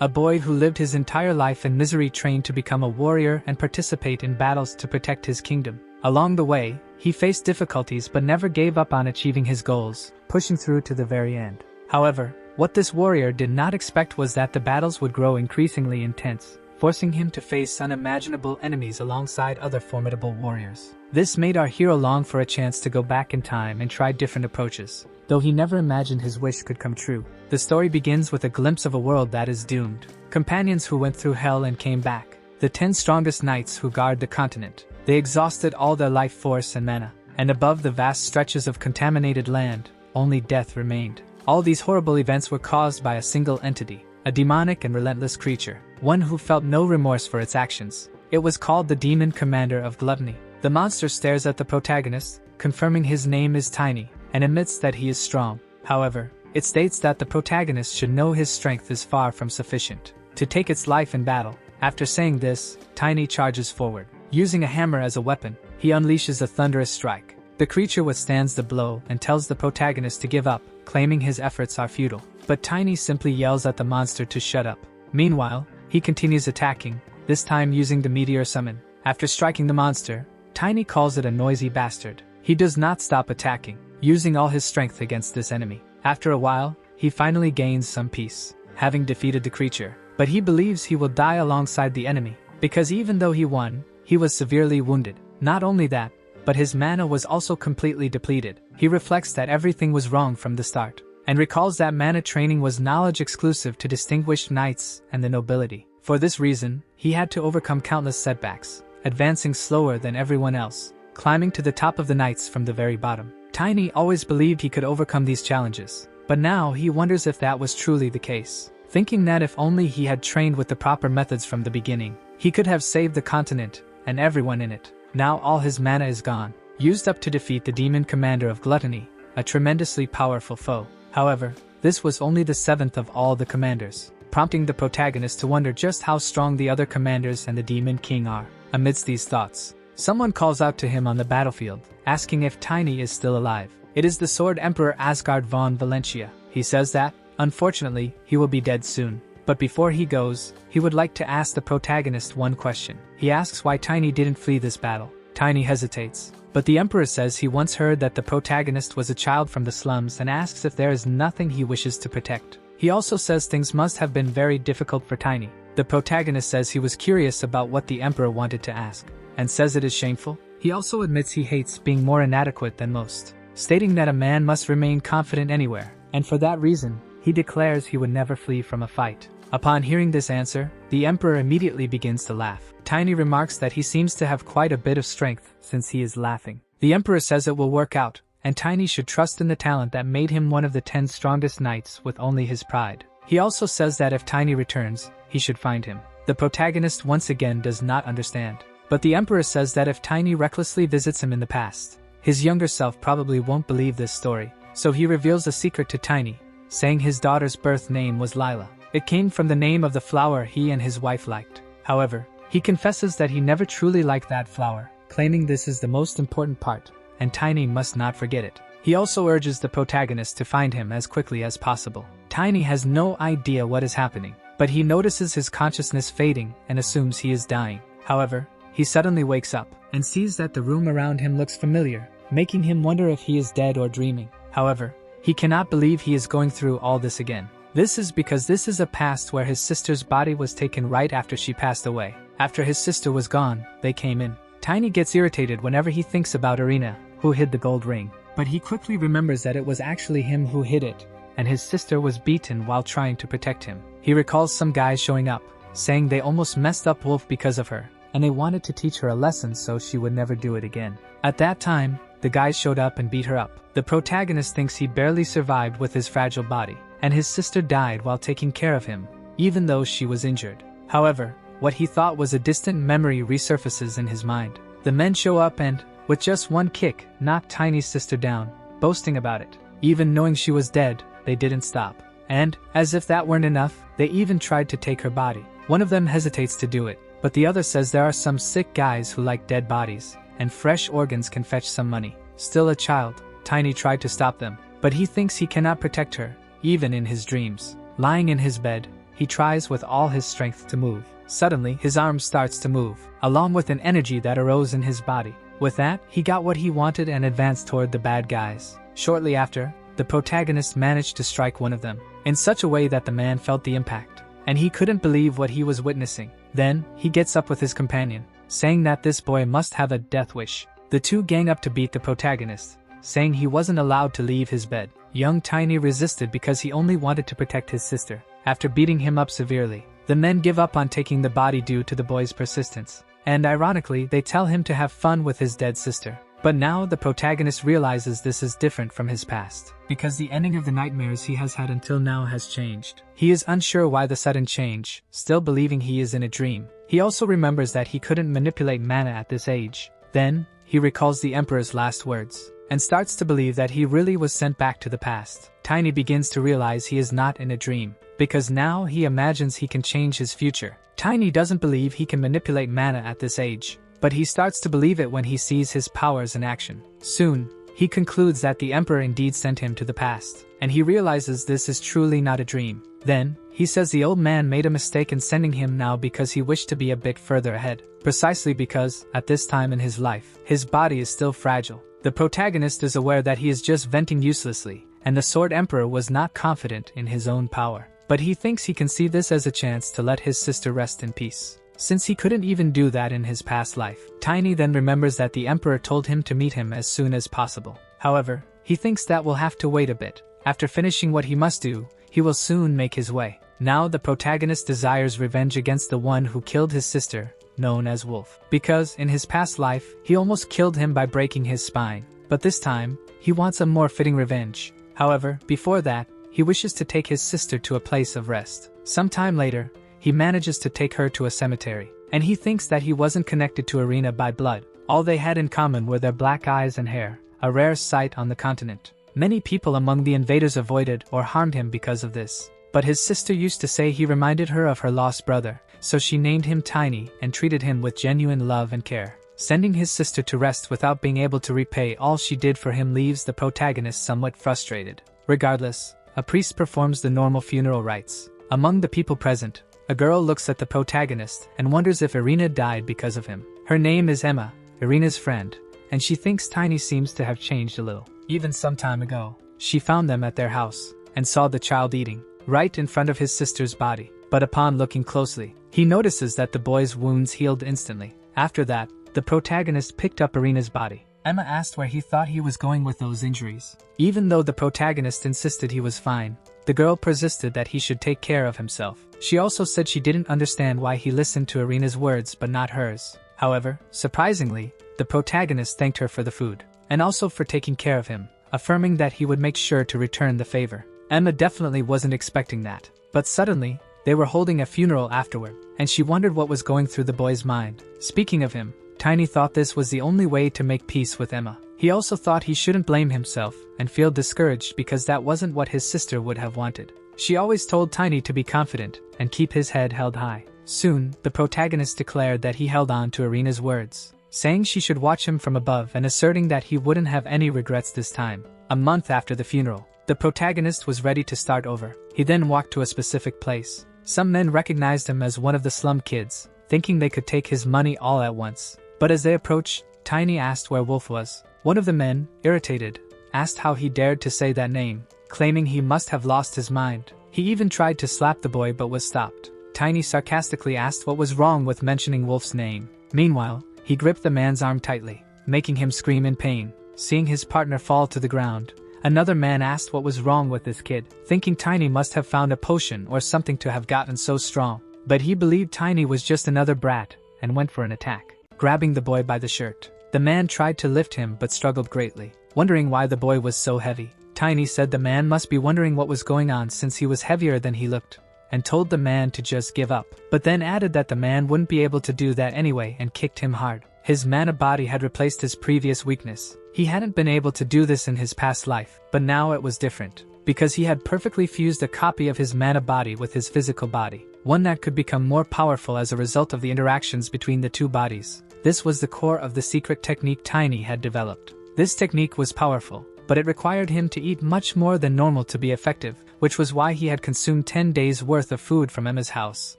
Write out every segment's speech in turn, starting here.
a boy who lived his entire life in misery trained to become a warrior and participate in battles to protect his kingdom. Along the way, he faced difficulties but never gave up on achieving his goals, pushing through to the very end. However, what this warrior did not expect was that the battles would grow increasingly intense, forcing him to face unimaginable enemies alongside other formidable warriors. This made our hero long for a chance to go back in time and try different approaches, though he never imagined his wish could come true. The story begins with a glimpse of a world that is doomed. Companions who went through hell and came back. The 10 strongest knights who guard the continent. They exhausted all their life force and mana, and above the vast stretches of contaminated land, only death remained. All these horrible events were caused by a single entity, a demonic and relentless creature, one who felt no remorse for its actions. It was called the Demon Commander of Gluttony. The monster stares at the protagonist, confirming his name is Tiny, and admits that he is strong. However, it states that the protagonist should know his strength is far from sufficient to take its life in battle. After saying this, Tiny charges forward. Using a hammer as a weapon, he unleashes a thunderous strike. The creature withstands the blow and tells the protagonist to give up, claiming his efforts are futile. But Tiny simply yells at the monster to shut up. Meanwhile, he continues attacking, this time using the meteor summon. After striking the monster, Tiny calls it a noisy bastard. He does not stop attacking, using all his strength against this enemy. After a while, he finally gains some peace, having defeated the creature. But he believes he will die alongside the enemy, because even though he won, he was severely wounded. Not only that, but his mana was also completely depleted. He reflects that everything was wrong from the start, and recalls that mana training was knowledge exclusive to distinguished knights and the nobility. For this reason, he had to overcome countless setbacks, advancing slower than everyone else, climbing to the top of the knights from the very bottom. Tiny always believed he could overcome these challenges, but now he wonders if that was truly the case. Thinking that if only he had trained with the proper methods from the beginning, he could have saved the continent and everyone in it. Now all his mana is gone, used up to defeat the Demon Commander of Gluttony, a tremendously powerful foe. However, this was only the 7th of all the commanders, prompting the protagonist to wonder just how strong the other commanders and the Demon King are. Amidst these thoughts, someone calls out to him on the battlefield, asking if Tiny is still alive. It is the Sword Emperor Asgard von Valentia. He says that, unfortunately, he will be dead soon. But before he goes, he would like to ask the protagonist one question. He asks why Tiny didn't flee this battle. Tiny hesitates, but the Emperor says he once heard that the protagonist was a child from the slums and asks if there is nothing he wishes to protect. He also says things must have been very difficult for Tiny. The protagonist says he was curious about what the Emperor wanted to ask, and says it is shameful. He also admits he hates being more inadequate than most, stating that a man must remain confident anywhere, and for that reason, he declares he would never flee from a fight. Upon hearing this answer, the Emperor immediately begins to laugh. Tiny remarks that he seems to have quite a bit of strength since he is laughing. The Emperor says it will work out, and Tiny should trust in the talent that made him one of the 10 strongest knights with only his pride. He also says that if Tiny returns, he should find him. The protagonist once again does not understand, but the Emperor says that if Tiny recklessly visits him in the past, his younger self probably won't believe this story, so he reveals a secret to Tiny, saying his daughter's birth name was Lila. It came from the name of the flower he and his wife liked. However, he confesses that he never truly liked that flower, claiming this is the most important part, and Tiny must not forget it. He also urges the protagonist to find him as quickly as possible. Tiny has no idea what is happening, but he notices his consciousness fading and assumes he is dying. However, he suddenly wakes up and sees that the room around him looks familiar, making him wonder if he is dead or dreaming. However, he cannot believe he is going through all this again. This is because this is a past where his sister's body was taken right after she passed away. After his sister was gone, they came in. Tiny gets irritated whenever he thinks about Irina, who hid the gold ring, but he quickly remembers that it was actually him who hid it, and his sister was beaten while trying to protect him. He recalls some guys showing up, saying they almost messed up Wolf because of her, and they wanted to teach her a lesson so she would never do it again. At that time, the guys showed up and beat her up. The protagonist thinks he barely survived with his fragile body, and his sister died while taking care of him, even though she was injured. However, what he thought was a distant memory resurfaces in his mind. The men show up and, with just one kick, knock Tiny's sister down, boasting about it. Even knowing she was dead, they didn't stop. And, as if that weren't enough, they even tried to take her body. One of them hesitates to do it, but the other says there are some sick guys who like dead bodies, and fresh organs can fetch some money. Still a child, Tiny tried to stop them, but he thinks he cannot protect her, even in his dreams. Lying in his bed, he tries with all his strength to move. Suddenly, his arm starts to move, along with an energy that arose in his body. With that, he got what he wanted and advanced toward the bad guys. Shortly after, the protagonist managed to strike one of them, in such a way that the man felt the impact, and he couldn't believe what he was witnessing. Then, he gets up with his companion, saying that this boy must have a death wish. The two gang up to beat the protagonist, saying he wasn't allowed to leave his bed. Young Tiny resisted because he only wanted to protect his sister. After beating him up severely, the men give up on taking the body due to the boy's persistence, and ironically they tell him to have fun with his dead sister. But now the protagonist realizes this is different from his past, because the ending of the nightmares he has had until now has changed. He is unsure why the sudden change, still believing he is in a dream. He also remembers that he couldn't manipulate mana at this age. Then, he recalls the Emperor's last words, and starts to believe that he really was sent back to the past. Tiny begins to realize he is not in a dream, because now he imagines he can change his future. Tiny doesn't believe he can manipulate mana at this age, but he starts to believe it when he sees his powers in action. Soon, he concludes that the Emperor indeed sent him to the past, and he realizes this is truly not a dream. Then, he says the old man made a mistake in sending him now because he wished to be a bit further ahead, precisely because, at this time in his life, his body is still fragile. The protagonist is aware that he is just venting uselessly, and the Sword Emperor was not confident in his own power. But he thinks he can see this as a chance to let his sister rest in peace, since he couldn't even do that in his past life. Tiny then remembers that the Emperor told him to meet him as soon as possible. However, he thinks that will have to wait a bit. After finishing what he must do, he will soon make his way. Now the protagonist desires revenge against the one who killed his sister, known as Wolf, because in his past life, he almost killed him by breaking his spine. But this time, he wants a more fitting revenge. However, before that, he wishes to take his sister to a place of rest. Sometime later, he manages to take her to a cemetery, and he thinks that he wasn't connected to Irina by blood. All they had in common were their black eyes and hair, a rare sight on the continent. Many people among the invaders avoided or harmed him because of this, but his sister used to say he reminded her of her lost brother, so she named him Tiny and treated him with genuine love and care. Sending his sister to rest without being able to repay all she did for him leaves the protagonist somewhat frustrated. Regardless, a priest performs the normal funeral rites. Among the people present, a girl looks at the protagonist and wonders if Irina died because of him. Her name is Emma, Irina's friend, and she thinks Tiny seems to have changed a little. Even some time ago, she found them at their house and saw the child eating right in front of his sister's body. But upon looking closely, he notices that the boy's wounds healed instantly. After that, the protagonist picked up Irina's body. Emma asked where he thought he was going with those injuries. Even though the protagonist insisted he was fine, the girl persisted that he should take care of himself. She also said she didn't understand why he listened to Irina's words but not hers. However, surprisingly, the protagonist thanked her for the food, and also for taking care of him, affirming that he would make sure to return the favor. Emma definitely wasn't expecting that, but suddenly, they were holding a funeral afterward, and she wondered what was going through the boy's mind. Speaking of him, Tiny thought this was the only way to make peace with Emma. He also thought he shouldn't blame himself and feel discouraged because that wasn't what his sister would have wanted. She always told Tiny to be confident and keep his head held high. Soon, the protagonist declared that he held on to Irina's words, saying she should watch him from above and asserting that he wouldn't have any regrets this time. A month after the funeral, the protagonist was ready to start over. He then walked to a specific place. Some men recognized him as one of the slum kids, thinking they could take his money all at once. But as they approached, Tiny asked where Wolf was. One of the men, irritated, asked how he dared to say that name, claiming he must have lost his mind. He even tried to slap the boy but was stopped. Tiny sarcastically asked what was wrong with mentioning Wolf's name. Meanwhile, he gripped the man's arm tightly, making him scream in pain. Seeing his partner fall to the ground, another man asked what was wrong with this kid, thinking Tiny must have found a potion or something to have gotten so strong. But he believed Tiny was just another brat, and went for an attack. Grabbing the boy by the shirt, the man tried to lift him but struggled greatly, wondering why the boy was so heavy. Tiny said the man must be wondering what was going on since he was heavier than he looked, and told the man to just give up, but then added that the man wouldn't be able to do that anyway and kicked him hard. His mana body had replaced his previous weakness. He hadn't been able to do this in his past life, but now it was different, because he had perfectly fused a copy of his mana body with his physical body, one that could become more powerful as a result of the interactions between the two bodies. This was the core of the secret technique Tiny had developed. This technique was powerful, but it required him to eat much more than normal to be effective, which was why he had consumed 10 days' worth of food from Emma's house.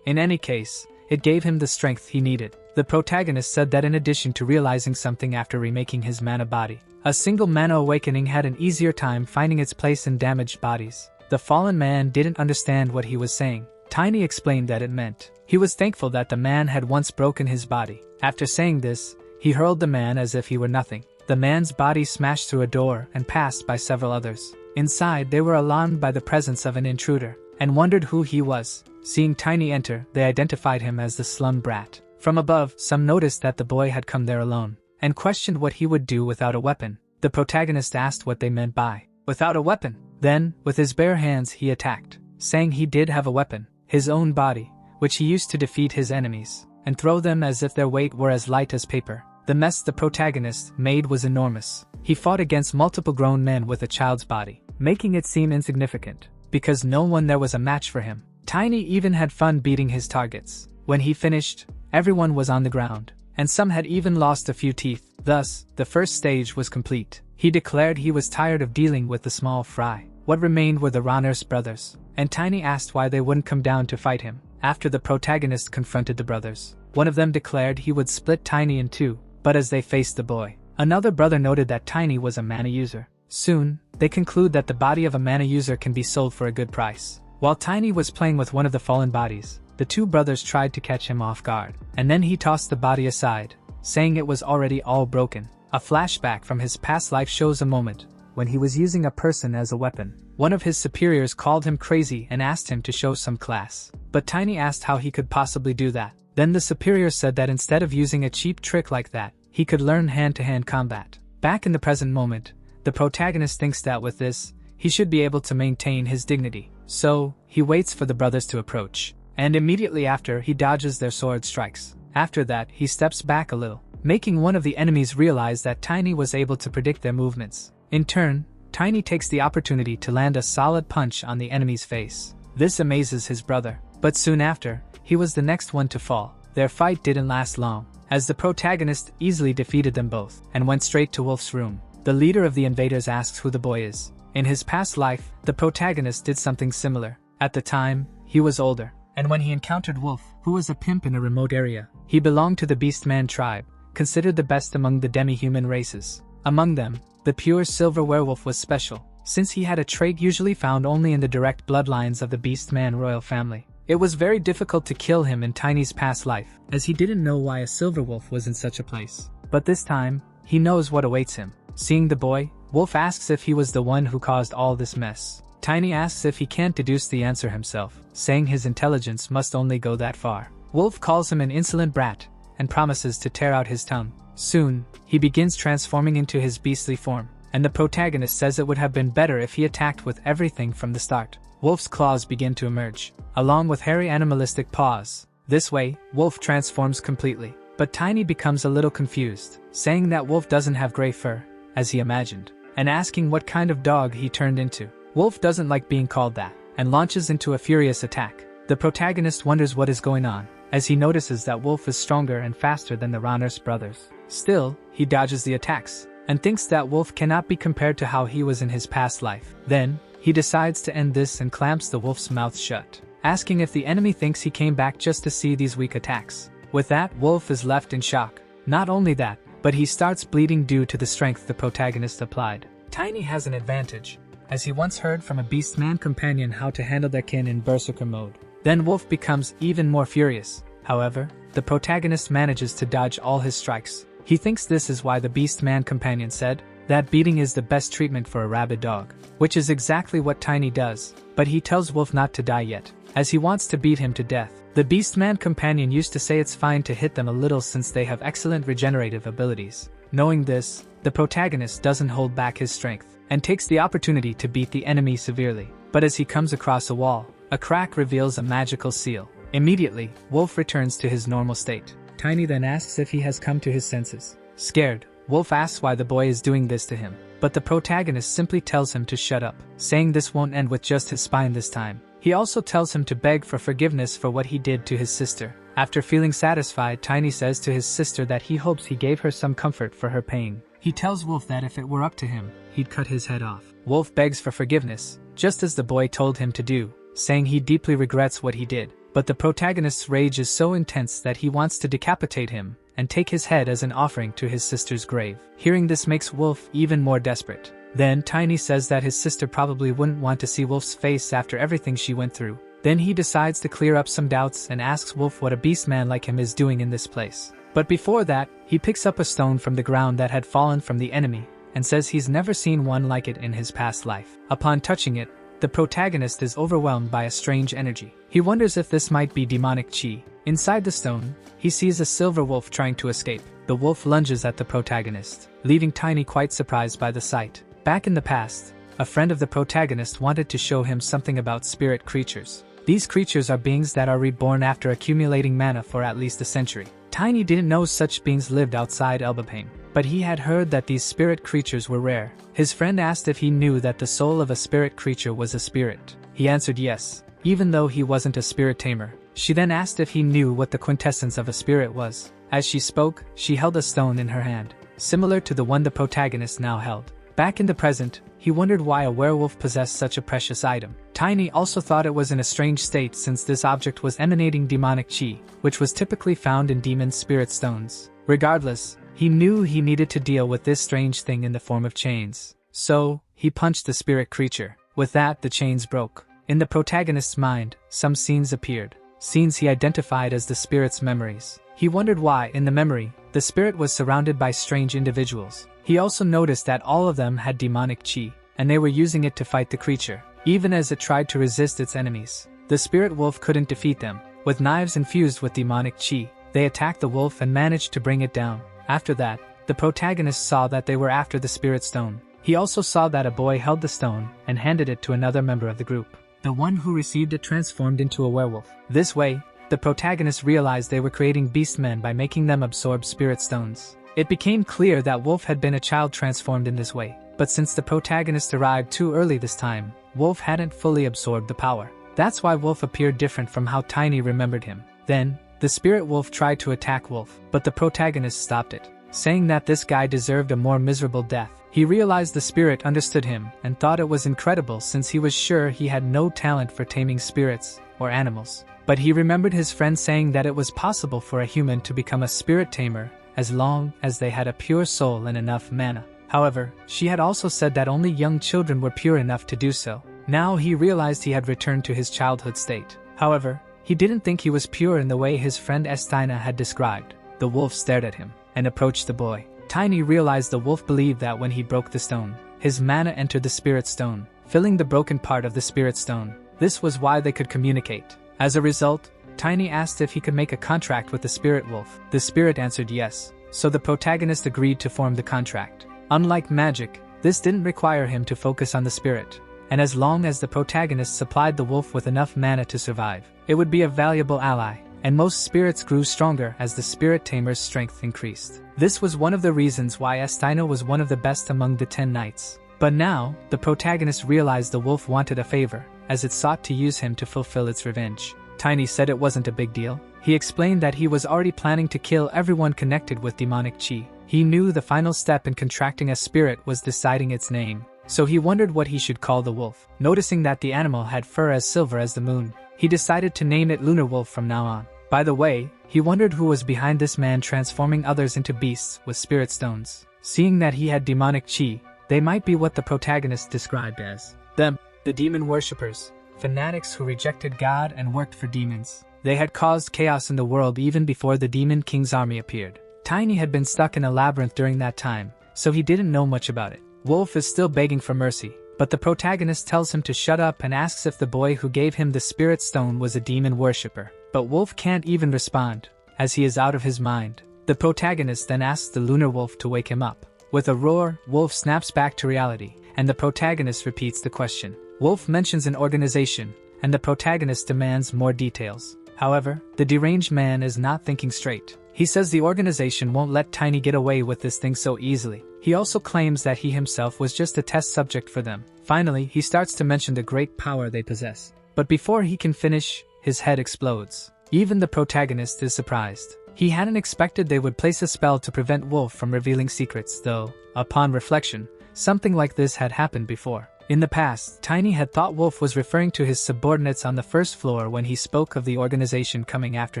In any case, it gave him the strength he needed. The protagonist said that in addition to realizing something after remaking his mana body, a single mana awakening had an easier time finding its place in damaged bodies. The fallen man didn't understand what he was saying. Tiny explained that it meant he was thankful that the man had once broken his body. After saying this, he hurled the man as if he were nothing. The man's body smashed through a door and passed by several others. Inside, they were alarmed by the presence of an intruder and wondered who he was. Seeing Tiny enter, they identified him as the slum brat. From above, some noticed that the boy had come there alone and questioned what he would do without a weapon. The protagonist asked what they meant by without a weapon. Then, with his bare hands, he attacked, saying he did have a weapon, his own body, which he used to defeat his enemies and throw them as if their weight were as light as paper. The mess the protagonist made was enormous. He fought against multiple grown men with a child's body, making it seem insignificant, because no one there was a match for him. Tiny even had fun beating his targets. When he finished, everyone was on the ground, and some had even lost a few teeth. Thus, the first stage was complete. He declared he was tired of dealing with the small fry. What remained were the Ronners brothers, and Tiny asked why they wouldn't come down to fight him. After the protagonist confronted the brothers, one of them declared he would split Tiny in two, but as they faced the boy, another brother noted that Tiny was a mana user. Soon, they conclude that the body of a mana user can be sold for a good price. While Tiny was playing with one of the fallen bodies, the two brothers tried to catch him off guard, and then he tossed the body aside, saying it was already all broken. A flashback from his past life shows a moment when he was using a person as a weapon. One of his superiors called him crazy and asked him to show some class, but Tiny asked how he could possibly do that. Then the superior said that instead of using a cheap trick like that, he could learn hand-to-hand combat. Back in the present moment, the protagonist thinks that with this, he should be able to maintain his dignity. So, he waits for the brothers to approach, and immediately after he dodges their sword strikes. After that, he steps back a little, making one of the enemies realize that Tiny was able to predict their movements. In turn, Tiny takes the opportunity to land a solid punch on the enemy's face. This amazes his brother, but soon after, he was the next one to fall. Their fight didn't last long, as the protagonist easily defeated them both and went straight to Wolf's room. The leader of the invaders asks who the boy is. In his past life, the protagonist did something similar. At the time, he was older, and when he encountered Wolf, who was a pimp in a remote area, he belonged to the Beastman tribe, considered the best among the demi-human races. Among them, the pure silver werewolf was special, since he had a trait usually found only in the direct bloodlines of the Beastman royal family. It was very difficult to kill him in Tiny's past life, as he didn't know why a silver wolf was in such a place. But this time, he knows what awaits him. Seeing the boy, Wolf asks if he was the one who caused all this mess. Tiny asks if he can't deduce the answer himself, saying his intelligence must only go that far. Wolf calls him an insolent brat, and promises to tear out his tongue. Soon, he begins transforming into his beastly form, and the protagonist says it would have been better if he attacked with everything from the start. Wolf's claws begin to emerge, along with hairy animalistic paws. This way, Wolf transforms completely, but Tiny becomes a little confused, saying that Wolf doesn't have gray fur, as he imagined, and asking what kind of dog he turned into. Wolf doesn't like being called that, and launches into a furious attack. The protagonist wonders what is going on, as he notices that Wolf is stronger and faster than the Ronners brothers. Still, he dodges the attacks, and thinks that Wolf cannot be compared to how he was in his past life. Then, he decides to end this and clamps the wolf's mouth shut, asking if the enemy thinks he came back just to see these weak attacks. With that, Wolf is left in shock. Not only that, but he starts bleeding due to the strength the protagonist applied. Tiny has an advantage, as he once heard from a Beastman companion how to handle their kin in Berserker mode. Then Wolf becomes even more furious. However, the protagonist manages to dodge all his strikes. He thinks this is why the Beastman companion said that beating is the best treatment for a rabid dog, which is exactly what Tiny does, but he tells Wolf not to die yet, as he wants to beat him to death. The Beastman companion used to say it's fine to hit them a little since they have excellent regenerative abilities. Knowing this, the protagonist doesn't hold back his strength, and takes the opportunity to beat the enemy severely. But as he comes across a wall, a crack reveals a magical seal. Immediately, Wolf returns to his normal state. Tiny then asks if he has come to his senses. Scared, Wolf asks why the boy is doing this to him, but the protagonist simply tells him to shut up, saying this won't end with just his spine this time. He also tells him to beg for forgiveness for what he did to his sister. After feeling satisfied, Tiny says to his sister that he hopes he gave her some comfort for her pain, He tells Wolf that if it were up to him, he'd cut his head off. Wolf begs for forgiveness, just as the boy told him to do, saying he deeply regrets what he did. But the protagonist's rage is so intense that he wants to decapitate him and take his head as an offering to his sister's grave. Hearing this makes Wolf even more desperate. Then Tiny says that his sister probably wouldn't want to see Wolf's face after everything she went through. Then he decides to clear up some doubts and asks Wolf what a beastman like him is doing in this place. But before that, he picks up a stone from the ground that had fallen from the enemy and says he's never seen one like it in his past life. Upon touching it, the protagonist is overwhelmed by a strange energy. He wonders if this might be demonic chi. Inside the stone, he sees a silver wolf trying to escape. The wolf lunges at the protagonist, leaving Tiny quite surprised by the sight. Back in the past, a friend of the protagonist wanted to show him something about spirit creatures. These creatures are beings that are reborn after accumulating mana for at least a century. Tiny didn't know such beings lived outside Elbapane, but he had heard that these spirit creatures were rare. His friend asked if he knew that the soul of a spirit creature was a spirit. He answered yes, even though he wasn't a spirit tamer. She then asked if he knew what the quintessence of a spirit was. As she spoke, she held a stone in her hand, similar to the one the protagonist now held. Back in the present, he wondered why a werewolf possessed such a precious item. Tiny also thought it was in a strange state since this object was emanating demonic chi, which was typically found in demon spirit stones. Regardless, he knew he needed to deal with this strange thing in the form of chains. So, he punched the spirit creature. With that, the chains broke. In the protagonist's mind, some scenes appeared. Scenes he identified as the spirit's memories. He wondered why, in the memory, the spirit was surrounded by strange individuals. He also noticed that all of them had demonic chi, and they were using it to fight the creature. Even as it tried to resist its enemies, the spirit wolf couldn't defeat them. With knives infused with demonic chi, they attacked the wolf and managed to bring it down. After that, the protagonist saw that they were after the spirit stone. He also saw that a boy held the stone and handed it to another member of the group. The one who received it transformed into a werewolf. This way, the protagonist realized they were creating beastmen by making them absorb spirit stones. It became clear that Wolf had been a child transformed in this way, but since the protagonist arrived too early this time, Wolf hadn't fully absorbed the power. That's why Wolf appeared different from how Tiny remembered him. Then, the spirit wolf tried to attack Wolf, but the protagonist stopped it, saying that this guy deserved a more miserable death. He realized the spirit understood him and thought it was incredible since he was sure he had no talent for taming spirits or animals. But he remembered his friend saying that it was possible for a human to become a spirit tamer as long as they had a pure soul and enough mana. However, she had also said that only young children were pure enough to do so. Now he realized he had returned to his childhood state. However, he didn't think he was pure in the way his friend Estina had described. The wolf stared at him and approached the boy. Tiny realized the wolf believed that when he broke the stone, his mana entered the spirit stone, filling the broken part of the spirit stone. This was why they could communicate. As a result, Tiny asked if he could make a contract with the spirit wolf. The spirit answered yes, so the protagonist agreed to form the contract. Unlike magic, this didn't require him to focus on the spirit, and as long as the protagonist supplied the wolf with enough mana to survive, it would be a valuable ally, and most spirits grew stronger as the spirit tamer's strength increased. This was one of the reasons why Estina was one of the best among the 10 knights. But now, the protagonist realized the wolf wanted a favor, as it sought to use him to fulfill its revenge. Tiny said it wasn't a big deal. He explained that he was already planning to kill everyone connected with demonic chi. He knew the final step in contracting a spirit was deciding its name, so he wondered what he should call the wolf. Noticing that the animal had fur as silver as the moon, he decided to name it Lunar Wolf from now on. By the way, he wondered who was behind this man transforming others into beasts with spirit stones. Seeing that he had demonic chi, they might be what the protagonist described as them, the demon worshippers, fanatics who rejected God and worked for demons. They had caused chaos in the world even before the Demon King's army appeared. Tiny had been stuck in a labyrinth during that time, so he didn't know much about it. Wolf is still begging for mercy, but the protagonist tells him to shut up and asks if the boy who gave him the spirit stone was a demon worshipper. But Wolf can't even respond, as he is out of his mind. The protagonist then asks the Lunar Wolf to wake him up. With a roar, Wolf snaps back to reality, and the protagonist repeats the question. Wolf mentions an organization, and the protagonist demands more details. However, the deranged man is not thinking straight. He says the organization won't let Tiny get away with this thing so easily. He also claims that he himself was just a test subject for them. Finally, he starts to mention the great power they possess. But before he can finish, his head explodes. Even the protagonist is surprised. He hadn't expected they would place a spell to prevent Wolf from revealing secrets, though, upon reflection, something like this had happened before. In the past, Tiny had thought Wolf was referring to his subordinates on the first floor when he spoke of the organization coming after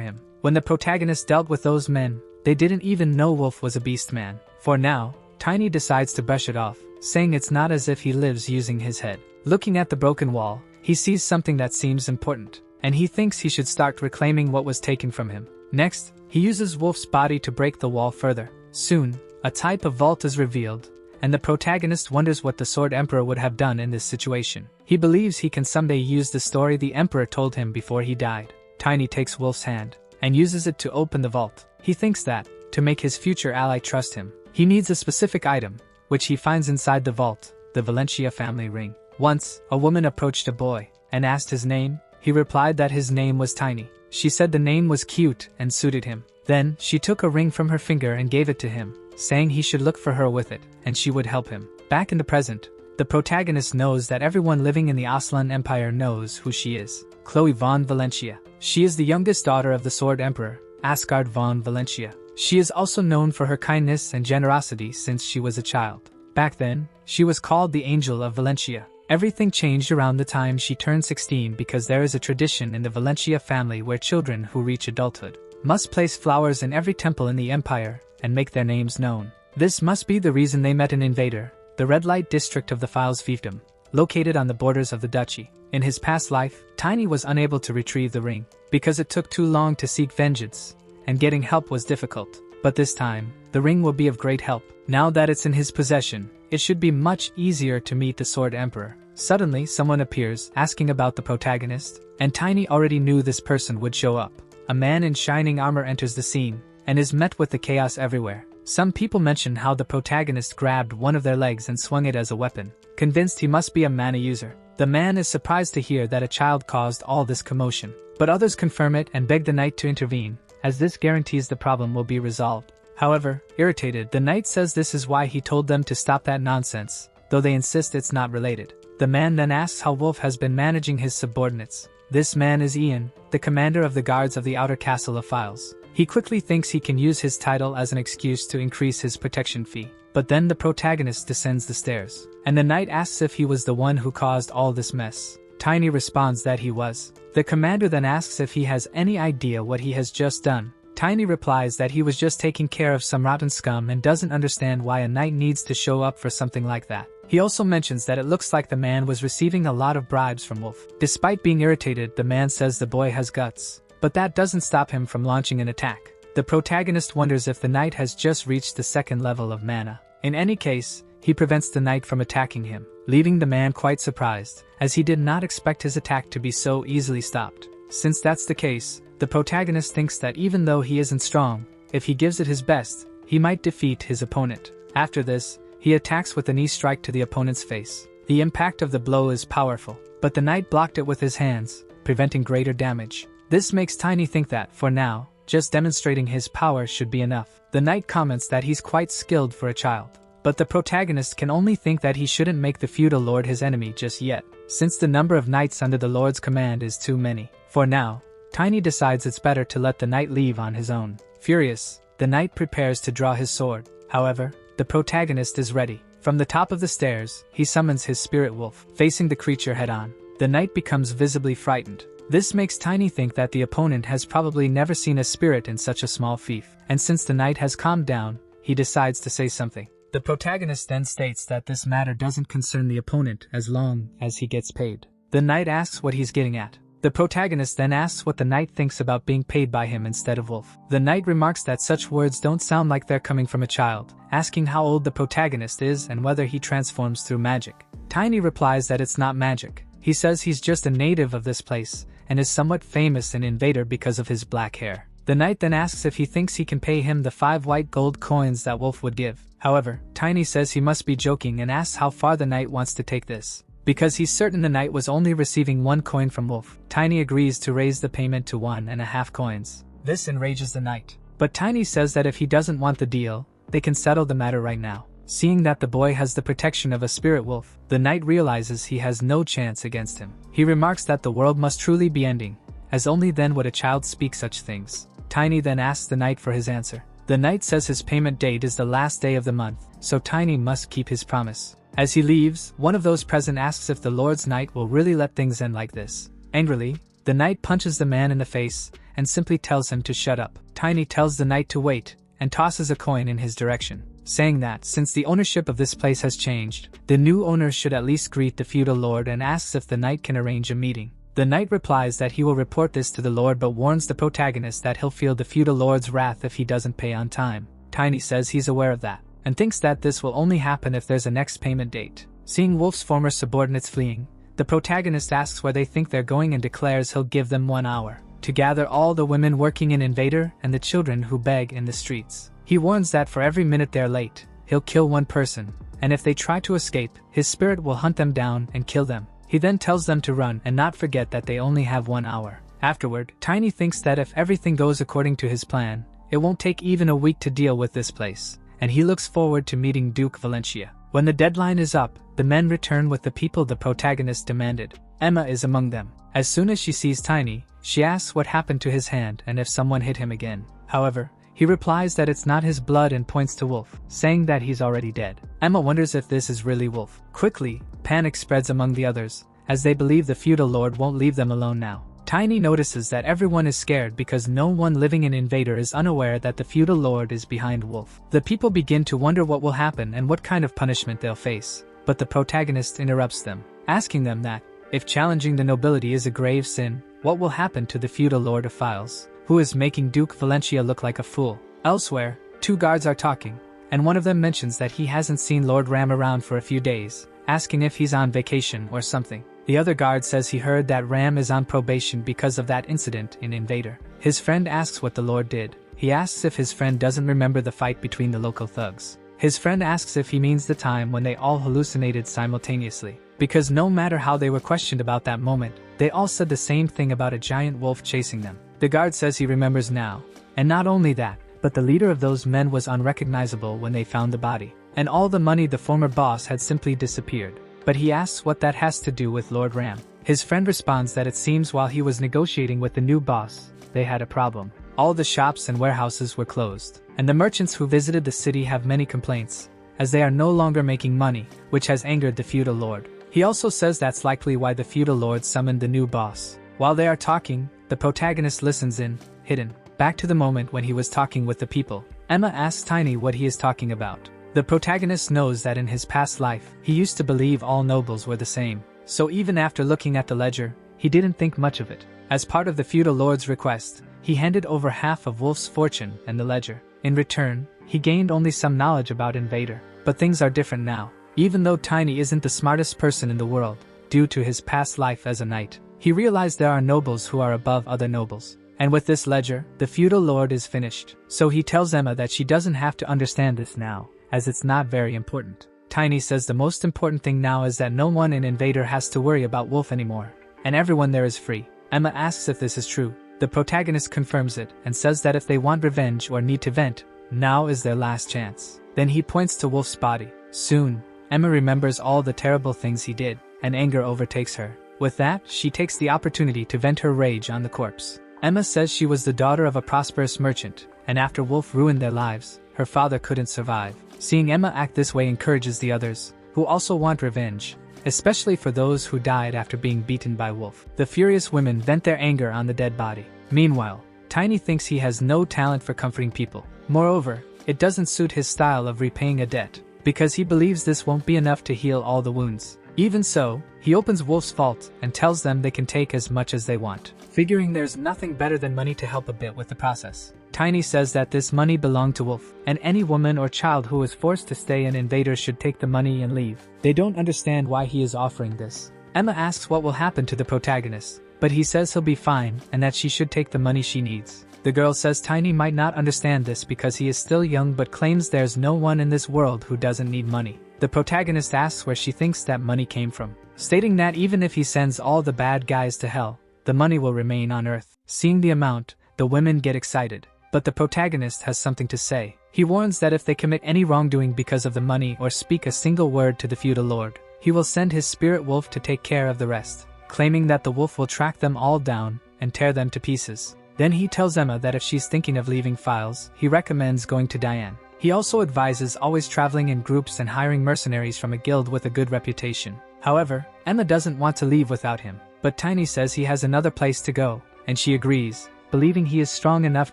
him. When the protagonist dealt with those men, they didn't even know Wolf was a beast man. For now, Tiny decides to brush it off, saying it's not as if he lives using his head. Looking at the broken wall, he sees something that seems important, and he thinks he should start reclaiming what was taken from him. Next, he uses Wolf's body to break the wall further. Soon, a type of vault is revealed, and the protagonist wonders what the Sword Emperor would have done in this situation. He believes he can someday use the story the Emperor told him before he died. Tiny takes Wolf's hand and uses it to open the vault. He thinks that, to make his future ally trust him, he needs a specific item, which he finds inside the vault, the Valencia family ring. Once, a woman approached a boy and asked his name. He replied that his name was Tiny. She said the name was cute and suited him. Then, she took a ring from her finger and gave it to him, saying he should look for her with it, and she would help him. Back in the present, the protagonist knows that everyone living in the Aslan Empire knows who she is. Chloe von Valencia. She is the youngest daughter of the Sword Emperor, Asgard von Valencia. She is also known for her kindness and generosity since she was a child. Back then, she was called the Angel of Valencia. Everything changed around the time she turned 16 because there is a tradition in the Valencia family where children who reach adulthood must place flowers in every temple in the empire and make their names known. This must be the reason they met an invader, the red light district of the Files fiefdom, located on the borders of the duchy. In his past life, Tiny was unable to retrieve the ring because it took too long to seek vengeance, and getting help was difficult. But this time, the ring will be of great help. Now that it's in his possession, it should be much easier to meet the Sword Emperor. Suddenly, someone appears, asking about the protagonist, and Tiny already knew this person would show up. A man in shining armor enters the scene, and is met with the chaos everywhere. Some people mention how the protagonist grabbed one of their legs and swung it as a weapon, convinced he must be a mana user. The man is surprised to hear that a child caused all this commotion, but others confirm it and beg the knight to intervene, as this guarantees the problem will be resolved. However, irritated, the knight says this is why he told them to stop that nonsense, though they insist it's not related. The man then asks how Wolf has been managing his subordinates. This man is Ian, the commander of the guards of the outer castle of Files. He quickly thinks he can use his title as an excuse to increase his protection fee. But then the protagonist descends the stairs, and the knight asks if he was the one who caused all this mess. Tiny responds that he was. The commander then asks if he has any idea what he has just done. Tiny replies that he was just taking care of some rotten scum and doesn't understand why a knight needs to show up for something like that. He also mentions that it looks like the man was receiving a lot of bribes from Wolf. Despite being irritated, the man says the boy has guts, but that doesn't stop him from launching an attack. The protagonist wonders if the knight has just reached the second level of mana. In any case, he prevents the knight from attacking him, leaving the man quite surprised, as he did not expect his attack to be so easily stopped. Since that's the case, the protagonist thinks that even though he isn't strong, if he gives it his best, he might defeat his opponent. After this, he attacks with a knee strike to the opponent's face. The impact of the blow is powerful, but the knight blocked it with his hands, preventing greater damage. This makes Tiny think that, for now, just demonstrating his power should be enough. The knight comments that he's quite skilled for a child, but the protagonist can only think that he shouldn't make the feudal lord his enemy just yet, since the number of knights under the lord's command is too many. For now, Tiny decides it's better to let the knight leave on his own. Furious, the knight prepares to draw his sword. However, the protagonist is ready. From the top of the stairs, he summons his spirit wolf, facing the creature head-on. The knight becomes visibly frightened. This makes Tiny think that the opponent has probably never seen a spirit in such a small fief, and since the knight has calmed down, he decides to say something. The protagonist then states that this matter doesn't concern the opponent as long as he gets paid. The knight asks what he's getting at. The protagonist then asks what the knight thinks about being paid by him instead of Wolf. The knight remarks that such words don't sound like they're coming from a child, asking how old the protagonist is and whether he transforms through magic. Tiny replies that it's not magic. He says he's just a native of this place, and is somewhat famous in Invader because of his black hair. The knight then asks if he thinks he can pay him the 5 white gold coins that Wolf would give. However, Tiny says he must be joking and asks how far the knight wants to take this. Because he's certain the knight was only receiving 1 coin from Wolf, Tiny agrees to raise the payment to 1.5 coins. This enrages the knight, but Tiny says that if he doesn't want the deal, they can settle the matter right now. Seeing that the boy has the protection of a spirit wolf, the knight realizes he has no chance against him. He remarks that the world must truly be ending, as only then would a child speak such things. Tiny then asks the knight for his answer. The knight says his payment date is the last day of the month, so Tiny must keep his promise. As he leaves, one of those present asks if the Lord's knight will really let things end like this. Angrily, the knight punches the man in the face and simply tells him to shut up. Tiny tells the knight to wait and tosses a coin in his direction, saying that since the ownership of this place has changed, the new owner should at least greet the feudal lord, and asks if the knight can arrange a meeting. The knight replies that he will report this to the lord, but warns the protagonist that he'll feel the feudal lord's wrath if he doesn't pay on time. Tiny says he's aware of that, and thinks that this will only happen if there's a next payment date. Seeing Wolf's former subordinates fleeing, the protagonist asks where they think they're going and declares he'll give them 1 hour to gather all the women working in Invader and the children who beg in the streets. He warns that for every minute they're late, he'll kill one person, and if they try to escape, his spirit will hunt them down and kill them. He then tells them to run and not forget that they only have 1 hour. Afterward, Tiny thinks that if everything goes according to his plan, it won't take even a week to deal with this place, and he looks forward to meeting Duke Valencia. When the deadline is up, the men return with the people the protagonist demanded. Emma is among them. As soon as she sees Tiny, she asks what happened to his hand and if someone hit him again. However, he replies that it's not his blood and points to Wolf, saying that he's already dead. Emma wonders if this is really Wolf. Quickly, panic spreads among the others, as they believe the feudal lord won't leave them alone now. Tiny notices that everyone is scared because no one living in Invader is unaware that the feudal lord is behind Wolf. The people begin to wonder what will happen and what kind of punishment they'll face, but the protagonist interrupts them, asking them that, if challenging the nobility is a grave sin, what will happen to the feudal lord of Files, who is making Duke Valencia look like a fool. Elsewhere, 2 guards are talking, and one of them mentions that he hasn't seen Lord Ram around for a few days, asking if he's on vacation or something. The other guard says he heard that Ram is on probation because of that incident in Invader. His friend asks what the Lord did. He asks if his friend doesn't remember the fight between the local thugs. His friend asks if he means the time when they all hallucinated simultaneously, because no matter how they were questioned about that moment, they all said the same thing about a giant wolf chasing them. The guard says he remembers now, and not only that, but the leader of those men was unrecognizable when they found the body, and all the money the former boss had simply disappeared. But he asks what that has to do with Lord Ram. His friend responds that it seems while he was negotiating with the new boss, they had a problem. All the shops and warehouses were closed, and the merchants who visited the city have many complaints, as they are no longer making money, which has angered the feudal lord. He also says that's likely why the feudal lord summoned the new boss. While they are talking, the protagonist listens in, hidden, back to the moment when he was talking with the people. Emma asks Tiny what he is talking about. The protagonist knows that in his past life, he used to believe all nobles were the same, so even after looking at the ledger, he didn't think much of it. As part of the feudal lord's request, he handed over half of Wolf's fortune and the ledger. In return, he gained only some knowledge about Invader. But things are different now. Even though Tiny isn't the smartest person in the world, due to his past life as a knight, he realized there are nobles who are above other nobles. And with this ledger, the feudal lord is finished. So he tells Emma that she doesn't have to understand this now, as it's not very important. Tiny says the most important thing now is that no one in Invader has to worry about Wolf anymore, and everyone there is free. Emma asks if this is true. The protagonist confirms it and says that if they want revenge or need to vent, now is their last chance. Then he points to Wolf's body. Soon, Emma remembers all the terrible things he did, and anger overtakes her. With that, she takes the opportunity to vent her rage on the corpse. Emma says she was the daughter of a prosperous merchant, and after Wolf ruined their lives, her father couldn't survive. Seeing Emma act this way encourages the others, who also want revenge, especially for those who died after being beaten by Wolf. The furious women vent their anger on the dead body. Meanwhile, Tiny thinks he has no talent for comforting people. Moreover, it doesn't suit his style of repaying a debt, because he believes this won't be enough to heal all the wounds. Even so, he opens Wolf's vault and tells them they can take as much as they want, figuring there's nothing better than money to help a bit with the process. Tiny says that this money belonged to Wolf, and any woman or child who is forced to stay in Invader should take the money and leave. They don't understand why he is offering this. Emma asks what will happen to the protagonist, but he says he'll be fine and that she should take the money she needs. The girl says Tiny might not understand this because he is still young, but claims there's no one in this world who doesn't need money. The protagonist asks where she thinks that money came from, stating that even if he sends all the bad guys to hell, the money will remain on Earth. Seeing the amount, the women get excited, but the protagonist has something to say. He warns that if they commit any wrongdoing because of the money or speak a single word to the feudal lord, he will send his spirit wolf to take care of the rest, claiming that the wolf will track them all down and tear them to pieces. Then he tells Emma that if she's thinking of leaving Files, he recommends going to Diane. He also advises always traveling in groups and hiring mercenaries from a guild with a good reputation. However, Emma doesn't want to leave without him, but Tiny says he has another place to go, and she agrees, believing he is strong enough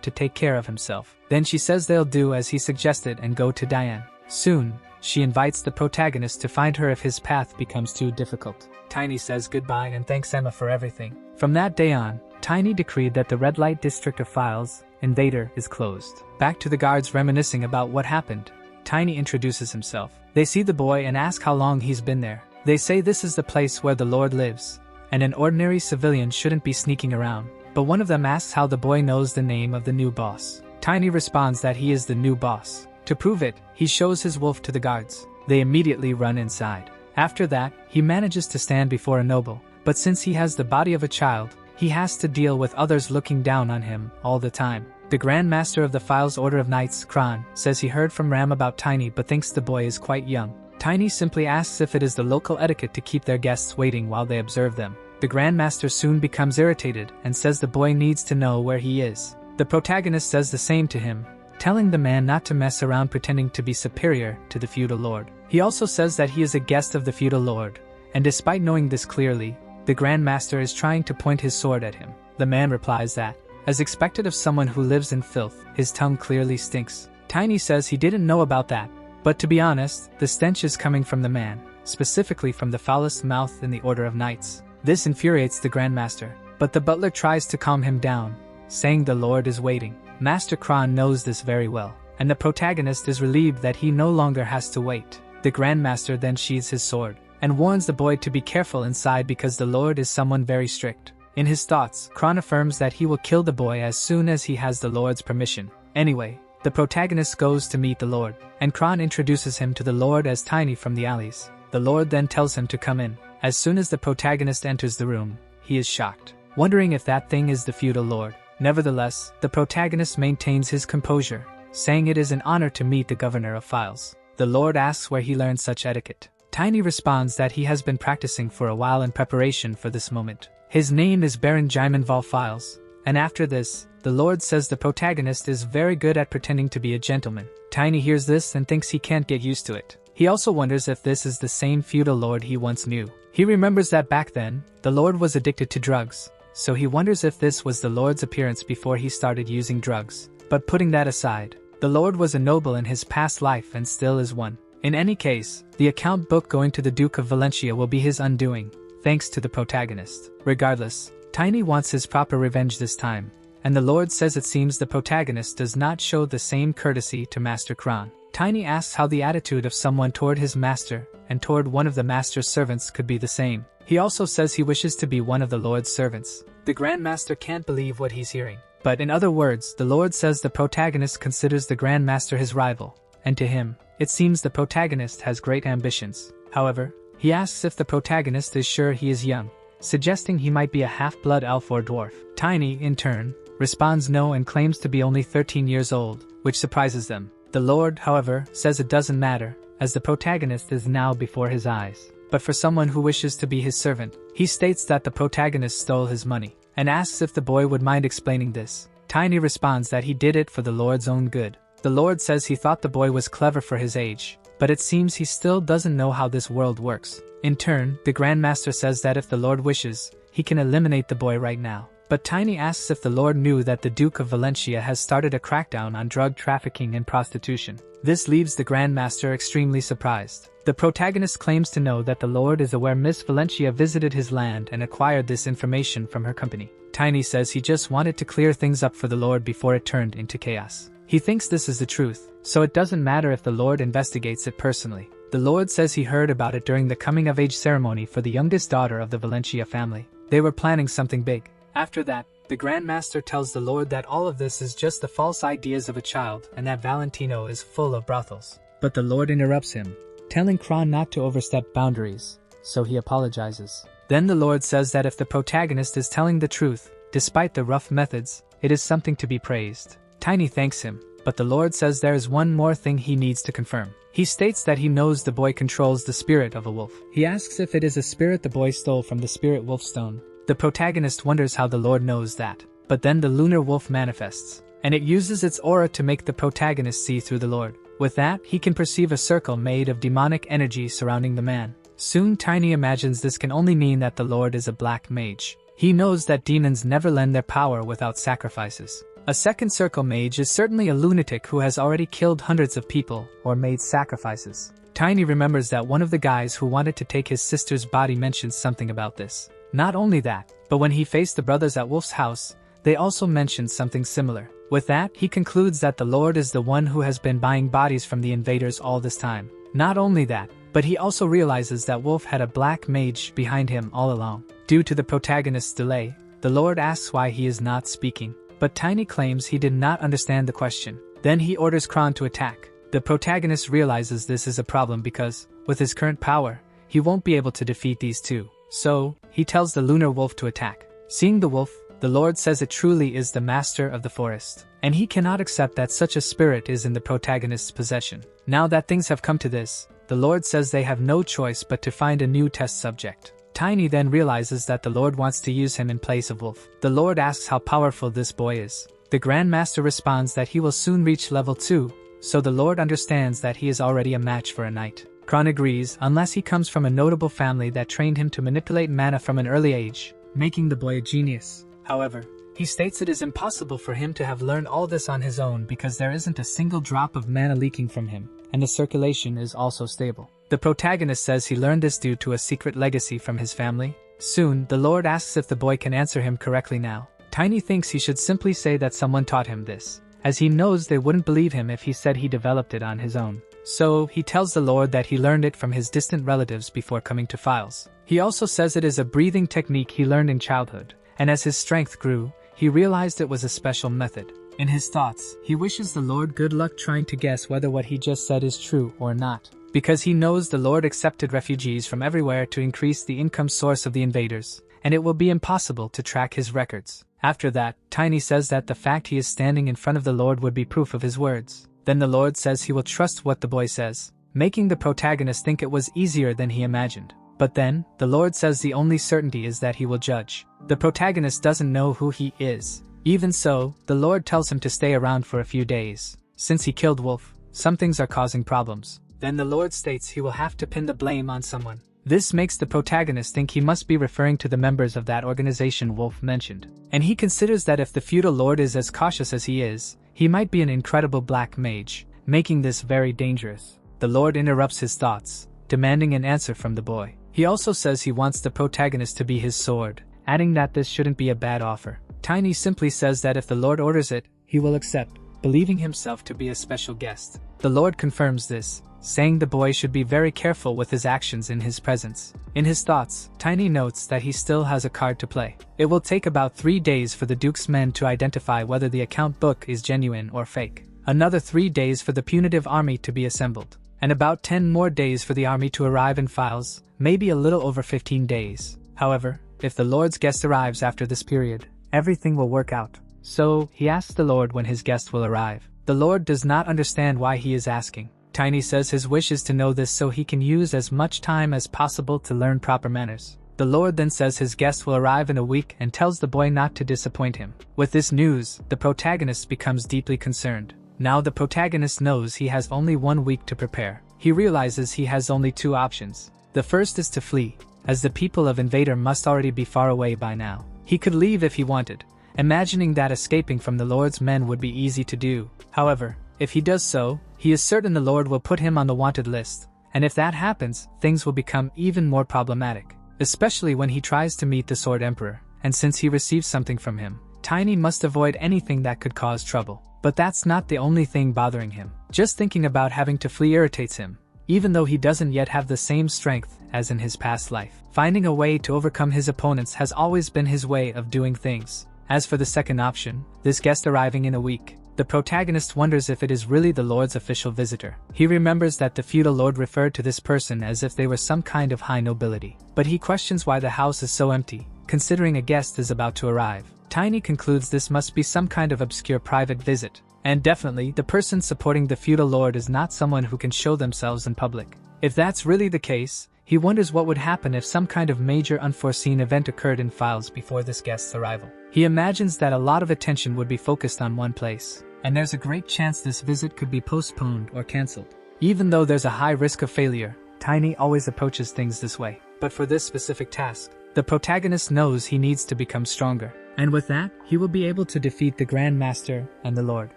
to take care of himself. Then she says they'll do as he suggested and go to Diane. Soon, she invites the protagonist to find her if his path becomes too difficult. Tiny says goodbye and thanks Emma for everything. From that day on, Tiny decreed that the red light district of Files Invader is closed. Back to the guards reminiscing about what happened, Tiny introduces himself. They see the boy and ask how long he's been there. They say this is the place where the Lord lives, and an ordinary civilian shouldn't be sneaking around. But one of them asks how the boy knows the name of the new boss. Tiny responds that he is the new boss. To prove it, he shows his wolf to the guards. They immediately run inside. After that, he manages to stand before a noble, but since he has the body of a child, he has to deal with others looking down on him all the time. The Grand Master of the Files Order of Knights, Kron, says he heard from Ram about Tiny but thinks the boy is quite young. Tiny simply asks if it is the local etiquette to keep their guests waiting while they observe them. The Grand Master soon becomes irritated and says the boy needs to know where he is. The protagonist says the same to him, telling the man not to mess around pretending to be superior to the feudal lord. He also says that he is a guest of the feudal lord, and despite knowing this clearly, the Grand Master is trying to point his sword at him. The man replies that, as expected of someone who lives in filth, his tongue clearly stinks. Tiny says he didn't know about that, but to be honest, the stench is coming from the man, specifically from the foulest mouth in the Order of Knights. This infuriates the Grand Master, but the butler tries to calm him down, saying the Lord is waiting. Master Kron knows this very well, and the protagonist is relieved that he no longer has to wait. The Grand Master then sheathes his sword, and warns the boy to be careful inside because the Lord is someone very strict. In his thoughts, Kron affirms that he will kill the boy as soon as he has the Lord's permission. Anyway, the protagonist goes to meet the Lord, and Kron introduces him to the Lord as Tiny from the alleys. The Lord then tells him to come in. As soon as the protagonist enters the room, he is shocked, wondering if that thing is the feudal lord. Nevertheless, the protagonist maintains his composure, saying it is an honor to meet the governor of Files. The Lord asks where he learned such etiquette. Tiny responds that he has been practicing for a while in preparation for this moment. His name is Baron Jaimin Val Files, and after this, the Lord says the protagonist is very good at pretending to be a gentleman. Tiny hears this and thinks he can't get used to it. He also wonders if this is the same feudal lord he once knew. He remembers that back then, the Lord was addicted to drugs, so he wonders if this was the Lord's appearance before he started using drugs. But putting that aside, the Lord was a noble in his past life and still is one. In any case, the account book going to the Duke of Valencia will be his undoing, thanks to the protagonist. Regardless, Tiny wants his proper revenge this time, and the Lord says it seems the protagonist does not show the same courtesy to Master Kron. Tiny asks how the attitude of someone toward his master and toward one of the master's servants could be the same. He also says he wishes to be one of the Lord's servants. The Grand Master can't believe what he's hearing. But in other words, the Lord says the protagonist considers the Grand Master his rival, and to him, it seems the protagonist has great ambitions. However, he asks if the protagonist is sure he is young, suggesting he might be a half-blood elf or dwarf. Tiny, in turn, responds no and claims to be only 13 years old, which surprises them. The Lord, however, says it doesn't matter, as the protagonist is now before his eyes. But for someone who wishes to be his servant, he states that the protagonist stole his money, and asks if the boy would mind explaining this. Tiny responds that he did it for the Lord's own good. The Lord says he thought the boy was clever for his age, but it seems he still doesn't know how this world works. In turn, the Grand Master says that if the Lord wishes, he can eliminate the boy right now. But Tiny asks if the Lord knew that the Duke of Valencia has started a crackdown on drug trafficking and prostitution. This leaves the Grand Master extremely surprised. The protagonist claims to know that the Lord is aware Miss Valencia visited his land and acquired this information from her company. Tiny says he just wanted to clear things up for the Lord before it turned into chaos. He thinks this is the truth, so it doesn't matter if the Lord investigates it personally. The Lord says he heard about it during the coming-of-age ceremony for the youngest daughter of the Valencia family. They were planning something big. After that, the Grand Master tells the Lord that all of this is just the false ideas of a child and that Valentino is full of brothels. But the Lord interrupts him, telling Kron not to overstep boundaries, so he apologizes. Then the Lord says that if the protagonist is telling the truth, despite the rough methods, it is something to be praised. Tiny thanks him, but the Lord says there is one more thing he needs to confirm. He states that he knows the boy controls the spirit of a wolf. He asks if it is a spirit the boy stole from the spirit wolf stone, The protagonist wonders how the Lord knows that. But then the lunar wolf manifests, and it uses its aura to make the protagonist see through the Lord. With that, he can perceive a circle made of demonic energy surrounding the man. Soon Tiny imagines this can only mean that the Lord is a black mage. He knows that demons never lend their power without sacrifices. A second circle mage is certainly a lunatic who has already killed hundreds of people or made sacrifices. Tiny remembers that one of the guys who wanted to take his sister's body mentioned something about this. Not only that, but when he faced the brothers at Wolf's house, they also mentioned something similar. With that, he concludes that the Lord is the one who has been buying bodies from the invaders all this time. Not only that, but he also realizes that Wolf had a black mage behind him all along. Due to the protagonist's delay, the Lord asks why he is not speaking, but Tiny claims he did not understand the question. Then he orders Kron to attack. The protagonist realizes this is a problem because, with his current power, he won't be able to defeat these two. So, he tells the lunar wolf to attack. Seeing the wolf, the Lord says it truly is the master of the forest, and he cannot accept that such a spirit is in the protagonist's possession. Now that things have come to this, the Lord says they have no choice but to find a new test subject. Tiny then realizes that the Lord wants to use him in place of Wolf. The Lord asks how powerful this boy is. The Grandmaster responds that he will soon reach level 2, so the Lord understands that he is already a match for a knight. Kron agrees unless he comes from a notable family that trained him to manipulate mana from an early age, making the boy a genius. However, he states it is impossible for him to have learned all this on his own because there isn't a single drop of mana leaking from him, and the circulation is also stable. The protagonist says he learned this due to a secret legacy from his family. Soon, the Lord asks if the boy can answer him correctly now. Tiny thinks he should simply say that someone taught him this, as he knows they wouldn't believe him if he said he developed it on his own. So, he tells the Lord that he learned it from his distant relatives before coming to Files. He also says it is a breathing technique he learned in childhood, and as his strength grew, he realized it was a special method. In his thoughts, he wishes the Lord good luck trying to guess whether what he just said is true or not, because he knows the Lord accepted refugees from everywhere to increase the income source of the invaders, and it will be impossible to track his records. After that, Tiny says that the fact he is standing in front of the Lord would be proof of his words. Then the Lord says he will trust what the boy says, making the protagonist think it was easier than he imagined. But then, the Lord says the only certainty is that he will judge. The protagonist doesn't know who he is. Even so, the Lord tells him to stay around for a few days. Since he killed Wolf, some things are causing problems. Then the Lord states he will have to pin the blame on someone. This makes the protagonist think he must be referring to the members of that organization Wolf mentioned. And he considers that if the feudal lord is as cautious as he is, he might be an incredible black mage, making this very dangerous. The Lord interrupts his thoughts, demanding an answer from the boy. He also says he wants the protagonist to be his sword, adding that this shouldn't be a bad offer. Tiny simply says that if the Lord orders it, he will accept, believing himself to be a special guest. The Lord confirms this, saying the boy should be very careful with his actions in his presence. In his thoughts, Tiny notes that he still has a card to play. It will take about 3 days for the Duke's men to identify whether the account book is genuine or fake. Another 3 days for the punitive army to be assembled. And about 10 more days for the army to arrive in Files, maybe a little over 15 days. However, if the Lord's guest arrives after this period, everything will work out. So, he asks the Lord when his guest will arrive. The Lord does not understand why he is asking. Tiny says his wish is to know this so he can use as much time as possible to learn proper manners. The Lord then says his guest will arrive in a week and tells the boy not to disappoint him. With this news, the protagonist becomes deeply concerned. Now the protagonist knows he has only 1 week to prepare. He realizes he has only 2 options. The first is to flee, as the people of Invader must already be far away by now. He could leave if he wanted, imagining that escaping from the Lord's men would be easy to do. However, if he does so, he is certain the Lord will put him on the wanted list, and if that happens, things will become even more problematic, especially when he tries to meet the Sword Emperor, and since he receives something from him, Tiny must avoid anything that could cause trouble. But that's not the only thing bothering him. Just thinking about having to flee irritates him, even though he doesn't yet have the same strength as in his past life. Finding a way to overcome his opponents has always been his way of doing things. As for the second option, this guest arriving in a week, the protagonist wonders if it is really the Lord's official visitor. He remembers that the feudal lord referred to this person as if they were some kind of high nobility. But he questions why the house is so empty, considering a guest is about to arrive. Tiny concludes this must be some kind of obscure private visit. And definitely, the person supporting the feudal lord is not someone who can show themselves in public. If that's really the case, he wonders what would happen if some kind of major unforeseen event occurred in Files before this guest's arrival. He imagines that a lot of attention would be focused on one place, and there's a great chance this visit could be postponed or cancelled. Even though there's a high risk of failure, Tiny always approaches things this way. But for this specific task, the protagonist knows he needs to become stronger, and with that, he will be able to defeat the Grand Master and the Lord.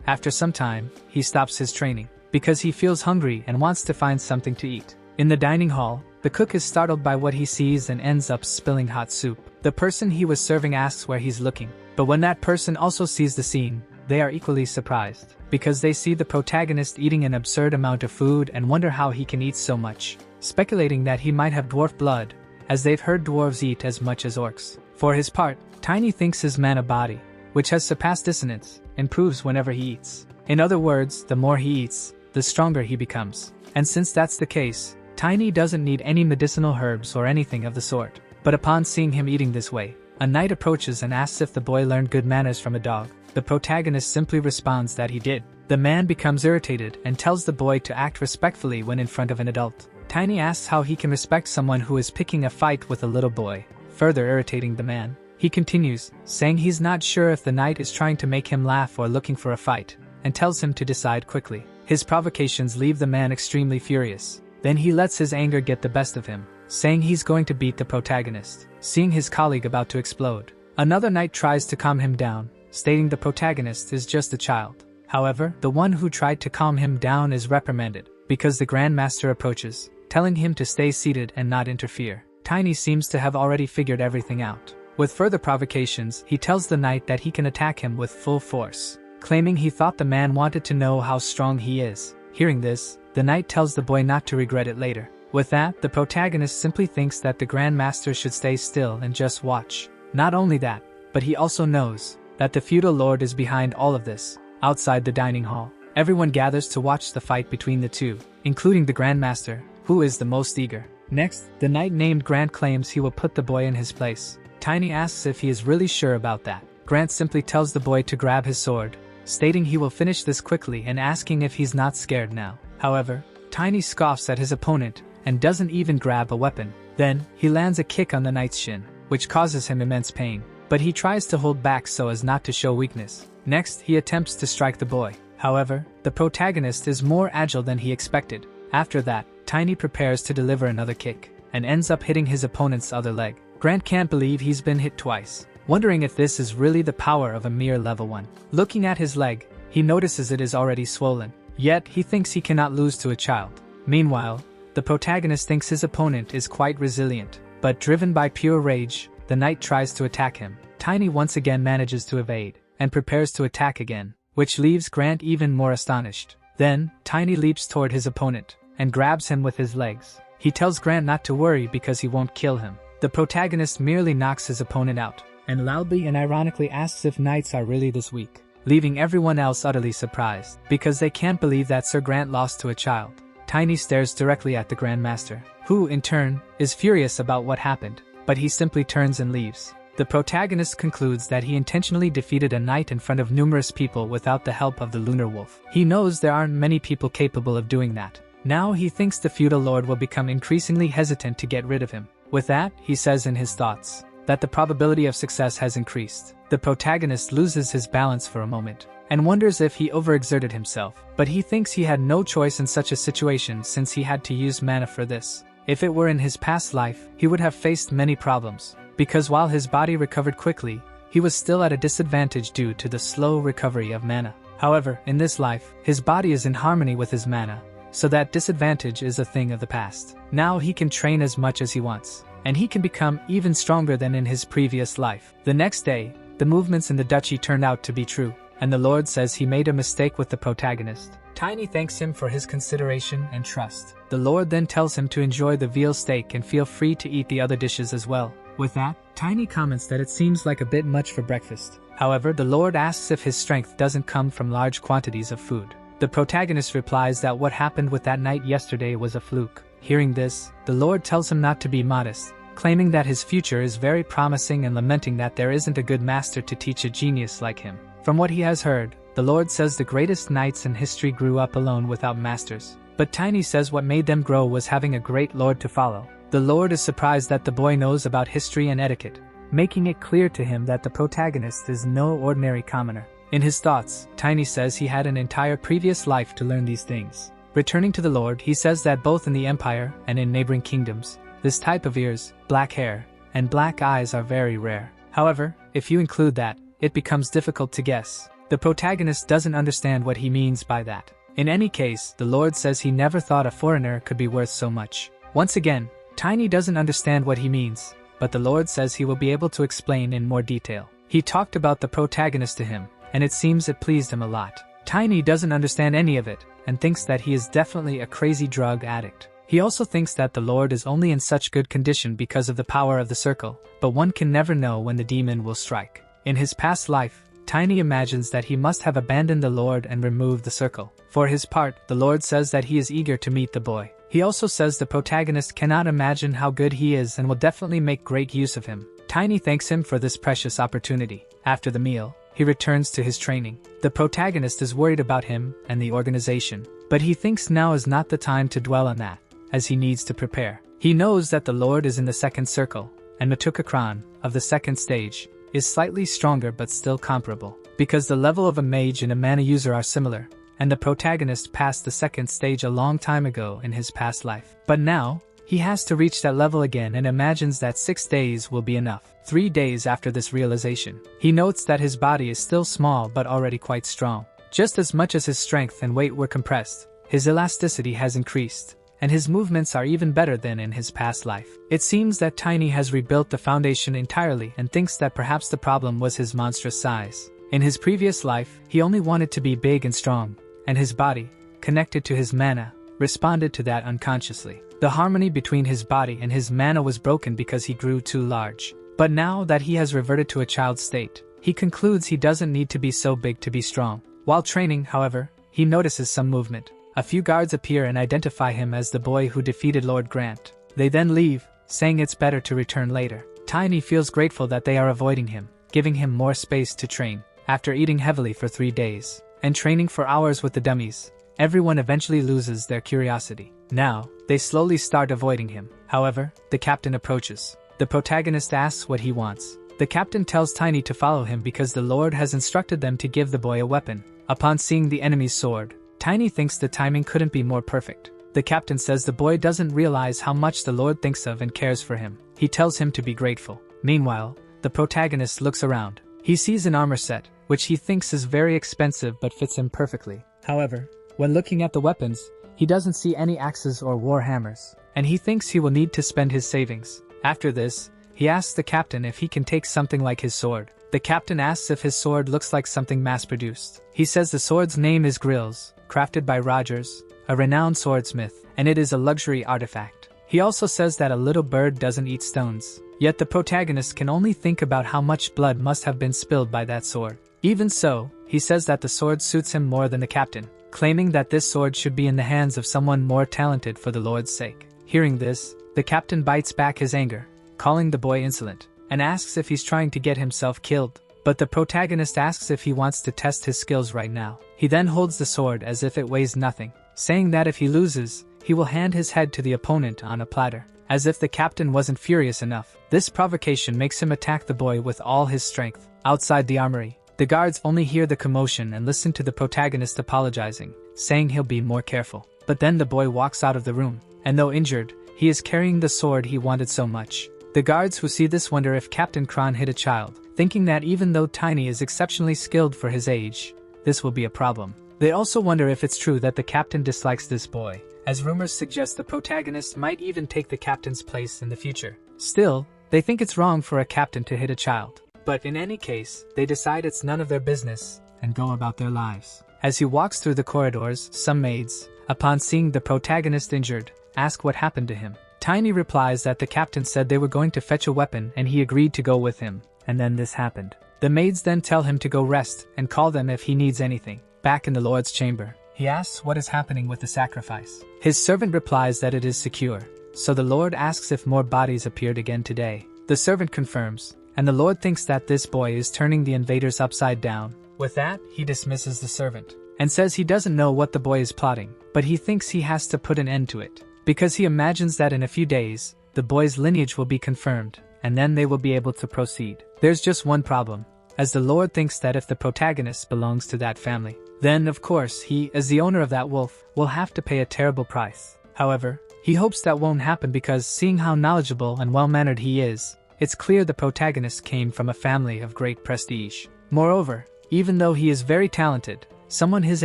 After some time, he stops his training, because he feels hungry and wants to find something to eat. In the dining hall, the cook is startled by what he sees and ends up spilling hot soup. The person he was serving asks where he's looking, but when that person also sees the scene, they are equally surprised, because they see the protagonist eating an absurd amount of food and wonder how he can eat so much, speculating that he might have dwarf blood, as they've heard dwarves eat as much as orcs. For his part, Tiny thinks his mana body, which has surpassed dissonance, improves whenever he eats. In other words, the more he eats, the stronger he becomes. And since that's the case, Tiny doesn't need any medicinal herbs or anything of the sort. But upon seeing him eating this way, a knight approaches and asks if the boy learned good manners from a dog. The protagonist simply responds that he did. The man becomes irritated and tells the boy to act respectfully when in front of an adult. Tiny asks how he can respect someone who is picking a fight with a little boy, further irritating the man. He continues, saying he's not sure if the knight is trying to make him laugh or looking for a fight, and tells him to decide quickly. His provocations leave the man extremely furious. Then he lets his anger get the best of him, saying he's going to beat the protagonist. Seeing his colleague about to explode, another knight tries to calm him down, stating the protagonist is just a child. However, the one who tried to calm him down is reprimanded, because the Grand Master approaches, telling him to stay seated and not interfere. Tiny seems to have already figured everything out. With further provocations, he tells the knight that he can attack him with full force, claiming he thought the man wanted to know how strong he is. Hearing this, the knight tells the boy not to regret it later. With that, the protagonist simply thinks that the Grand Master should stay still and just watch. Not only that, but he also knows that the feudal lord is behind all of this. Outside the dining hall, everyone gathers to watch the fight between the two, including the Grand Master, who is the most eager. Next, the knight named Grant claims he will put the boy in his place. Tiny asks if he is really sure about that. Grant simply tells the boy to grab his sword, stating he will finish this quickly and asking if he's not scared now. However, Tiny scoffs at his opponent and doesn't even grab a weapon. Then, he lands a kick on the knight's shin, which causes him immense pain, but he tries to hold back so as not to show weakness. Next, he attempts to strike the boy. However, the protagonist is more agile than he expected. After that, Tiny prepares to deliver another kick, and ends up hitting his opponent's other leg. Grant can't believe he's been hit twice, wondering if this is really the power of a mere level 1. Looking at his leg, he notices it is already swollen, yet he thinks he cannot lose to a child. Meanwhile, the protagonist thinks his opponent is quite resilient, but driven by pure rage, the knight tries to attack him. Tiny once again manages to evade, and prepares to attack again, which leaves Grant even more astonished. Then, Tiny leaps toward his opponent, and grabs him with his legs. He tells Grant not to worry because he won't kill him. The protagonist merely knocks his opponent out, and loudly and ironically asks if knights are really this weak, leaving everyone else utterly surprised, because they can't believe that Sir Grant lost to a child. Tiny stares directly at the Grand Master, who, in turn, is furious about what happened, but he simply turns and leaves. The protagonist concludes that he intentionally defeated a knight in front of numerous people without the help of the Lunar Wolf. He knows there aren't many people capable of doing that. Now he thinks the feudal lord will become increasingly hesitant to get rid of him. With that, he says in his thoughts that the probability of success has increased. The protagonist loses his balance for a moment, and wonders if he overexerted himself, but he thinks he had no choice in such a situation since he had to use mana for this. If it were in his past life, he would have faced many problems, because while his body recovered quickly, he was still at a disadvantage due to the slow recovery of mana. However, in this life, his body is in harmony with his mana, so that disadvantage is a thing of the past. Now he can train as much as he wants, and he can become even stronger than in his previous life. The next day, the movements in the duchy turned out to be true, and the Lord says he made a mistake with the protagonist. Tiny thanks him for his consideration and trust. The Lord then tells him to enjoy the veal steak and feel free to eat the other dishes as well. With that, Tiny comments that it seems like a bit much for breakfast. However, the Lord asks if his strength doesn't come from large quantities of food. The protagonist replies that what happened with that knight yesterday was a fluke. Hearing this, the Lord tells him not to be modest, claiming that his future is very promising and lamenting that there isn't a good master to teach a genius like him. From what he has heard, the Lord says the greatest knights in history grew up alone without masters. But Tiny says what made them grow was having a great lord to follow. The Lord is surprised that the boy knows about history and etiquette, making it clear to him that the protagonist is no ordinary commoner. In his thoughts, Tiny says he had an entire previous life to learn these things. Returning to the Lord, he says that both in the Empire and in neighboring kingdoms, this type of ears, black hair, and black eyes are very rare. However, if you include that, it becomes difficult to guess. The protagonist doesn't understand what he means by that. In any case, the Lord says he never thought a foreigner could be worth so much. Once again, Tiny doesn't understand what he means, but the Lord says he will be able to explain in more detail. He talked about the protagonist to him, and it seems it pleased him a lot. Tiny doesn't understand any of it, and thinks that he is definitely a crazy drug addict. He also thinks that the Lord is only in such good condition because of the power of the circle, but one can never know when the demon will strike. In his past life, Tiny imagines that he must have abandoned the Lord and removed the circle. For his part, the Lord says that he is eager to meet the boy. He also says the protagonist cannot imagine how good he is and will definitely make great use of him. Tiny thanks him for this precious opportunity. After the meal, he returns to his training. The protagonist is worried about him and the organization, but he thinks now is not the time to dwell on that, as he needs to prepare. He knows that the Lord is in the second circle, and Matukakran, of the second stage, is slightly stronger but still comparable, because the level of a mage and a mana user are similar, and the protagonist passed the second stage a long time ago in his past life. But now, he has to reach that level again and imagines that 6 days will be enough. 3 days after this realization, he notes that his body is still small but already quite strong. Just as much as his strength and weight were compressed, his elasticity has increased, and his movements are even better than in his past life. It seems that Tiny has rebuilt the foundation entirely and thinks that perhaps the problem was his monstrous size. In his previous life, he only wanted to be big and strong, and his body, connected to his mana, responded to that unconsciously. The harmony between his body and his mana was broken because he grew too large. But now that he has reverted to a child state, he concludes he doesn't need to be so big to be strong. While training, however, he notices some movement. A few guards appear and identify him as the boy who defeated Lord Grant. They then leave, saying it's better to return later. Tiny feels grateful that they are avoiding him, giving him more space to train. After eating heavily for 3 days, and training for hours with the dummies, everyone eventually loses their curiosity. Now, they slowly start avoiding him. However, the captain approaches. The protagonist asks what he wants. The captain tells Tiny to follow him because the Lord has instructed them to give the boy a weapon. Upon seeing the enemy's sword, Tiny thinks the timing couldn't be more perfect. The captain says the boy doesn't realize how much the Lord thinks of and cares for him. He tells him to be grateful. Meanwhile, the protagonist looks around. He sees an armor set, which he thinks is very expensive but fits him perfectly. However, when looking at the weapons, he doesn't see any axes or war hammers, and he thinks he will need to spend his savings. After this, he asks the captain if he can take something like his sword. The captain asks if his sword looks like something mass-produced. He says the sword's name is Grills, crafted by Rogers, a renowned swordsmith, and it is a luxury artifact. He also says that a little bird doesn't eat stones. Yet the protagonist can only think about how much blood must have been spilled by that sword. Even so, he says that the sword suits him more than the captain, claiming that this sword should be in the hands of someone more talented for the Lord's sake. Hearing this, the captain bites back his anger, calling the boy insolent, and asks if he's trying to get himself killed. But the protagonist asks if he wants to test his skills right now. He then holds the sword as if it weighs nothing, saying that if he loses, he will hand his head to the opponent on a platter. As if the captain wasn't furious enough, this provocation makes him attack the boy with all his strength. Outside the armory, the guards only hear the commotion and listen to the protagonist apologizing, saying he'll be more careful. But then the boy walks out of the room, and though injured, he is carrying the sword he wanted so much. The guards who see this wonder if Captain Kron hit a child, thinking that even though Tiny is exceptionally skilled for his age, this will be a problem. They also wonder if it's true that the captain dislikes this boy, as rumors suggest the protagonist might even take the captain's place in the future. Still, they think it's wrong for a captain to hit a child. But in any case, they decide it's none of their business, and go about their lives. As he walks through the corridors, some maids, upon seeing the protagonist injured, ask what happened to him. Tiny replies that the captain said they were going to fetch a weapon and he agreed to go with him, and then this happened. The maids then tell him to go rest and call them if he needs anything. Back in the Lord's chamber, he asks what is happening with the sacrifice. His servant replies that it is secure, so the Lord asks if more bodies appeared again today. The servant confirms, and the Lord thinks that this boy is turning the invaders upside down. With that, he dismisses the servant, and says he doesn't know what the boy is plotting, but he thinks he has to put an end to it, because he imagines that in a few days, the boy's lineage will be confirmed, and then they will be able to proceed. There's just one problem, as the Lord thinks that if the protagonist belongs to that family, then of course he, as the owner of that wolf, will have to pay a terrible price. However, he hopes that won't happen because seeing how knowledgeable and well-mannered he is, it's clear the protagonist came from a family of great prestige. Moreover, even though he is very talented, someone his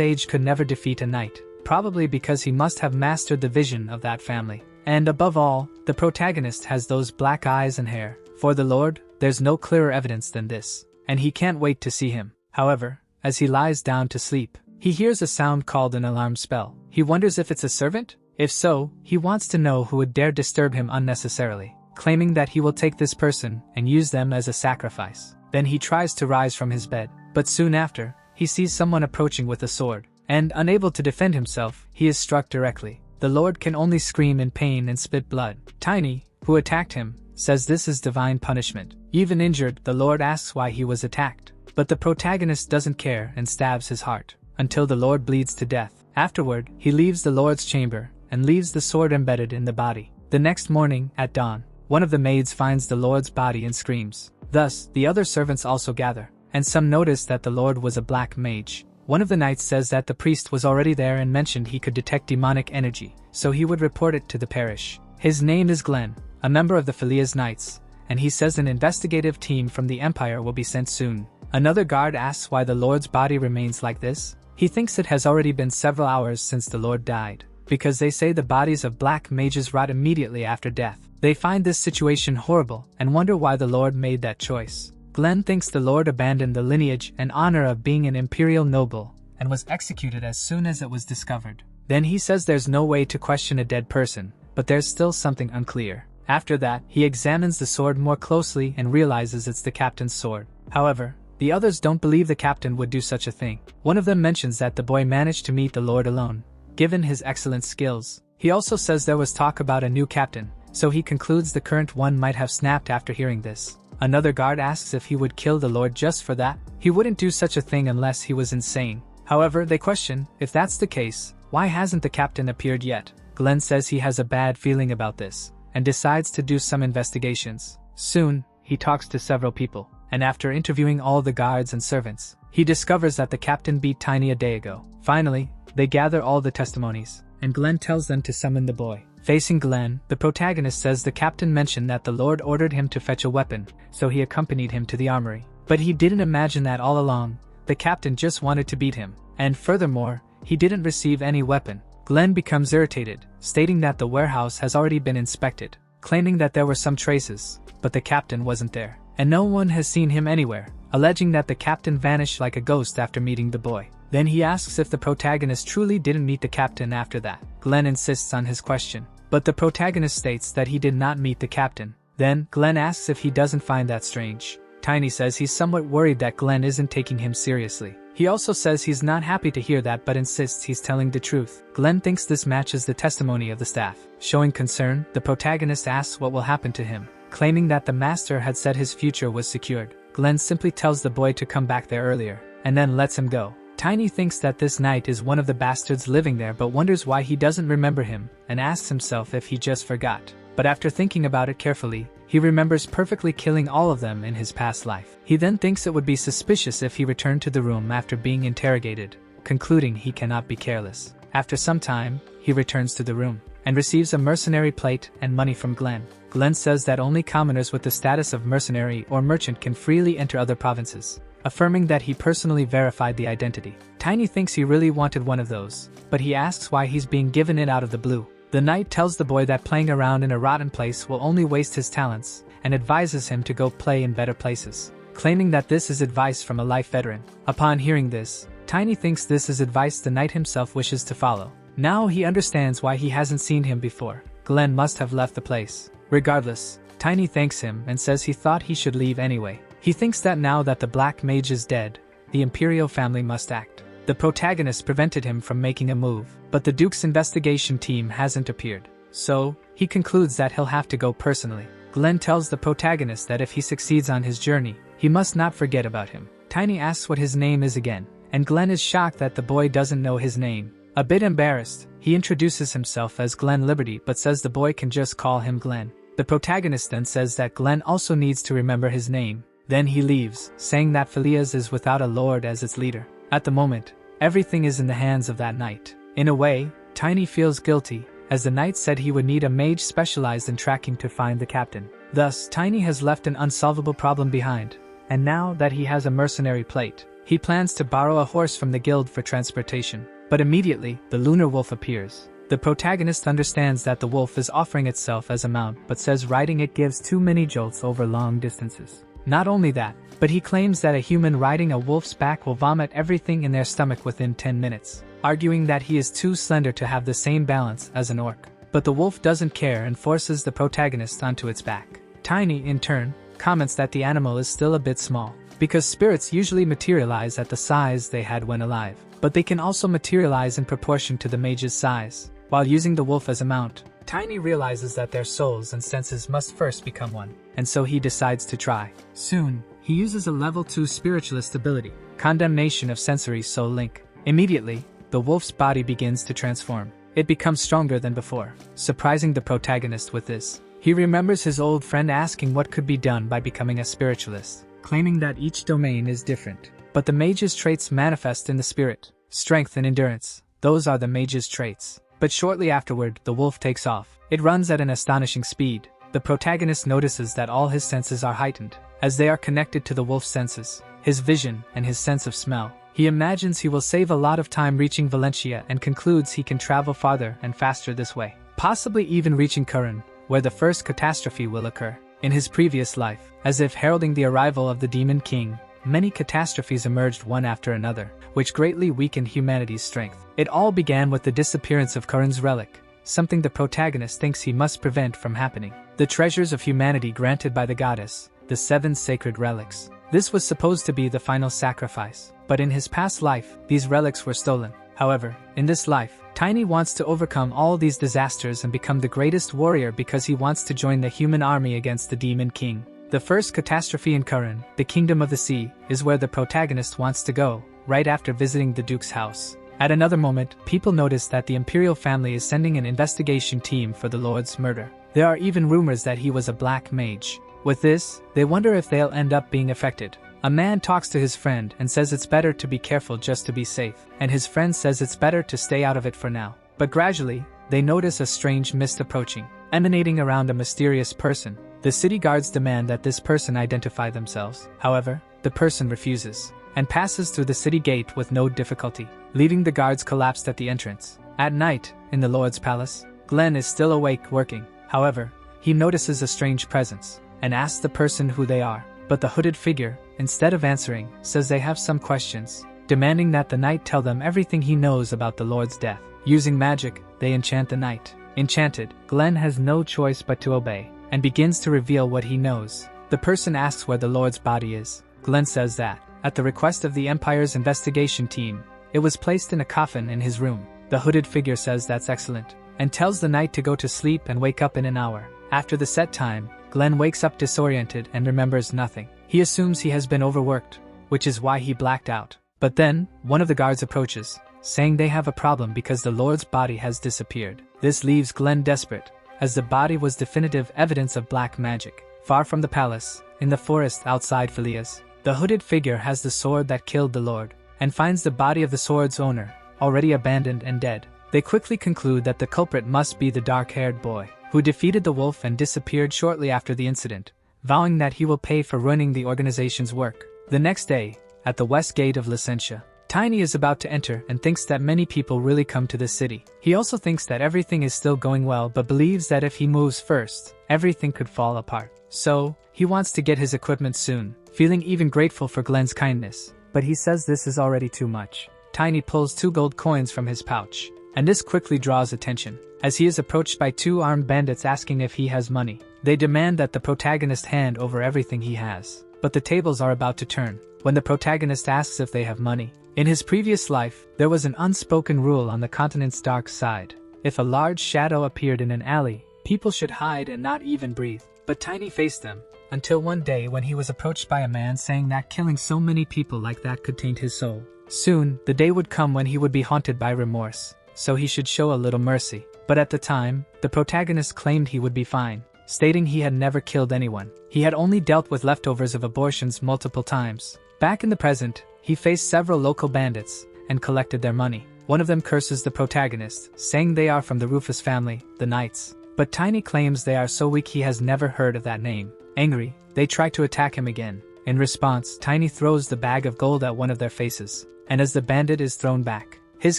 age could never defeat a knight, probably because he must have mastered the vision of that family. And above all, the protagonist has those black eyes and hair. For the Lord, there's no clearer evidence than this, and he can't wait to see him. However, as he lies down to sleep, he hears a sound called an alarm spell. He wonders if it's a servant? If so, he wants to know who would dare disturb him unnecessarily, claiming that he will take this person and use them as a sacrifice. Then he tries to rise from his bed, but soon after, he sees someone approaching with a sword, and unable to defend himself, he is struck directly. The Lord can only scream in pain and spit blood. Tiny, who attacked him, says this is divine punishment. Even injured, the Lord asks why he was attacked, but the protagonist doesn't care and stabs his heart, until the Lord bleeds to death. Afterward, he leaves the Lord's chamber, and leaves the sword embedded in the body. The next morning, at dawn, one of the maids finds the Lord's body and screams. Thus, the other servants also gather, and some notice that the Lord was a black mage. One of the knights says that the priest was already there and mentioned he could detect demonic energy, so he would report it to the parish. His name is Glenn, a member of the Philias Knights, and he says an investigative team from the Empire will be sent soon. Another guard asks why the Lord's body remains like this. He thinks it has already been several hours since the Lord died, because they say the bodies of black mages rot immediately after death. They find this situation horrible and wonder why the Lord made that choice. Glenn thinks the Lord abandoned the lineage and honor of being an imperial noble and was executed as soon as it was discovered. Then he says there's no way to question a dead person, but there's still something unclear. After that, he examines the sword more closely and realizes it's the captain's sword. However, the others don't believe the captain would do such a thing. One of them mentions that the boy managed to meet the Lord alone, given his excellent skills. He also says there was talk about a new captain, so he concludes the current one might have snapped after hearing this. Another guard asks if he would kill the Lord just for that. He wouldn't do such a thing unless he was insane. However, they question, if that's the case, why hasn't the captain appeared yet? Glenn says he has a bad feeling about this, and decides to do some investigations. Soon, he talks to several people, and after interviewing all the guards and servants, he discovers that the captain beat Tiny a day ago. Finally, they gather all the testimonies, and Glenn tells them to summon the boy. Facing Glenn, the protagonist says the captain mentioned that the Lord ordered him to fetch a weapon, so he accompanied him to the armory. But he didn't imagine that all along, the captain just wanted to beat him, and furthermore, he didn't receive any weapon. Glenn becomes irritated, stating that the warehouse has already been inspected, claiming that there were some traces, but the captain wasn't there, and no one has seen him anywhere, alleging that the captain vanished like a ghost after meeting the boy. Then he asks if the protagonist truly didn't meet the captain after that. Glenn insists on his question, but the protagonist states that he did not meet the captain. Then, Glenn asks if he doesn't find that strange. Tiny says he's somewhat worried that Glenn isn't taking him seriously. He also says he's not happy to hear that but insists he's telling the truth. Glenn thinks this matches the testimony of the staff. Showing concern, the protagonist asks what will happen to him, claiming that the master had said his future was secured. Glenn simply tells the boy to come back there earlier, and then lets him go. Tiny thinks that this knight is one of the bastards living there but wonders why he doesn't remember him, and asks himself if he just forgot. But after thinking about it carefully, he remembers perfectly killing all of them in his past life. He then thinks it would be suspicious if he returned to the room after being interrogated, concluding he cannot be careless. After some time, he returns to the room, and receives a mercenary plate and money from Glenn. Glenn says that only commoners with the status of mercenary or merchant can freely enter other provinces, affirming that he personally verified the identity. Tiny thinks he really wanted one of those, but he asks why he's being given it out of the blue. The knight tells the boy that playing around in a rotten place will only waste his talents, and advises him to go play in better places, claiming that this is advice from a life veteran. Upon hearing this, Tiny thinks this is advice the knight himself wishes to follow. Now he understands why he hasn't seen him before. Glenn must have left the place. Regardless, Tiny thanks him and says he thought he should leave anyway. He thinks that now that the Black Mage is dead, the Imperial family must act. The protagonist prevented him from making a move, but the Duke's investigation team hasn't appeared. So, he concludes that he'll have to go personally. Glenn tells the protagonist that if he succeeds on his journey, he must not forget about him. Tiny asks what his name is again, and Glenn is shocked that the boy doesn't know his name. A bit embarrassed, he introduces himself as Glenn Liberty but says the boy can just call him Glenn. The protagonist then says that Glenn also needs to remember his name. Then he leaves, saying that Phileas is without a lord as its leader. At the moment, everything is in the hands of that knight. In a way, Tiny feels guilty, as the knight said he would need a mage specialized in tracking to find the captain. Thus, Tiny has left an unsolvable problem behind, and now that he has a mercenary plate, he plans to borrow a horse from the guild for transportation. But immediately, the lunar wolf appears. The protagonist understands that the wolf is offering itself as a mount but says riding it gives too many jolts over long distances. Not only that, but he claims that a human riding a wolf's back will vomit everything in their stomach within 10 minutes, arguing that he is too slender to have the same balance as an orc. But the wolf doesn't care and forces the protagonist onto its back. Tiny, in turn, comments that the animal is still a bit small, because spirits usually materialize at the size they had when alive, but they can also materialize in proportion to the mage's size. While using the wolf as a mount, Tiny realizes that their souls and senses must first become one, and so he decides to try. Soon, he uses a level 2 spiritualist ability, Condemnation of Sensory Soul Link. Immediately, the wolf's body begins to transform. It becomes stronger than before, surprising the protagonist with this. He remembers his old friend asking what could be done by becoming a spiritualist, claiming that each domain is different. But the mage's traits manifest in the spirit. Strength and endurance, those are the mage's traits. But shortly afterward, the wolf takes off. It runs at an astonishing speed. The protagonist notices that all his senses are heightened, as they are connected to the wolf's senses, his vision and his sense of smell. He imagines he will save a lot of time reaching Valentia and concludes he can travel farther and faster this way, possibly even reaching Curran, where the first catastrophe will occur. In his previous life, as if heralding the arrival of the Demon King, many catastrophes emerged one after another, which greatly weakened humanity's strength. It all began with the disappearance of Curran's relic, something the protagonist thinks he must prevent from happening. The treasures of humanity granted by the goddess, the 7 sacred relics. This was supposed to be the final sacrifice, but in his past life, these relics were stolen. However, in this life, Tiny wants to overcome all these disasters and become the greatest warrior because he wants to join the human army against the Demon King. The first catastrophe in Curran, the Kingdom of the Sea, is where the protagonist wants to go, right after visiting the Duke's house. At another moment, people notice that the Imperial family is sending an investigation team for the Lord's murder. There are even rumors that he was a black mage. With this, they wonder if they'll end up being affected. A man talks to his friend and says it's better to be careful just to be safe, and his friend says it's better to stay out of it for now. But gradually, they notice a strange mist approaching, emanating around a mysterious person. The city guards demand that this person identify themselves. However, the person refuses, and passes through the city gate with no difficulty, leaving the guards collapsed at the entrance. At night, in the Lord's palace, Glenn is still awake working. However, he notices a strange presence, and asks the person who they are. But the hooded figure, instead of answering, says they have some questions, demanding that the knight tell them everything he knows about the Lord's death. Using magic, they enchant the knight. Enchanted, Glenn has no choice but to obey, and begins to reveal what he knows. The person asks where the Lord's body is. Glenn says that, at the request of the Empire's investigation team, it was placed in a coffin in his room. The hooded figure says that's excellent, and tells the knight to go to sleep and wake up in an hour. After the set time, Glenn wakes up disoriented and remembers nothing. He assumes he has been overworked, which is why he blacked out. But then, one of the guards approaches, saying they have a problem because the Lord's body has disappeared. This leaves Glenn desperate, as the body was definitive evidence of black magic. Far from the palace, in the forest outside Phileas, the hooded figure has the sword that killed the Lord, and finds the body of the sword's owner, already abandoned and dead. They quickly conclude that the culprit must be the dark-haired boy, who defeated the wolf and disappeared shortly after the incident, vowing that he will pay for ruining the organization's work. The next day, at the west gate of Licentia, Tiny is about to enter and thinks that many people really come to this city. He also thinks that everything is still going well but believes that if he moves first, everything could fall apart. So, he wants to get his equipment soon, feeling even grateful for Glenn's kindness. But he says this is already too much. Tiny pulls 2 gold coins from his pouch, and this quickly draws attention, as he is approached by 2 armed bandits asking if he has money. They demand that the protagonist hand over everything he has. But the tables are about to turn, when the protagonist asks if they have money. In his previous life, there was an unspoken rule on the continent's dark side. If a large shadow appeared in an alley, people should hide and not even breathe. But Tiny faced them, until one day when he was approached by a man saying that killing so many people like that could taint his soul. Soon, the day would come when he would be haunted by remorse, so he should show a little mercy. But at the time, the protagonist claimed he would be fine, stating he had never killed anyone. He had only dealt with leftovers of abortions multiple times. Back in the present, he faced several local bandits and collected their money. One of them curses the protagonist, saying they are from the Rufus family, the Knights. But Tiny claims they are so weak he has never heard of that name. Angry, they try to attack him again. In response, Tiny throws the bag of gold at one of their faces, and as the bandit is thrown back, his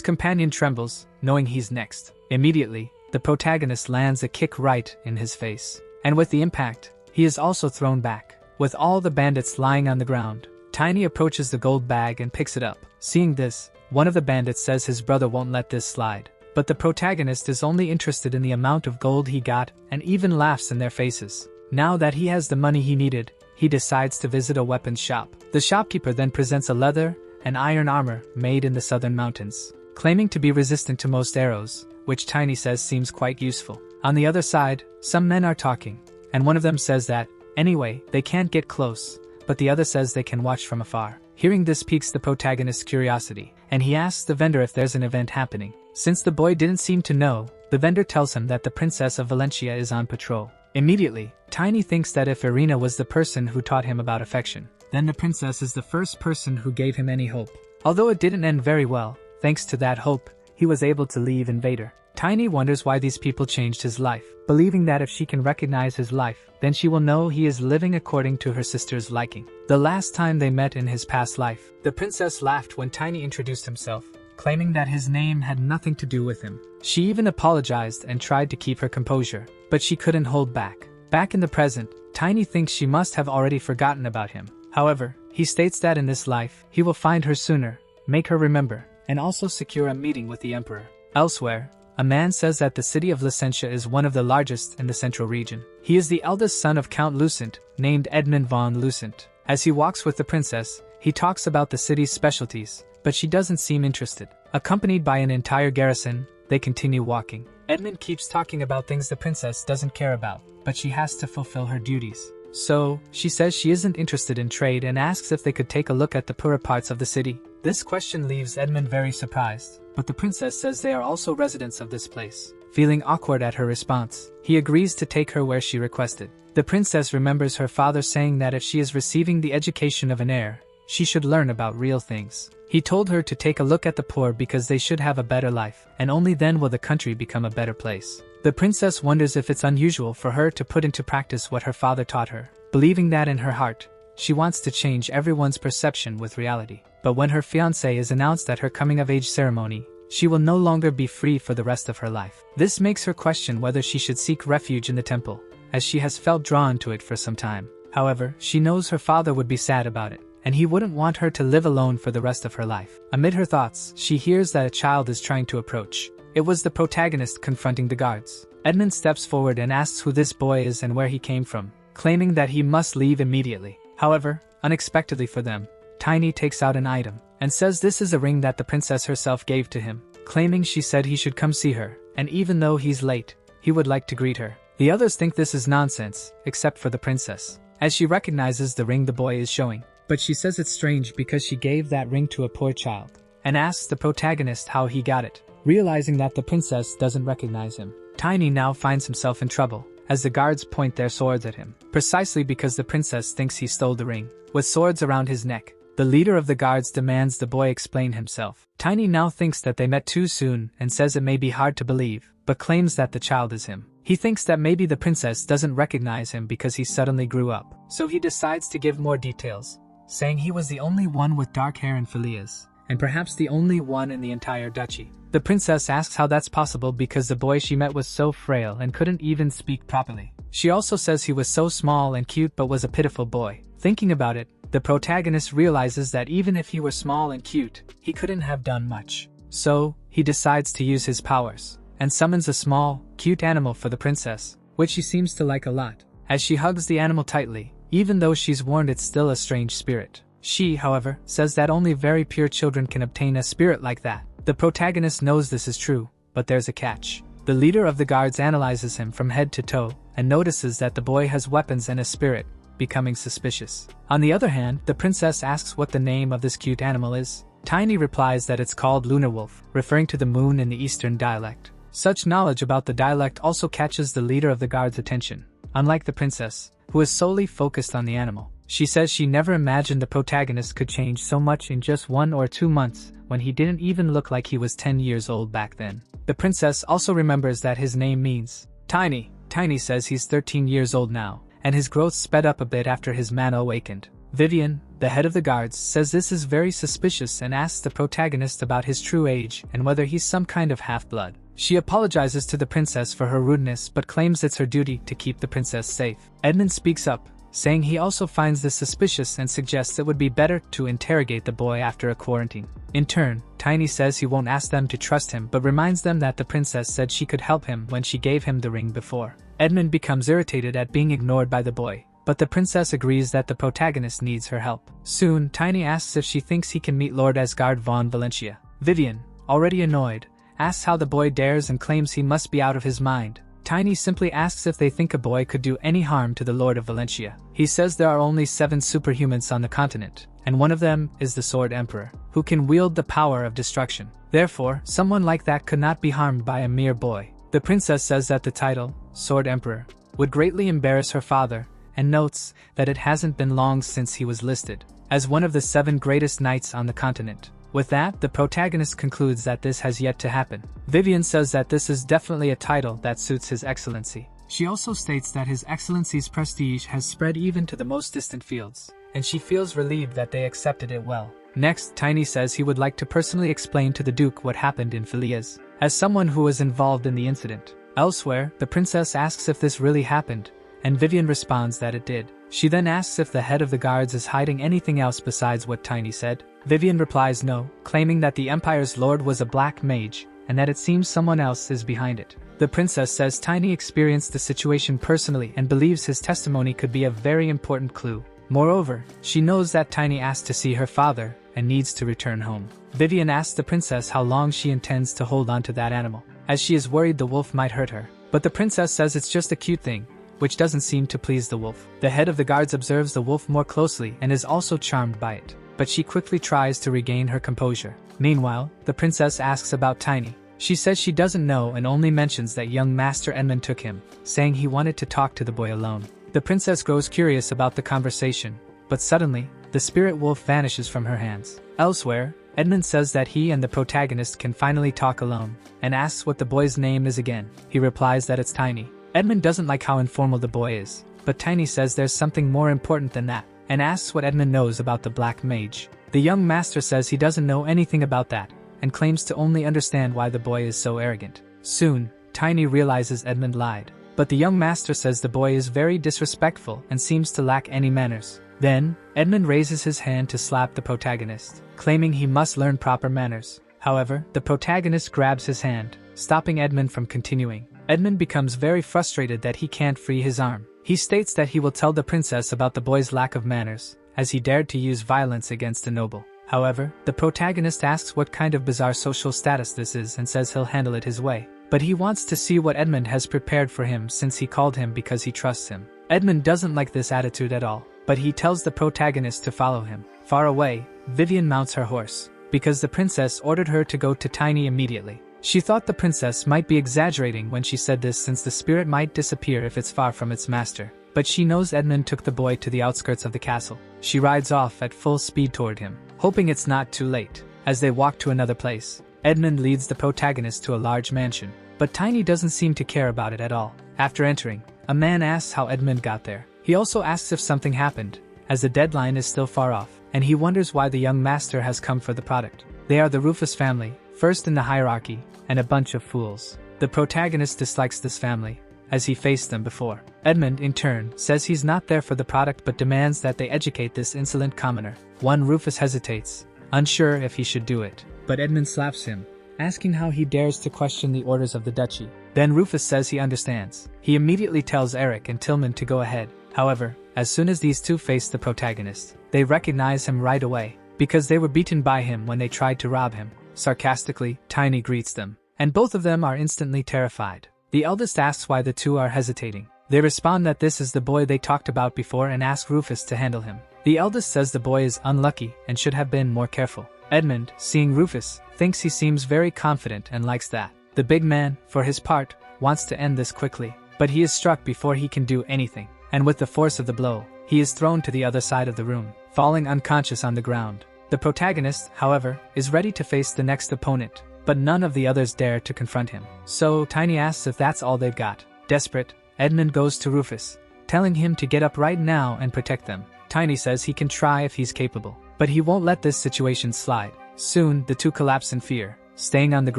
companion trembles, knowing he's next. Immediately, the protagonist lands a kick right in his face, and with the impact, he is also thrown back. With all the bandits lying on the ground, Tiny approaches the gold bag and picks it up. Seeing this, one of the bandits says his brother won't let this slide. But the protagonist is only interested in the amount of gold he got and even laughs in their faces. Now that he has the money he needed, he decides to visit a weapons shop. The shopkeeper then presents a leather and iron armor made in the southern mountains, claiming to be resistant to most arrows, which Tiny says seems quite useful. On the other side, some men are talking, and one of them says that, anyway, they can't get close, but the other says they can watch from afar. Hearing this piques the protagonist's curiosity, and he asks the vendor if there's an event happening. Since the boy didn't seem to know, the vendor tells him that the Princess of Valencia is on patrol. Immediately, Tiny thinks that if Irina was the person who taught him about affection, then the princess is the first person who gave him any hope. Although it didn't end very well, thanks to that hope, he was able to leave Invader. Tiny wonders why these people changed his life, believing that if she can recognize his life, then she will know he is living according to her sister's liking. The last time they met in his past life, the princess laughed when Tiny introduced himself, claiming that his name had nothing to do with him. She even apologized and tried to keep her composure, but she couldn't hold back. Back in the present, Tiny thinks she must have already forgotten about him. However, he states that in this life, he will find her sooner, make her remember, and also secure a meeting with the emperor. Elsewhere, a man says that the city of Licentia is one of the largest in the central region. He is the eldest son of Count Lucent, named Edmund von Lucent. As he walks with the princess, he talks about the city's specialties, but she doesn't seem interested. Accompanied by an entire garrison, they continue walking. Edmund keeps talking about things the princess doesn't care about, but she has to fulfill her duties. So, she says she isn't interested in trade and asks if they could take a look at the poorer parts of the city. This question leaves Edmund very surprised, but the princess says they are also residents of this place. Feeling awkward at her response, he agrees to take her where she requested. The princess remembers her father saying that if she is receiving the education of an heir, she should learn about real things. He told her to take a look at the poor because they should have a better life, and only then will the country become a better place. The princess wonders if it's unusual for her to put into practice what her father taught her, believing that in her heart, she wants to change everyone's perception with reality. But when her fiancé is announced at her coming-of-age ceremony, she will no longer be free for the rest of her life. This makes her question whether she should seek refuge in the temple, as she has felt drawn to it for some time. However, she knows her father would be sad about it, and he wouldn't want her to live alone for the rest of her life. Amid her thoughts, she hears that a child is trying to approach. It was the protagonist confronting the guards. Edmund steps forward and asks who this boy is and where he came from, claiming that he must leave immediately. However, unexpectedly for them, Tiny takes out an item, and says this is a ring that the princess herself gave to him, claiming she said he should come see her, and even though he's late, he would like to greet her. The others think this is nonsense, except for the princess, as she recognizes the ring the boy is showing. But she says it's strange because she gave that ring to a poor child, and asks the protagonist how he got it. Realizing that the princess doesn't recognize him, Tiny now finds himself in trouble, as the guards point their swords at him, precisely because the princess thinks he stole the ring. With swords around his neck, the leader of the guards demands the boy explain himself. Tiny now thinks that they met too soon and says it may be hard to believe, but claims that the child is him. He thinks that maybe the princess doesn't recognize him because he suddenly grew up, so he decides to give more details, saying he was the only one with dark hair in Filias, and perhaps the only one in the entire duchy. The princess asks how that's possible because the boy she met was so frail and couldn't even speak properly. She also says he was so small and cute but was a pitiful boy. Thinking about it, the protagonist realizes that even if he were small and cute, he couldn't have done much. So, he decides to use his powers, and summons a small, cute animal for the princess, which she seems to like a lot. As she hugs the animal tightly, even though she's warned it's still a strange spirit. She, however, says that only very pure children can obtain a spirit like that. The protagonist knows this is true, but there's a catch. The leader of the guards analyzes him from head to toe, and notices that the boy has weapons and a spirit, becoming suspicious. On the other hand, the princess asks what the name of this cute animal is. Tiny replies that it's called Lunar Wolf, referring to the moon in the Eastern dialect. Such knowledge about the dialect also catches the leader of the guard's attention. unlike the princess, who is solely focused on the animal. She says she never imagined the protagonist could change so much in just 1 or 2 months, when he didn't even look like he was 10 years old back then. The princess also remembers that his name means tiny. Tiny says he's 13 years old now, and his growth sped up a bit after his mana awakened. Vivian, the head of the guards, says this is very suspicious and asks the protagonist about his true age and whether he's some kind of half-blood. She apologizes to the princess for her rudeness but claims it's her duty to keep the princess safe. Edmund speaks up, saying he also finds this suspicious and suggests it would be better to interrogate the boy after a quarantine. In turn, Tiny says he won't ask them to trust him but reminds them that the princess said she could help him when she gave him the ring before. Edmund becomes irritated at being ignored by the boy, but the princess agrees that the protagonist needs her help. Soon, Tiny asks if she thinks he can meet Lord Asgard von Valentia. Vivian, already annoyed, asks how the boy dares and claims he must be out of his mind. Tiny simply asks if they think a boy could do any harm to the Lord of Valentia. He says there are only 7 superhumans on the continent, and one of them is the Sword Emperor, who can wield the power of destruction. Therefore, someone like that could not be harmed by a mere boy. The princess says that the title, Sword Emperor, would greatly embarrass her father, and notes that it hasn't been long since he was listed as one of the 7 greatest knights on the continent. With that, the protagonist concludes that this has yet to happen. Vivian says that this is definitely a title that suits His Excellency. She also states that His Excellency's prestige has spread even to the most distant fields, and she feels relieved that they accepted it well. Next, Tiny says he would like to personally explain to the Duke what happened in Filias, as someone who was involved in the incident. Elsewhere, the princess asks if this really happened, and Vivian responds that it did. She then asks if the head of the guards is hiding anything else besides what Tiny said. Vivian replies no, claiming that the Empire's lord was a black mage, and that it seems someone else is behind it. The princess says Tiny experienced the situation personally and believes his testimony could be a very important clue. Moreover, she knows that Tiny asked to see her father and needs to return home. Vivian asks the princess how long she intends to hold on to that animal, as she is worried the wolf might hurt her. But the princess says it's just a cute thing, which doesn't seem to please the wolf. The head of the guards observes the wolf more closely and is also charmed by it, but she quickly tries to regain her composure. Meanwhile, the princess asks about Tiny. She says she doesn't know and only mentions that young Master Edmund took him, saying he wanted to talk to the boy alone. The princess grows curious about the conversation, but suddenly, the spirit wolf vanishes from her hands. Elsewhere, Edmund says that he and the protagonist can finally talk alone, and asks what the boy's name is again. He replies that it's Tiny. Edmund doesn't like how informal the boy is, but Tiny says there's something more important than that, and asks what Edmund knows about the Black Mage. The young master says he doesn't know anything about that, and claims to only understand why the boy is so arrogant. Soon, Tiny realizes Edmund lied, but the young master says the boy is very disrespectful and seems to lack any manners. Then, Edmund raises his hand to slap the protagonist, claiming he must learn proper manners. However, the protagonist grabs his hand, stopping Edmund from continuing. Edmund becomes very frustrated that he can't free his arm. He states that he will tell the princess about the boy's lack of manners, as he dared to use violence against a noble. However, the protagonist asks what kind of bizarre social status this is and says he'll handle it his way. But he wants to see what Edmund has prepared for him since he called him because he trusts him. Edmund doesn't like this attitude at all, but he tells the protagonist to follow him. Far away, Vivian mounts her horse, because the princess ordered her to go to Tiny immediately. She thought the princess might be exaggerating when she said this since the spirit might disappear if it's far from its master. But she knows Edmund took the boy to the outskirts of the castle. She rides off at full speed toward him, hoping it's not too late. As they walk to another place, Edmund leads the protagonist to a large mansion, but Tiny doesn't seem to care about it at all. After entering, a man asks how Edmund got there. He also asks if something happened, as the deadline is still far off, and he wonders why the young master has come for the product. They are the Rufus family, first in the hierarchy, and a bunch of fools. The protagonist dislikes this family, as he faced them before. Edmund, in turn, says he's not there for the product but demands that they educate this insolent commoner. One Rufus hesitates, unsure if he should do it, but Edmund slaps him, asking how he dares to question the orders of the duchy. Then Rufus says he understands. He immediately tells Eric and Tillman to go ahead. However, as soon as these two face the protagonist, they recognize him right away, because they were beaten by him when they tried to rob him. Sarcastically, Tiny greets them, and both of them are instantly terrified. The eldest asks why the two are hesitating. They respond that this is the boy they talked about before and ask Rufus to handle him. The eldest says the boy is unlucky and should have been more careful. Edmund, seeing Rufus, thinks he seems very confident and likes that. The big man, for his part, wants to end this quickly, but he is struck before he can do anything, and with the force of the blow, he is thrown to the other side of the room, falling unconscious on the ground. The protagonist, however, is ready to face the next opponent, but none of the others dare to confront him. So Tiny asks if that's all they've got. Desperate, Edmund goes to Rufus, telling him to get up right now and protect them. Tiny says he can try if he's capable, but he won't let this situation slide. Soon, the two collapse in fear, staying on the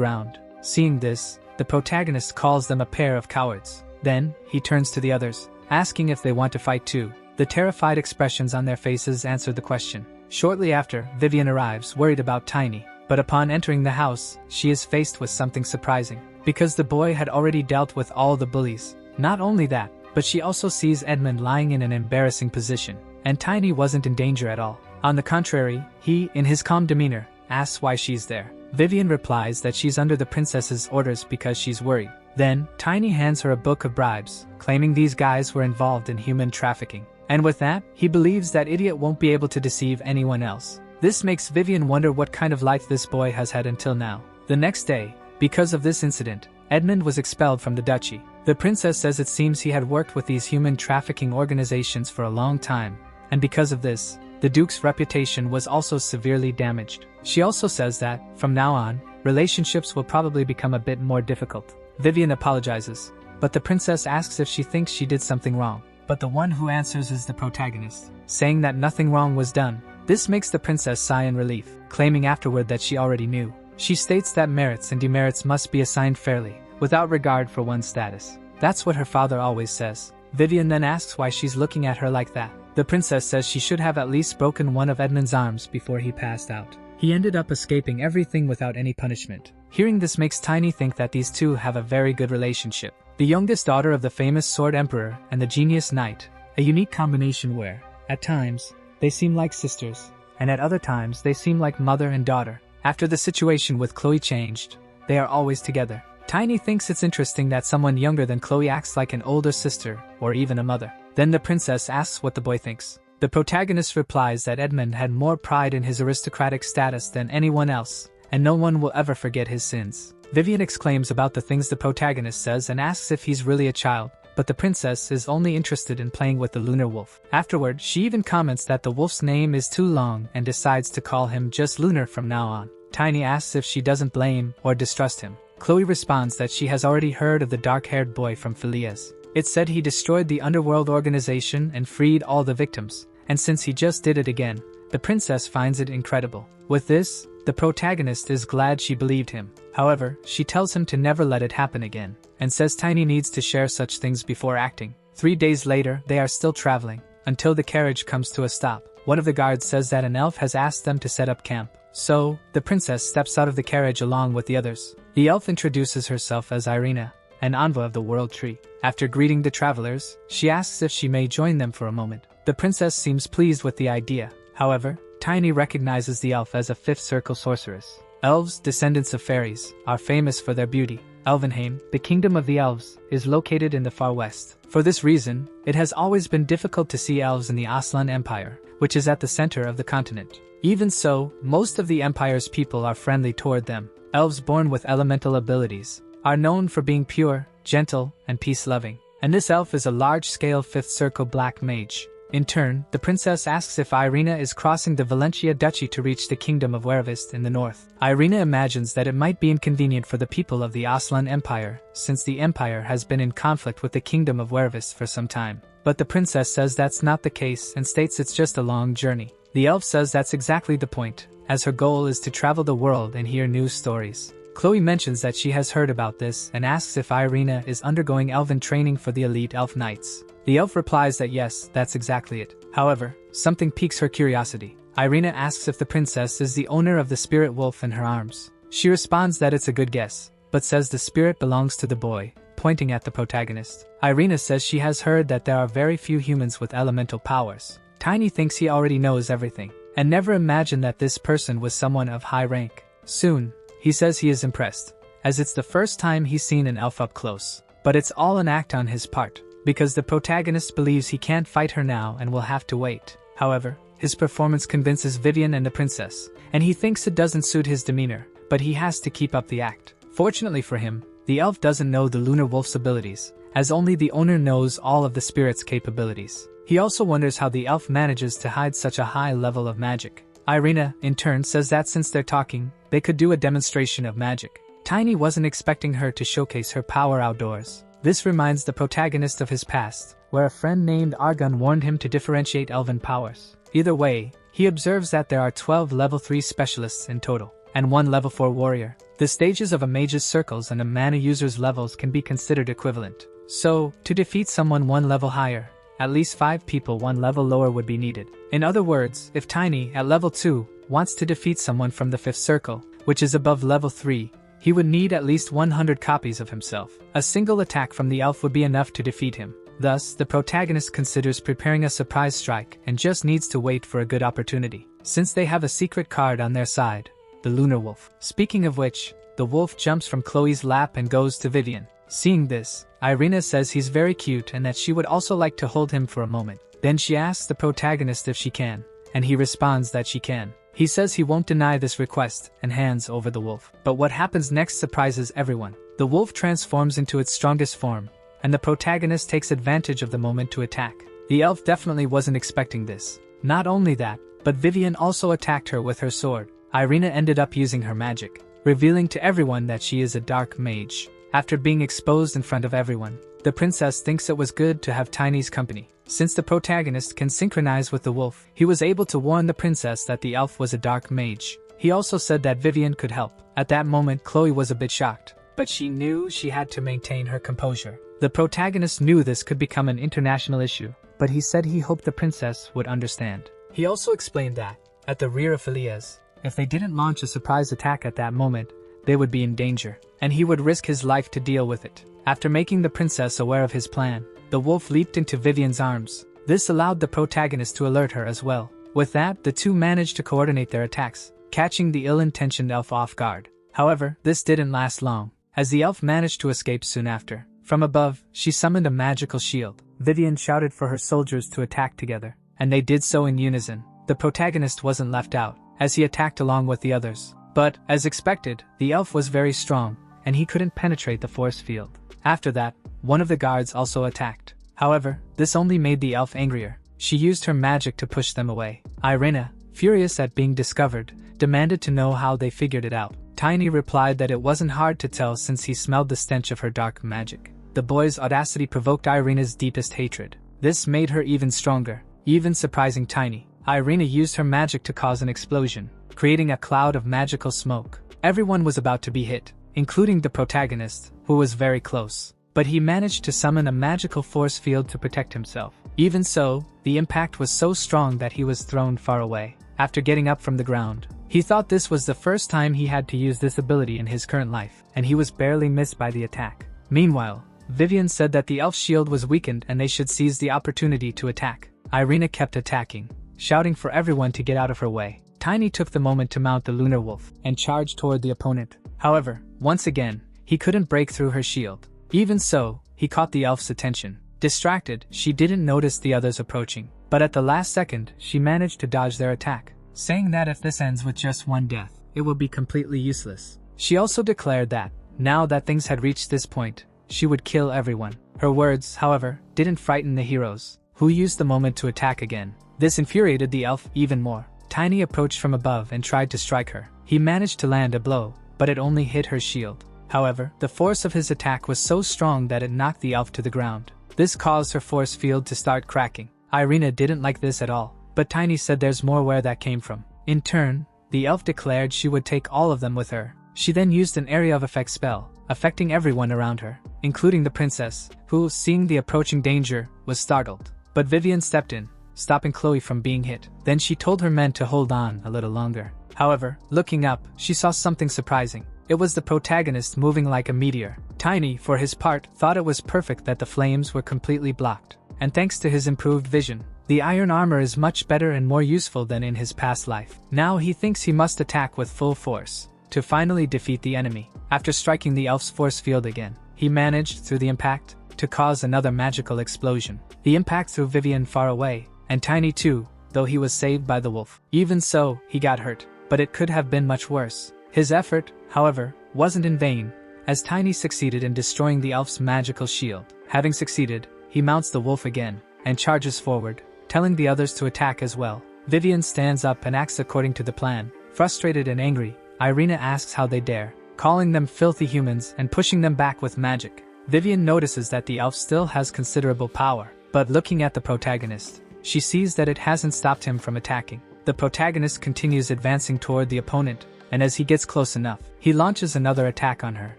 ground. Seeing this, the protagonist calls them a pair of cowards. Then, he turns to the others, asking if they want to fight too. The terrified expressions on their faces answer the question. Shortly after, Vivian arrives, worried about Tiny, but upon entering the house, she is faced with something surprising, because the boy had already dealt with all the bullies. Not only that, but she also sees Edmund lying in an embarrassing position, and Tiny wasn't in danger at all. On the contrary, he, in his calm demeanor, asks why she's there. Vivian replies that she's under the princess's orders because she's worried. Then, Tiny hands her a book of bribes, claiming these guys were involved in human trafficking. And with that, he believes that idiot won't be able to deceive anyone else. This makes Vivian wonder what kind of life this boy has had until now. The next day, because of this incident, Edmund was expelled from the duchy. The princess says it seems he had worked with these human trafficking organizations for a long time, and because of this, the Duke's reputation was also severely damaged. She also says that, from now on, relationships will probably become a bit more difficult. Vivian apologizes, but the princess asks if she thinks she did something wrong. But the one who answers is the protagonist, saying that nothing wrong was done. This makes the princess sigh in relief, claiming afterward that she already knew. She states that merits and demerits must be assigned fairly, without regard for one's status. That's what her father always says. Vivian then asks why she's looking at her like that. The princess says she should have at least broken one of Edmund's arms before he passed out. He ended up escaping everything without any punishment. Hearing this makes Tiny think that these two have a very good relationship. The youngest daughter of the famous Sword Emperor and the Genius Knight, a unique combination where, at times, they seem like sisters, and at other times they seem like mother and daughter. After the situation with Chloe changed, they are always together. Tiny thinks it's interesting that someone younger than Chloe acts like an older sister, or even a mother. Then the princess asks what the boy thinks. The protagonist replies that Edmund had more pride in his aristocratic status than anyone else, and no one will ever forget his sins. Vivian exclaims about the things the protagonist says and asks if he's really a child, but the princess is only interested in playing with the lunar wolf. Afterward, she even comments that the wolf's name is too long and decides to call him just Lunar from now on. Tiny asks if she doesn't blame or distrust him. Chloe responds that she has already heard of the dark-haired boy from Phileas. It's said he destroyed the underworld organization and freed all the victims, and since he just did it again, the princess finds it incredible. With this, the protagonist is glad she believed him. However, she tells him to never let it happen again, and says Tiny needs to share such things before acting. 3 days later, they are still traveling, until the carriage comes to a stop. One of the guards says that an elf has asked them to set up camp. So, the princess steps out of the carriage along with the others. The elf introduces herself as Irina, an envoy of the World Tree. After greeting the travelers, she asks if she may join them for a moment. The princess seems pleased with the idea. However, Tiny recognizes the elf as a fifth circle sorceress. Elves, descendants of fairies, are famous for their beauty. Elvenheim, the kingdom of the elves, is located in the far west. For this reason, it has always been difficult to see elves in the Aslan Empire, which is at the center of the continent. Even so, most of the empire's people are friendly toward them. Elves born with elemental abilities are known for being pure, gentle, and peace-loving. And this elf is a large-scale fifth circle black mage. In turn, the princess asks if Irina is crossing the Valentia Duchy to reach the kingdom of Werevist in the north. Irina imagines that it might be inconvenient for the people of the Aslan Empire, since the empire has been in conflict with the kingdom of Werevist for some time. But the princess says that's not the case and states it's just a long journey. The elf says that's exactly the point, as her goal is to travel the world and hear new stories. Chloe mentions that she has heard about this and asks if Irina is undergoing elven training for the elite elf knights. The elf replies that yes, that's exactly it. However, something piques her curiosity. Irina asks if the princess is the owner of the spirit wolf in her arms. She responds that it's a good guess, but says the spirit belongs to the boy, pointing at the protagonist. Irina says she has heard that there are very few humans with elemental powers. Tiny thinks he already knows everything, and never imagined that this person was someone of high rank. Soon, he says he is impressed, as it's the first time he's seen an elf up close. But it's all an act on his part, because the protagonist believes he can't fight her now and will have to wait. However, his performance convinces Vivian and the princess, and he thinks it doesn't suit his demeanor, but he has to keep up the act. Fortunately for him, the elf doesn't know the lunar wolf's abilities, as only the owner knows all of the spirit's capabilities. He also wonders how the elf manages to hide such a high level of magic. Irina, in turn, says that since they're talking, they could do a demonstration of magic. Tiny wasn't expecting her to showcase her power outdoors. This reminds the protagonist of his past, where a friend named Argun warned him to differentiate elven powers. Either way, he observes that there are 12 level 3 specialists in total, and 1 level 4 warrior. The stages of a mage's circles and a mana user's levels can be considered equivalent. So, to defeat someone 1 level higher, at least 5 people 1 level lower would be needed. In other words, if Tiny, at level 2, wants to defeat someone from the 5th circle, which is above level 3, he would need at least 100 copies of himself. A single attack from the elf would be enough to defeat him. Thus, the protagonist considers preparing a surprise strike and just needs to wait for a good opportunity, since they have a secret card on their side, the Lunar Wolf. Speaking of which, the wolf jumps from Chloe's lap and goes to Vivian. Seeing this, Irina says he's very cute and that she would also like to hold him for a moment. Then she asks the protagonist if she can, and he responds that she can. He says he won't deny this request and hands over the wolf. But what happens next surprises everyone. The wolf transforms into its strongest form, and the protagonist takes advantage of the moment to attack. The elf definitely wasn't expecting this. Not only that, but Vivian also attacked her with her sword. Irina ended up using her magic, revealing to everyone that she is a dark mage. After being exposed in front of everyone, the princess thinks it was good to have Tiny's company. Since the protagonist can synchronize with the wolf, he was able to warn the princess that the elf was a dark mage. He also said that Vivian could help. At that moment, Chloe was a bit shocked, but she knew she had to maintain her composure. The protagonist knew this could become an international issue, but he said he hoped the princess would understand. He also explained that, at the rear of Felia's, if they didn't launch a surprise attack at that moment, they would be in danger, and he would risk his life to deal with it. After making the princess aware of his plan, the wolf leaped into Vivian's arms. This allowed the protagonist to alert her as well. With that, the two managed to coordinate their attacks, catching the ill-intentioned elf off guard. However, this didn't last long, as the elf managed to escape soon after. From above, she summoned a magical shield. Vivian shouted for her soldiers to attack together, and they did so in unison. The protagonist wasn't left out, as he attacked along with the others. But, as expected, the elf was very strong, and he couldn't penetrate the force field. After that, one of the guards also attacked. However, this only made the elf angrier. She used her magic to push them away. Irina, furious at being discovered, demanded to know how they figured it out. Tiny replied that it wasn't hard to tell since he smelled the stench of her dark magic. The boy's audacity provoked Irina's deepest hatred. This made her even stronger, even surprising Tiny. Irina used her magic to cause an explosion, creating a cloud of magical smoke. Everyone was about to be hit, including the protagonist, who was very close. But he managed to summon a magical force field to protect himself. Even so, the impact was so strong that he was thrown far away. After getting up from the ground, he thought this was the first time he had to use this ability in his current life, and he was barely missed by the attack. Meanwhile, Vivian said that the elf's shield was weakened and they should seize the opportunity to attack. Irina kept attacking, shouting for everyone to get out of her way. Tiny took the moment to mount the Lunar Wolf and charge toward the opponent. However, once again, he couldn't break through her shield. Even so, he caught the elf's attention. Distracted, she didn't notice the others approaching, but at the last second, she managed to dodge their attack, saying that if this ends with just one death, it will be completely useless. She also declared that, now that things had reached this point, she would kill everyone. Her words, however, didn't frighten the heroes, who used the moment to attack again. This infuriated the elf even more. Tiny approached from above and tried to strike her. He managed to land a blow, but it only hit her shield. However, the force of his attack was so strong that it knocked the elf to the ground. This caused her force field to start cracking. Irina didn't like this at all, but Tiny said there's more where that came from. In turn, the elf declared she would take all of them with her. She then used an area of effect spell, affecting everyone around her, including the princess, who, seeing the approaching danger, was startled. But Vivian stepped in, stopping Chloe from being hit. Then she told her men to hold on a little longer. However, looking up, she saw something surprising. It was the protagonist moving like a meteor. Tiny, for his part, thought it was perfect that the flames were completely blocked. And thanks to his improved vision, the iron armor is much better and more useful than in his past life. Now he thinks he must attack with full force to finally defeat the enemy. After striking the elf's force field again, he managed, through the impact, to cause another magical explosion. The impact threw Vivian far away, and Tiny too, though he was saved by the wolf. Even so, he got hurt, but it could have been much worse. His effort, however, wasn't in vain, as Tiny succeeded in destroying the elf's magical shield. Having succeeded, he mounts the wolf again, and charges forward, telling the others to attack as well. Vivian stands up and acts according to the plan. Frustrated and angry, Irina asks how they dare, calling them filthy humans and pushing them back with magic. Vivian notices that the elf still has considerable power, but looking at the protagonist, she sees that it hasn't stopped him from attacking. The protagonist continues advancing toward the opponent, and as he gets close enough, he launches another attack on her.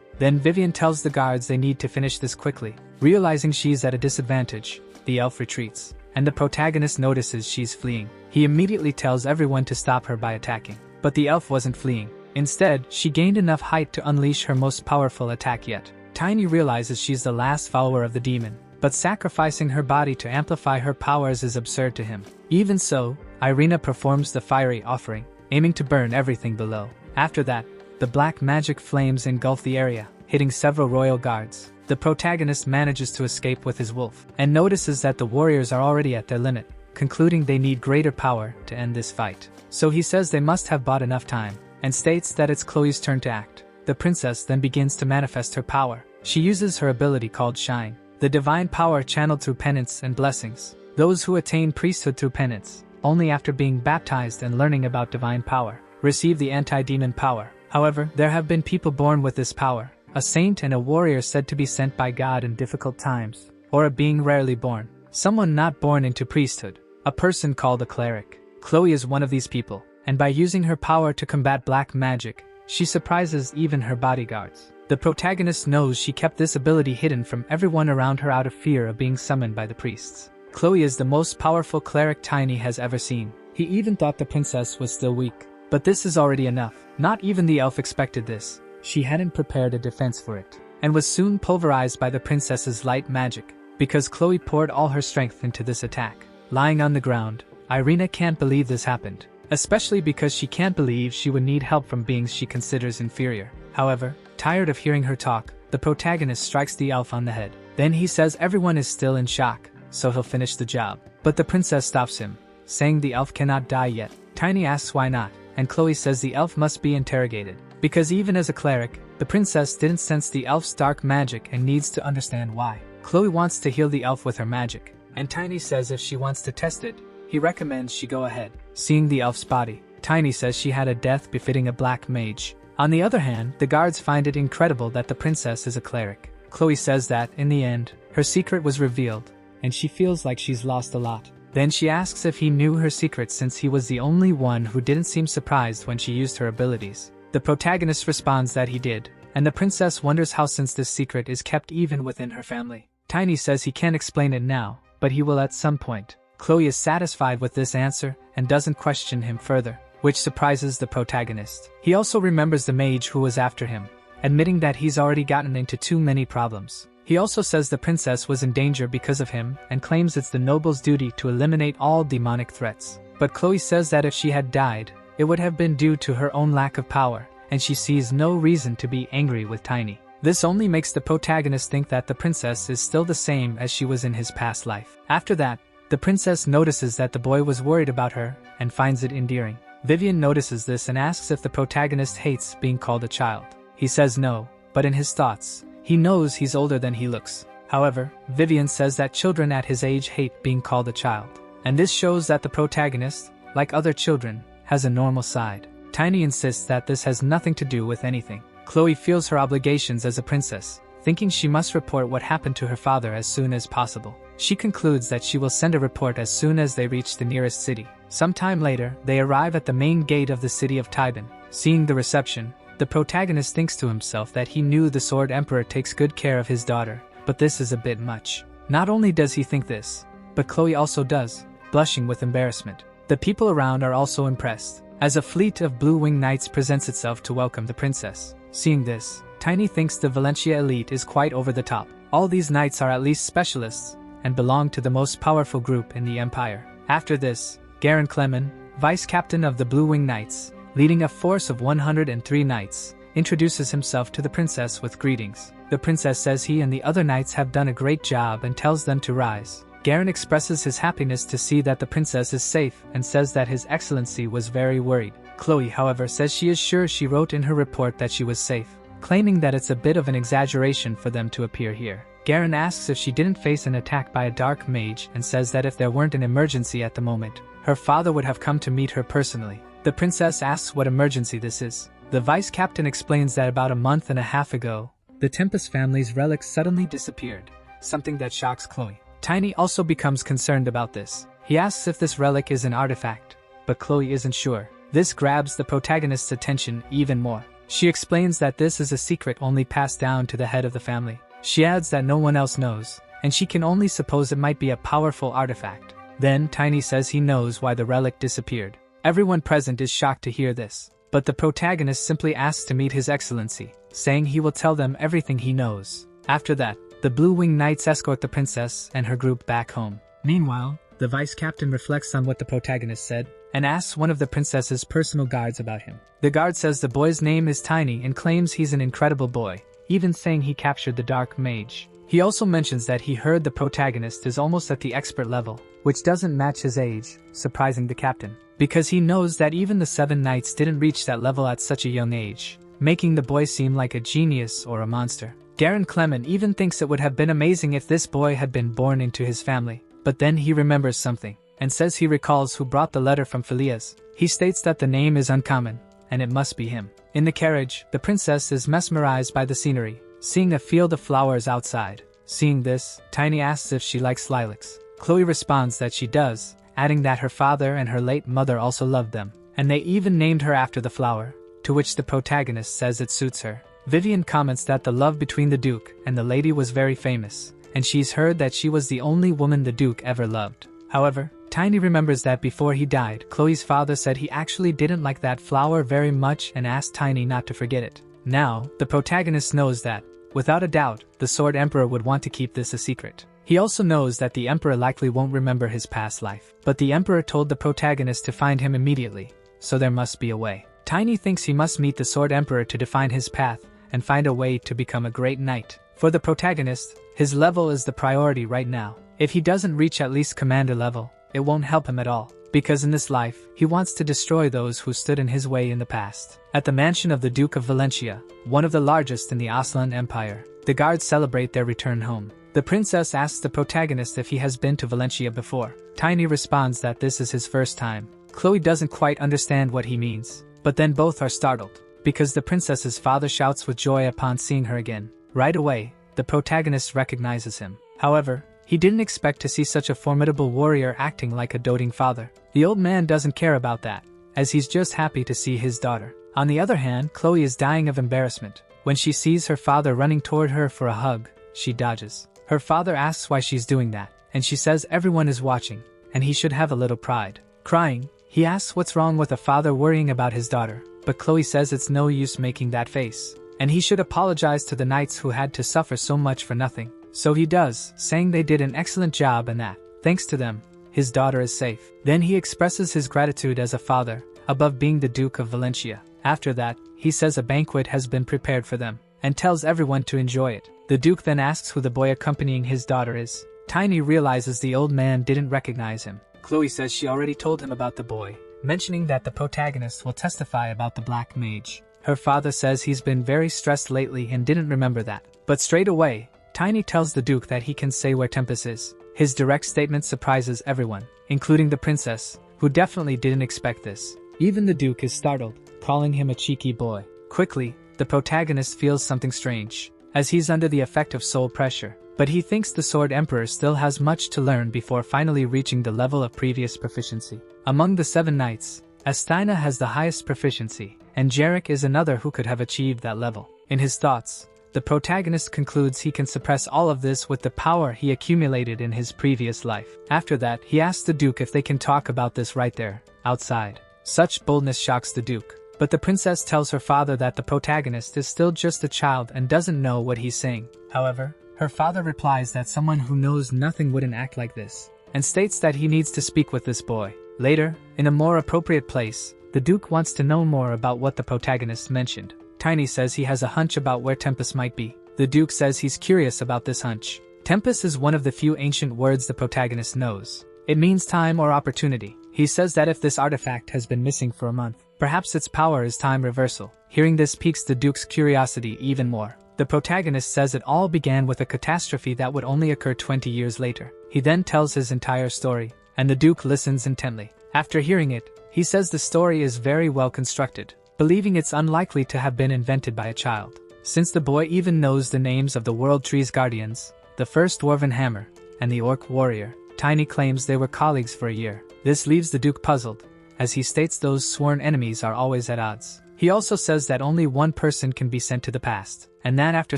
Then Vivian tells the guards they need to finish this quickly. Realizing she's at a disadvantage, the elf retreats, and the protagonist notices she's fleeing. He immediately tells everyone to stop her by attacking. But the elf wasn't fleeing. Instead, she gained enough height to unleash her most powerful attack yet. Tiny realizes she's the last follower of the demon, but sacrificing her body to amplify her powers is absurd to him. Even so, Irina performs the fiery offering, aiming to burn everything below. After that, the black magic flames engulf the area, hitting several royal guards. The protagonist manages to escape with his wolf, and notices that the warriors are already at their limit, concluding they need greater power to end this fight. So he says they must have bought enough time, and states that it's Chloe's turn to act. The princess then begins to manifest her power. She uses her ability called Shine, the divine power channeled through penance and blessings. Those who attain priesthood through penance, only after being baptized and learning about divine power, receive the anti-demon power. However, there have been people born with this power, a saint and a warrior said to be sent by God in difficult times, or a being rarely born, someone not born into priesthood, a person called a cleric. Chloe is one of these people, and by using her power to combat black magic, she surprises even her bodyguards. The protagonist knows she kept this ability hidden from everyone around her out of fear of being summoned by the priests. Chloe is the most powerful cleric Tiny has ever seen. He even thought the princess was still weak. But this is already enough. Not even the elf expected this. She hadn't prepared a defense for it, and was soon pulverized by the princess's light magic, because Chloe poured all her strength into this attack. Lying on the ground, Irina can't believe this happened, especially because she can't believe she would need help from beings she considers inferior. However, tired of hearing her talk, the protagonist strikes the elf on the head. Then he says everyone is still in shock, so he'll finish the job. But the princess stops him, saying the elf cannot die yet. Tiny asks why not, and Chloe says the elf must be interrogated, because even as a cleric, the princess didn't sense the elf's dark magic and needs to understand why. Chloe wants to heal the elf with her magic, and Tiny says if she wants to test it, he recommends she go ahead. Seeing the elf's body, Tiny says she had a death befitting a black mage. On the other hand, the guards find it incredible that the princess is a cleric. Chloe says that, in the end, her secret was revealed, and she feels like she's lost a lot. Then she asks if he knew her secret since he was the only one who didn't seem surprised when she used her abilities. The protagonist responds that he did, and the princess wonders how since this secret is kept even within her family. Tiny says he can't explain it now, but he will at some point. Chloe is satisfied with this answer and doesn't question him further, which surprises the protagonist. He also remembers the mage who was after him, admitting that he's already gotten into too many problems. He also says the princess was in danger because of him and claims it's the noble's duty to eliminate all demonic threats. But Chloe says that if she had died, it would have been due to her own lack of power, and she sees no reason to be angry with Tiny. This only makes the protagonist think that the princess is still the same as she was in his past life. After that, the princess notices that the boy was worried about her and finds it endearing. Vivian notices this and asks if the protagonist hates being called a child. He says no, but in his thoughts, he knows he's older than he looks. However, Vivian says that children at his age hate being called a child. And this shows that the protagonist, like other children, has a normal side. Tiny insists that this has nothing to do with anything. Chloe feels her obligations as a princess, thinking she must report what happened to her father as soon as possible. She concludes that she will send a report as soon as they reach the nearest city. Sometime later, they arrive at the main gate of the city of Tybin. Seeing the reception, the protagonist thinks to himself that he knew the Sword Emperor takes good care of his daughter, but this is a bit much. Not only does he think this, but Chloe also does, blushing with embarrassment. The people around are also impressed, as a fleet of blue-winged knights presents itself to welcome the princess. Seeing this, Tiny thinks the Valentia elite is quite over the top. All these knights are at least specialists, and belong to the most powerful group in the Empire. After this, Garen Clemen, vice-captain of the Blue-Winged Knights, leading a force of 103 knights, introduces himself to the princess with greetings. The princess says he and the other knights have done a great job and tells them to rise. Garen expresses his happiness to see that the princess is safe and says that His Excellency was very worried. Chloe, however, says she is sure she wrote in her report that she was safe, claiming that it's a bit of an exaggeration for them to appear here. Garen asks if she didn't face an attack by a dark mage and says that if there weren't an emergency at the moment, her father would have come to meet her personally. The princess asks what emergency this is. The vice captain explains that about a month and a half ago, the Tempest family's relic suddenly disappeared, something that shocks Chloe. Tiny also becomes concerned about this. He asks if this relic is an artifact, but Chloe isn't sure. This grabs the protagonist's attention even more. She explains that this is a secret only passed down to the head of the family. She adds that no one else knows, and she can only suppose it might be a powerful artifact. Then Tiny says he knows why the relic disappeared. Everyone present is shocked to hear this, but the protagonist simply asks to meet His Excellency, saying he will tell them everything he knows. After that, the Blue Wing Knights escort the princess and her group back home. Meanwhile, the vice captain reflects on what the protagonist said and asks one of the princess's personal guards about him. The guard says the boy's name is Tiny and claims he's an incredible boy, even saying he captured the dark mage. He also mentions that he heard the protagonist is almost at the expert level, which doesn't match his age, surprising the captain, because he knows that even the 7 knights didn't reach that level at such a young age, making the boy seem like a genius or a monster. Garen Clement even thinks it would have been amazing if this boy had been born into his family, but then he remembers something, and says he recalls who brought the letter from Phileas. He states that the name is uncommon, and it must be him. In the carriage, the princess is mesmerized by the scenery, seeing a field of flowers outside. Seeing this, Tiny asks if she likes lilacs. Chloe responds that she does, adding that her father and her late mother also loved them, and they even named her after the flower, to which the protagonist says it suits her. Vivian comments that the love between the Duke and the lady was very famous, and she's heard that she was the only woman the Duke ever loved. However, Tiny remembers that before he died, Chloe's father said he actually didn't like that flower very much and asked Tiny not to forget it. Now, the protagonist knows that, without a doubt, the Sword Emperor would want to keep this a secret. He also knows that the Emperor likely won't remember his past life, but the Emperor told the protagonist to find him immediately, so there must be a way. Tiny thinks he must meet the Sword Emperor to define his path and find a way to become a great knight. For the protagonist, his level is the priority right now. If he doesn't reach at least commander level, it won't help him at all, because in this life, he wants to destroy those who stood in his way in the past. At the mansion of the Duke of Valencia, one of the largest in the Aslan Empire, the guards celebrate their return home. The princess asks the protagonist if he has been to Valencia before. Tiny responds that this is his first time. Chloe doesn't quite understand what he means, but then both are startled, because the princess's father shouts with joy upon seeing her again. Right away, the protagonist recognizes him. However, he didn't expect to see such a formidable warrior acting like a doting father. The old man doesn't care about that, as he's just happy to see his daughter. On the other hand, Chloe is dying of embarrassment. When she sees her father running toward her for a hug, she dodges. Her father asks why she's doing that, and she says everyone is watching, and he should have a little pride. Crying, he asks what's wrong with a father worrying about his daughter, but Chloe says it's no use making that face, and he should apologize to the knights who had to suffer so much for nothing. So he does, saying they did an excellent job and that, thanks to them, his daughter is safe. Then he expresses his gratitude as a father, above being the Duke of Valencia. After that, he says a banquet has been prepared for them, and tells everyone to enjoy it. The Duke then asks who the boy accompanying his daughter is. Tiny realizes the old man didn't recognize him. Chloe says she already told him about the boy, mentioning that the protagonist will testify about the Black Mage. Her father says he's been very stressed lately and didn't remember that. But straight away, Tiny tells the Duke that he can say where Tempest is. His direct statement surprises everyone, including the princess, who definitely didn't expect this. Even the Duke is startled, calling him a cheeky boy. Quickly, the protagonist feels something strange, as he's under the effect of soul pressure, but he thinks the Sword Emperor still has much to learn before finally reaching the level of previous proficiency. Among the 7 knights, Astaina has the highest proficiency, and Jarek is another who could have achieved that level. In his thoughts, the protagonist concludes he can suppress all of this with the power he accumulated in his previous life. After that, he asks the Duke if they can talk about this right there, outside. Such boldness shocks the Duke, but the princess tells her father that the protagonist is still just a child and doesn't know what he's saying. However, her father replies that someone who knows nothing wouldn't act like this, and states that he needs to speak with this boy. Later, in a more appropriate place, the Duke wants to know more about what the protagonist mentioned. Tiny says he has a hunch about where Tempest might be. The Duke says he's curious about this hunch. Tempest is one of the few ancient words the protagonist knows. It means time or opportunity. He says that if this artifact has been missing for a month, perhaps its power is time reversal. Hearing this piques the Duke's curiosity even more. The protagonist says it all began with a catastrophe that would only occur 20 years later. He then tells his entire story, and the Duke listens intently. After hearing it, he says the story is very well constructed, believing it's unlikely to have been invented by a child. Since the boy even knows the names of the World Tree's guardians, the first Dwarven Hammer, and the Orc Warrior, Tiny claims they were colleagues for a year. This leaves the Duke puzzled, as he states those sworn enemies are always at odds. He also says that only one person can be sent to the past, and that after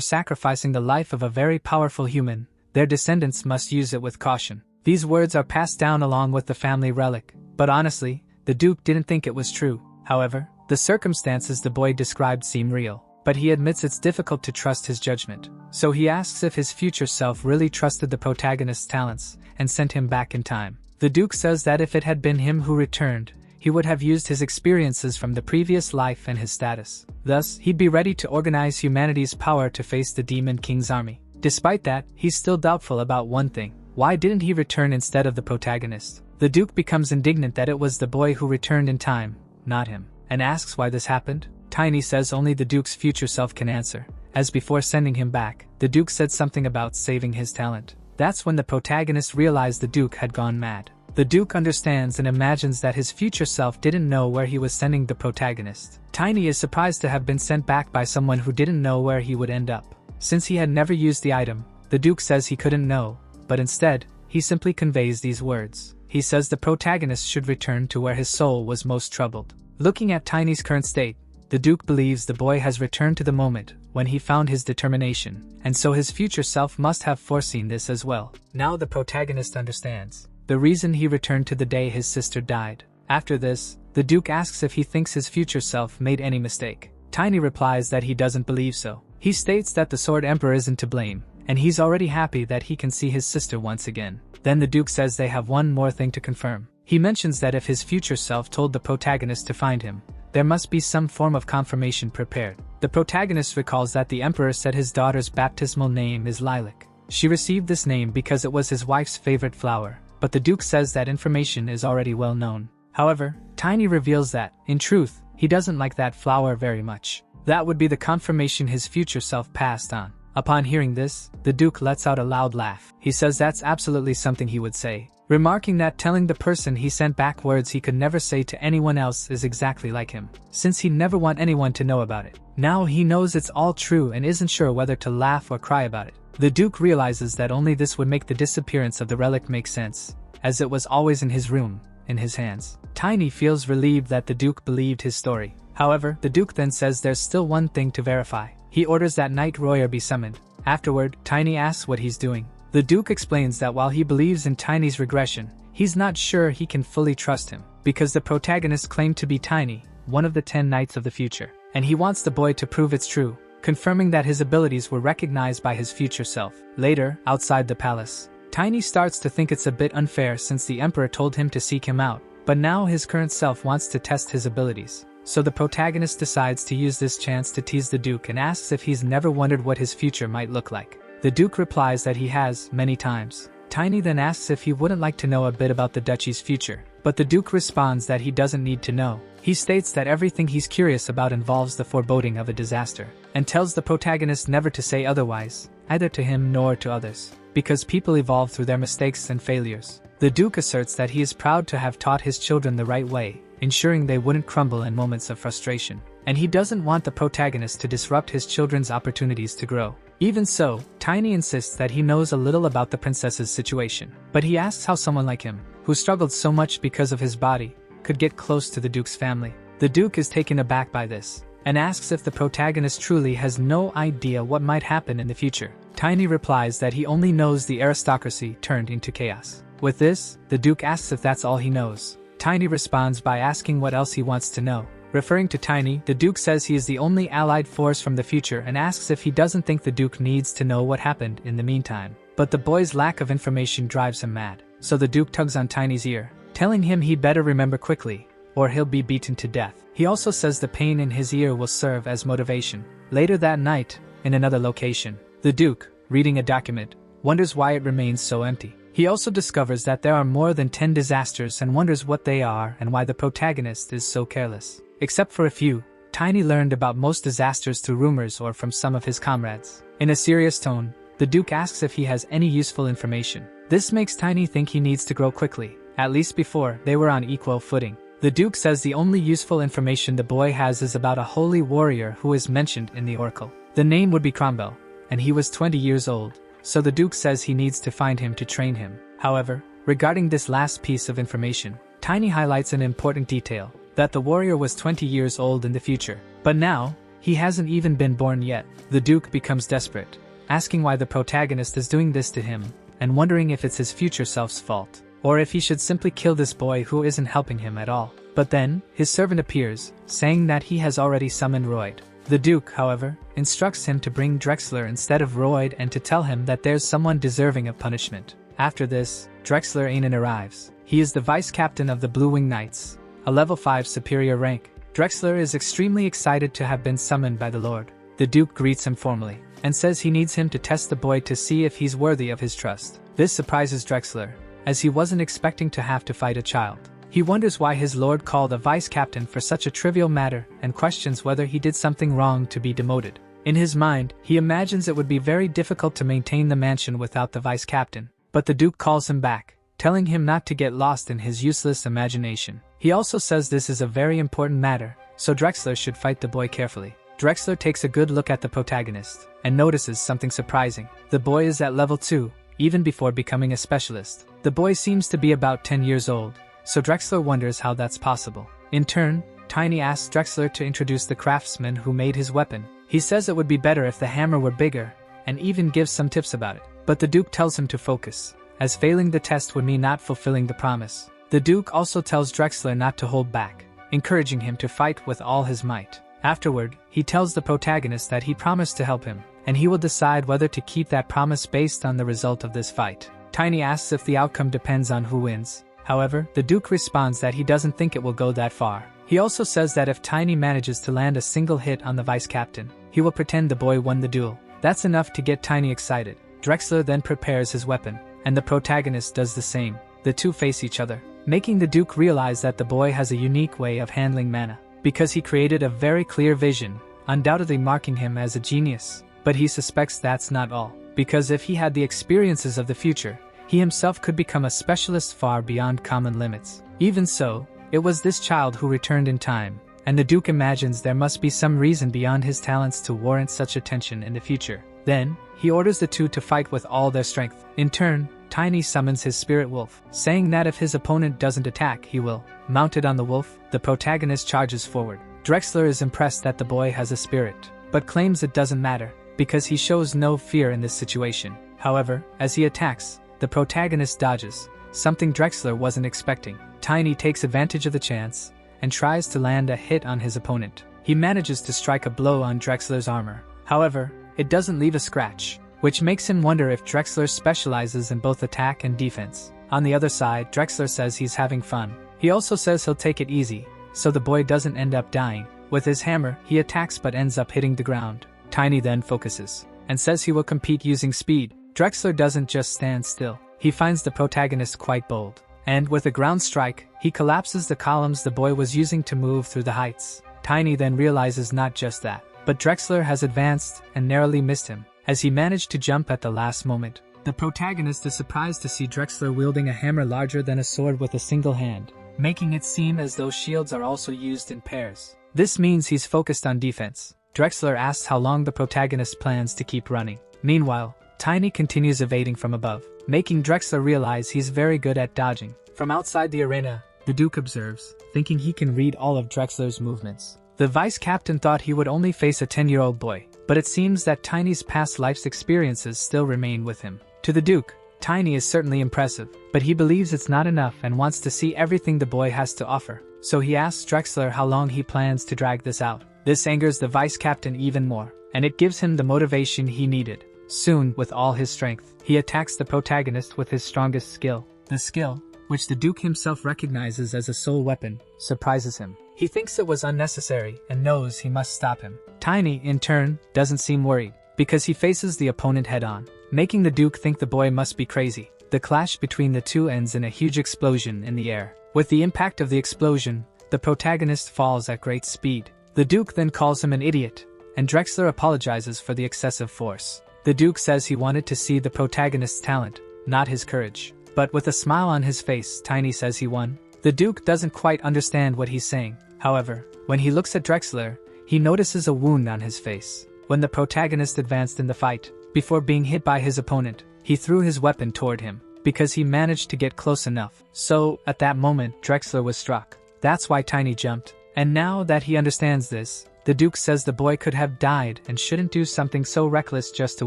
sacrificing the life of a very powerful human, their descendants must use it with caution. These words are passed down along with the family relic, but honestly, the Duke didn't think it was true. However, the circumstances the boy described seem real, but he admits it's difficult to trust his judgment. So he asks if his future self really trusted the protagonist's talents and sent him back in time. The Duke says that if it had been him who returned, he would have used his experiences from the previous life and his status. Thus, he'd be ready to organize humanity's power to face the Demon King's army. Despite that, he's still doubtful about one thing. Why didn't he return instead of the protagonist? The Duke becomes indignant that it was the boy who returned in time, not him, and asks why this happened. Tiny says only the Duke's future self can answer, as before sending him back, the Duke said something about saving his talent. That's when the protagonist realized the Duke had gone mad. The Duke understands and imagines that his future self didn't know where he was sending the protagonist. Tiny is surprised to have been sent back by someone who didn't know where he would end up. Since he had never used the item, the Duke says he couldn't know, but instead, he simply conveys these words. He says the protagonist should return to where his soul was most troubled. Looking at Tiny's current state, the Duke believes the boy has returned to the moment when he found his determination, and so his future self must have foreseen this as well. Now the protagonist understands the reason he returned to the day his sister died. After this, the Duke asks if he thinks his future self made any mistake. Tiny replies that he doesn't believe so. He states that the Sword Emperor isn't to blame, and he's already happy that he can see his sister once again. Then the Duke says they have one more thing to confirm. He mentions that if his future self told the protagonist to find him, there must be some form of confirmation prepared. The protagonist recalls that the Emperor said his daughter's baptismal name is Lilac. She received this name because it was his wife's favorite flower, but the Duke says that information is already well known. However, Tiny reveals that, in truth, he doesn't like that flower very much. That would be the confirmation his future self passed on. Upon hearing this, the Duke lets out a loud laugh. He says that's absolutely something he would say, remarking that telling the person he sent back words he could never say to anyone else is exactly like him, since he'd never want anyone to know about it. Now he knows it's all true and isn't sure whether to laugh or cry about it. The Duke realizes that only this would make the disappearance of the relic make sense, as it was always in his room, in his hands. Tiny feels relieved that the Duke believed his story. However, the Duke then says there's still one thing to verify. He orders that Knight Royer be summoned. Afterward, Tiny asks what he's doing. The Duke explains that while he believes in Tiny's regression, he's not sure he can fully trust him, because the protagonist claimed to be Tiny, one of the 10 Knights of the future, and he wants the boy to prove it's true, confirming that his abilities were recognized by his future self. Later, outside the palace, Tiny starts to think it's a bit unfair since the Emperor told him to seek him out, but now his current self wants to test his abilities. So the protagonist decides to use this chance to tease the Duke and asks if he's never wondered what his future might look like. The Duke replies that he has, many times. Tiny then asks if he wouldn't like to know a bit about the duchy's future, but the Duke responds that he doesn't need to know. He states that everything he's curious about involves the foreboding of a disaster, and tells the protagonist never to say otherwise, either to him nor to others, because people evolve through their mistakes and failures. The Duke asserts that he is proud to have taught his children the right way, ensuring they wouldn't crumble in moments of frustration, and he doesn't want the protagonist to disrupt his children's opportunities to grow. Even so, Tiny insists that he knows a little about the princess's situation, but he asks how someone like him, who struggled so much because of his body, could get close to the Duke's family. The Duke is taken aback by this, and asks if the protagonist truly has no idea what might happen in the future. Tiny replies that he only knows the aristocracy turned into chaos. With this, the Duke asks if that's all he knows. Tiny responds by asking what else he wants to know. Referring to Tiny, the Duke says he is the only allied force from the future and asks if he doesn't think the Duke needs to know what happened in the meantime. But the boy's lack of information drives him mad, so the Duke tugs on Tiny's ear, telling him he'd better remember quickly, or he'll be beaten to death. He also says the pain in his ear will serve as motivation. Later that night, in another location, the Duke, reading a document, wonders why it remains so empty. He also discovers that there are more than 10 disasters and wonders what they are and why the protagonist is so careless. Except for a few, Tiny learned about most disasters through rumors or from some of his comrades. In a serious tone, the Duke asks if he has any useful information. This makes Tiny think he needs to grow quickly, at least before they were on equal footing. The Duke says the only useful information the boy has is about a holy warrior who is mentioned in the oracle. The name would be Cromwell, and he was 20 years old, so the Duke says he needs to find him to train him. However, regarding this last piece of information, Tiny highlights an important detail, that the warrior was 20 years old in the future. But now, he hasn't even been born yet. The Duke becomes desperate, asking why the protagonist is doing this to him, and wondering if it's his future self's fault, or if he should simply kill this boy who isn't helping him at all. But then, his servant appears, saying that he has already summoned Royd. The Duke, however, instructs him to bring Drexler instead of Royd and to tell him that there's someone deserving of punishment. After this, Drexler Ainen arrives. He is the vice captain of the Blue Wing Knights, a level 5 superior rank. Drexler is extremely excited to have been summoned by the Lord. The Duke greets him formally, and says he needs him to test the boy to see if he's worthy of his trust. This surprises Drexler, as he wasn't expecting to have to fight a child. He wonders why his lord called a vice captain for such a trivial matter and questions whether he did something wrong to be demoted. In his mind, he imagines it would be very difficult to maintain the mansion without the vice captain, but the Duke calls him back, telling him not to get lost in his useless imagination. He also says this is a very important matter, so Drexler should fight the boy carefully. Drexler takes a good look at the protagonist, and notices something surprising. The boy is at level 2, even before becoming a specialist. The boy seems to be about 10 years old, so Drexler wonders how that's possible. In turn, Tiny asks Drexler to introduce the craftsman who made his weapon. He says it would be better if the hammer were bigger, and even gives some tips about it. But the Duke tells him to focus, as failing the test would mean not fulfilling the promise. The Duke also tells Drexler not to hold back, encouraging him to fight with all his might. Afterward, he tells the protagonist that he promised to help him, and he will decide whether to keep that promise based on the result of this fight. Tiny asks if the outcome depends on who wins. However, the Duke responds that he doesn't think it will go that far. He also says that if Tiny manages to land a single hit on the vice captain, he will pretend the boy won the duel. That's enough to get Tiny excited. Drexler then prepares his weapon, and the protagonist does the same. The two face each other, making the Duke realize that the boy has a unique way of handling mana, because he created a very clear vision, undoubtedly marking him as a genius. But he suspects that's not all, because if he had the experiences of the future, he himself could become a specialist far beyond common limits. Even so, it was this child who returned in time, and the Duke imagines there must be some reason beyond his talents to warrant such attention in the future. Then, he orders the two to fight with all their strength. In turn, Tiny summons his spirit wolf, saying that if his opponent doesn't attack, he will. Mounted on the wolf, the protagonist charges forward. Drexler is impressed that the boy has a spirit, but claims it doesn't matter, because he shows no fear in this situation. However, as he attacks, the protagonist dodges, something Drexler wasn't expecting. Tiny takes advantage of the chance, and tries to land a hit on his opponent. He manages to strike a blow on Drexler's armor. However, it doesn't leave a scratch, which makes him wonder if Drexler specializes in both attack and defense. On the other side, Drexler says he's having fun. He also says he'll take it easy, so the boy doesn't end up dying. With his hammer, he attacks but ends up hitting the ground. Tiny then focuses, and says he will compete using speed. Drexler doesn't just stand still. He finds the protagonist quite bold, and with a ground strike, he collapses the columns the boy was using to move through the heights. Tiny then realizes not just that, but Drexler has advanced and narrowly missed him, as he managed to jump at the last moment. The protagonist is surprised to see Drexler wielding a hammer larger than a sword with a single hand, making it seem as though shields are also used in pairs. This means he's focused on defense. Drexler asks how long the protagonist plans to keep running. Meanwhile, Tiny continues evading from above, making Drexler realize he's very good at dodging. From outside the arena, the Duke observes, thinking he can read all of Drexler's movements. The vice captain thought he would only face a 10-year-old boy, but it seems that Tiny's past life's experiences still remain with him. To the Duke, Tiny is certainly impressive, but he believes it's not enough and wants to see everything the boy has to offer. So he asks Drexler how long he plans to drag this out. This angers the vice captain even more, and it gives him the motivation he needed. Soon, with all his strength, he attacks the protagonist with his strongest skill. The skill, which the Duke himself recognizes as a soul weapon, surprises him. He thinks it was unnecessary and knows he must stop him. Tiny, in turn, doesn't seem worried, because he faces the opponent head-on, making the Duke think the boy must be crazy. The clash between the two ends in a huge explosion in the air. With the impact of the explosion, the protagonist falls at great speed. The Duke then calls him an idiot, and Drexler apologizes for the excessive force. The Duke says he wanted to see the protagonist's talent, not his courage. But with a smile on his face, Tiny says he won. The Duke doesn't quite understand what he's saying. However, when he looks at Drexler, he notices a wound on his face. When the protagonist advanced in the fight, before being hit by his opponent, he threw his weapon toward him, because he managed to get close enough. So, at that moment, Drexler was struck. That's why Tiny jumped. And now that he understands this, the Duke says the boy could have died and shouldn't do something so reckless just to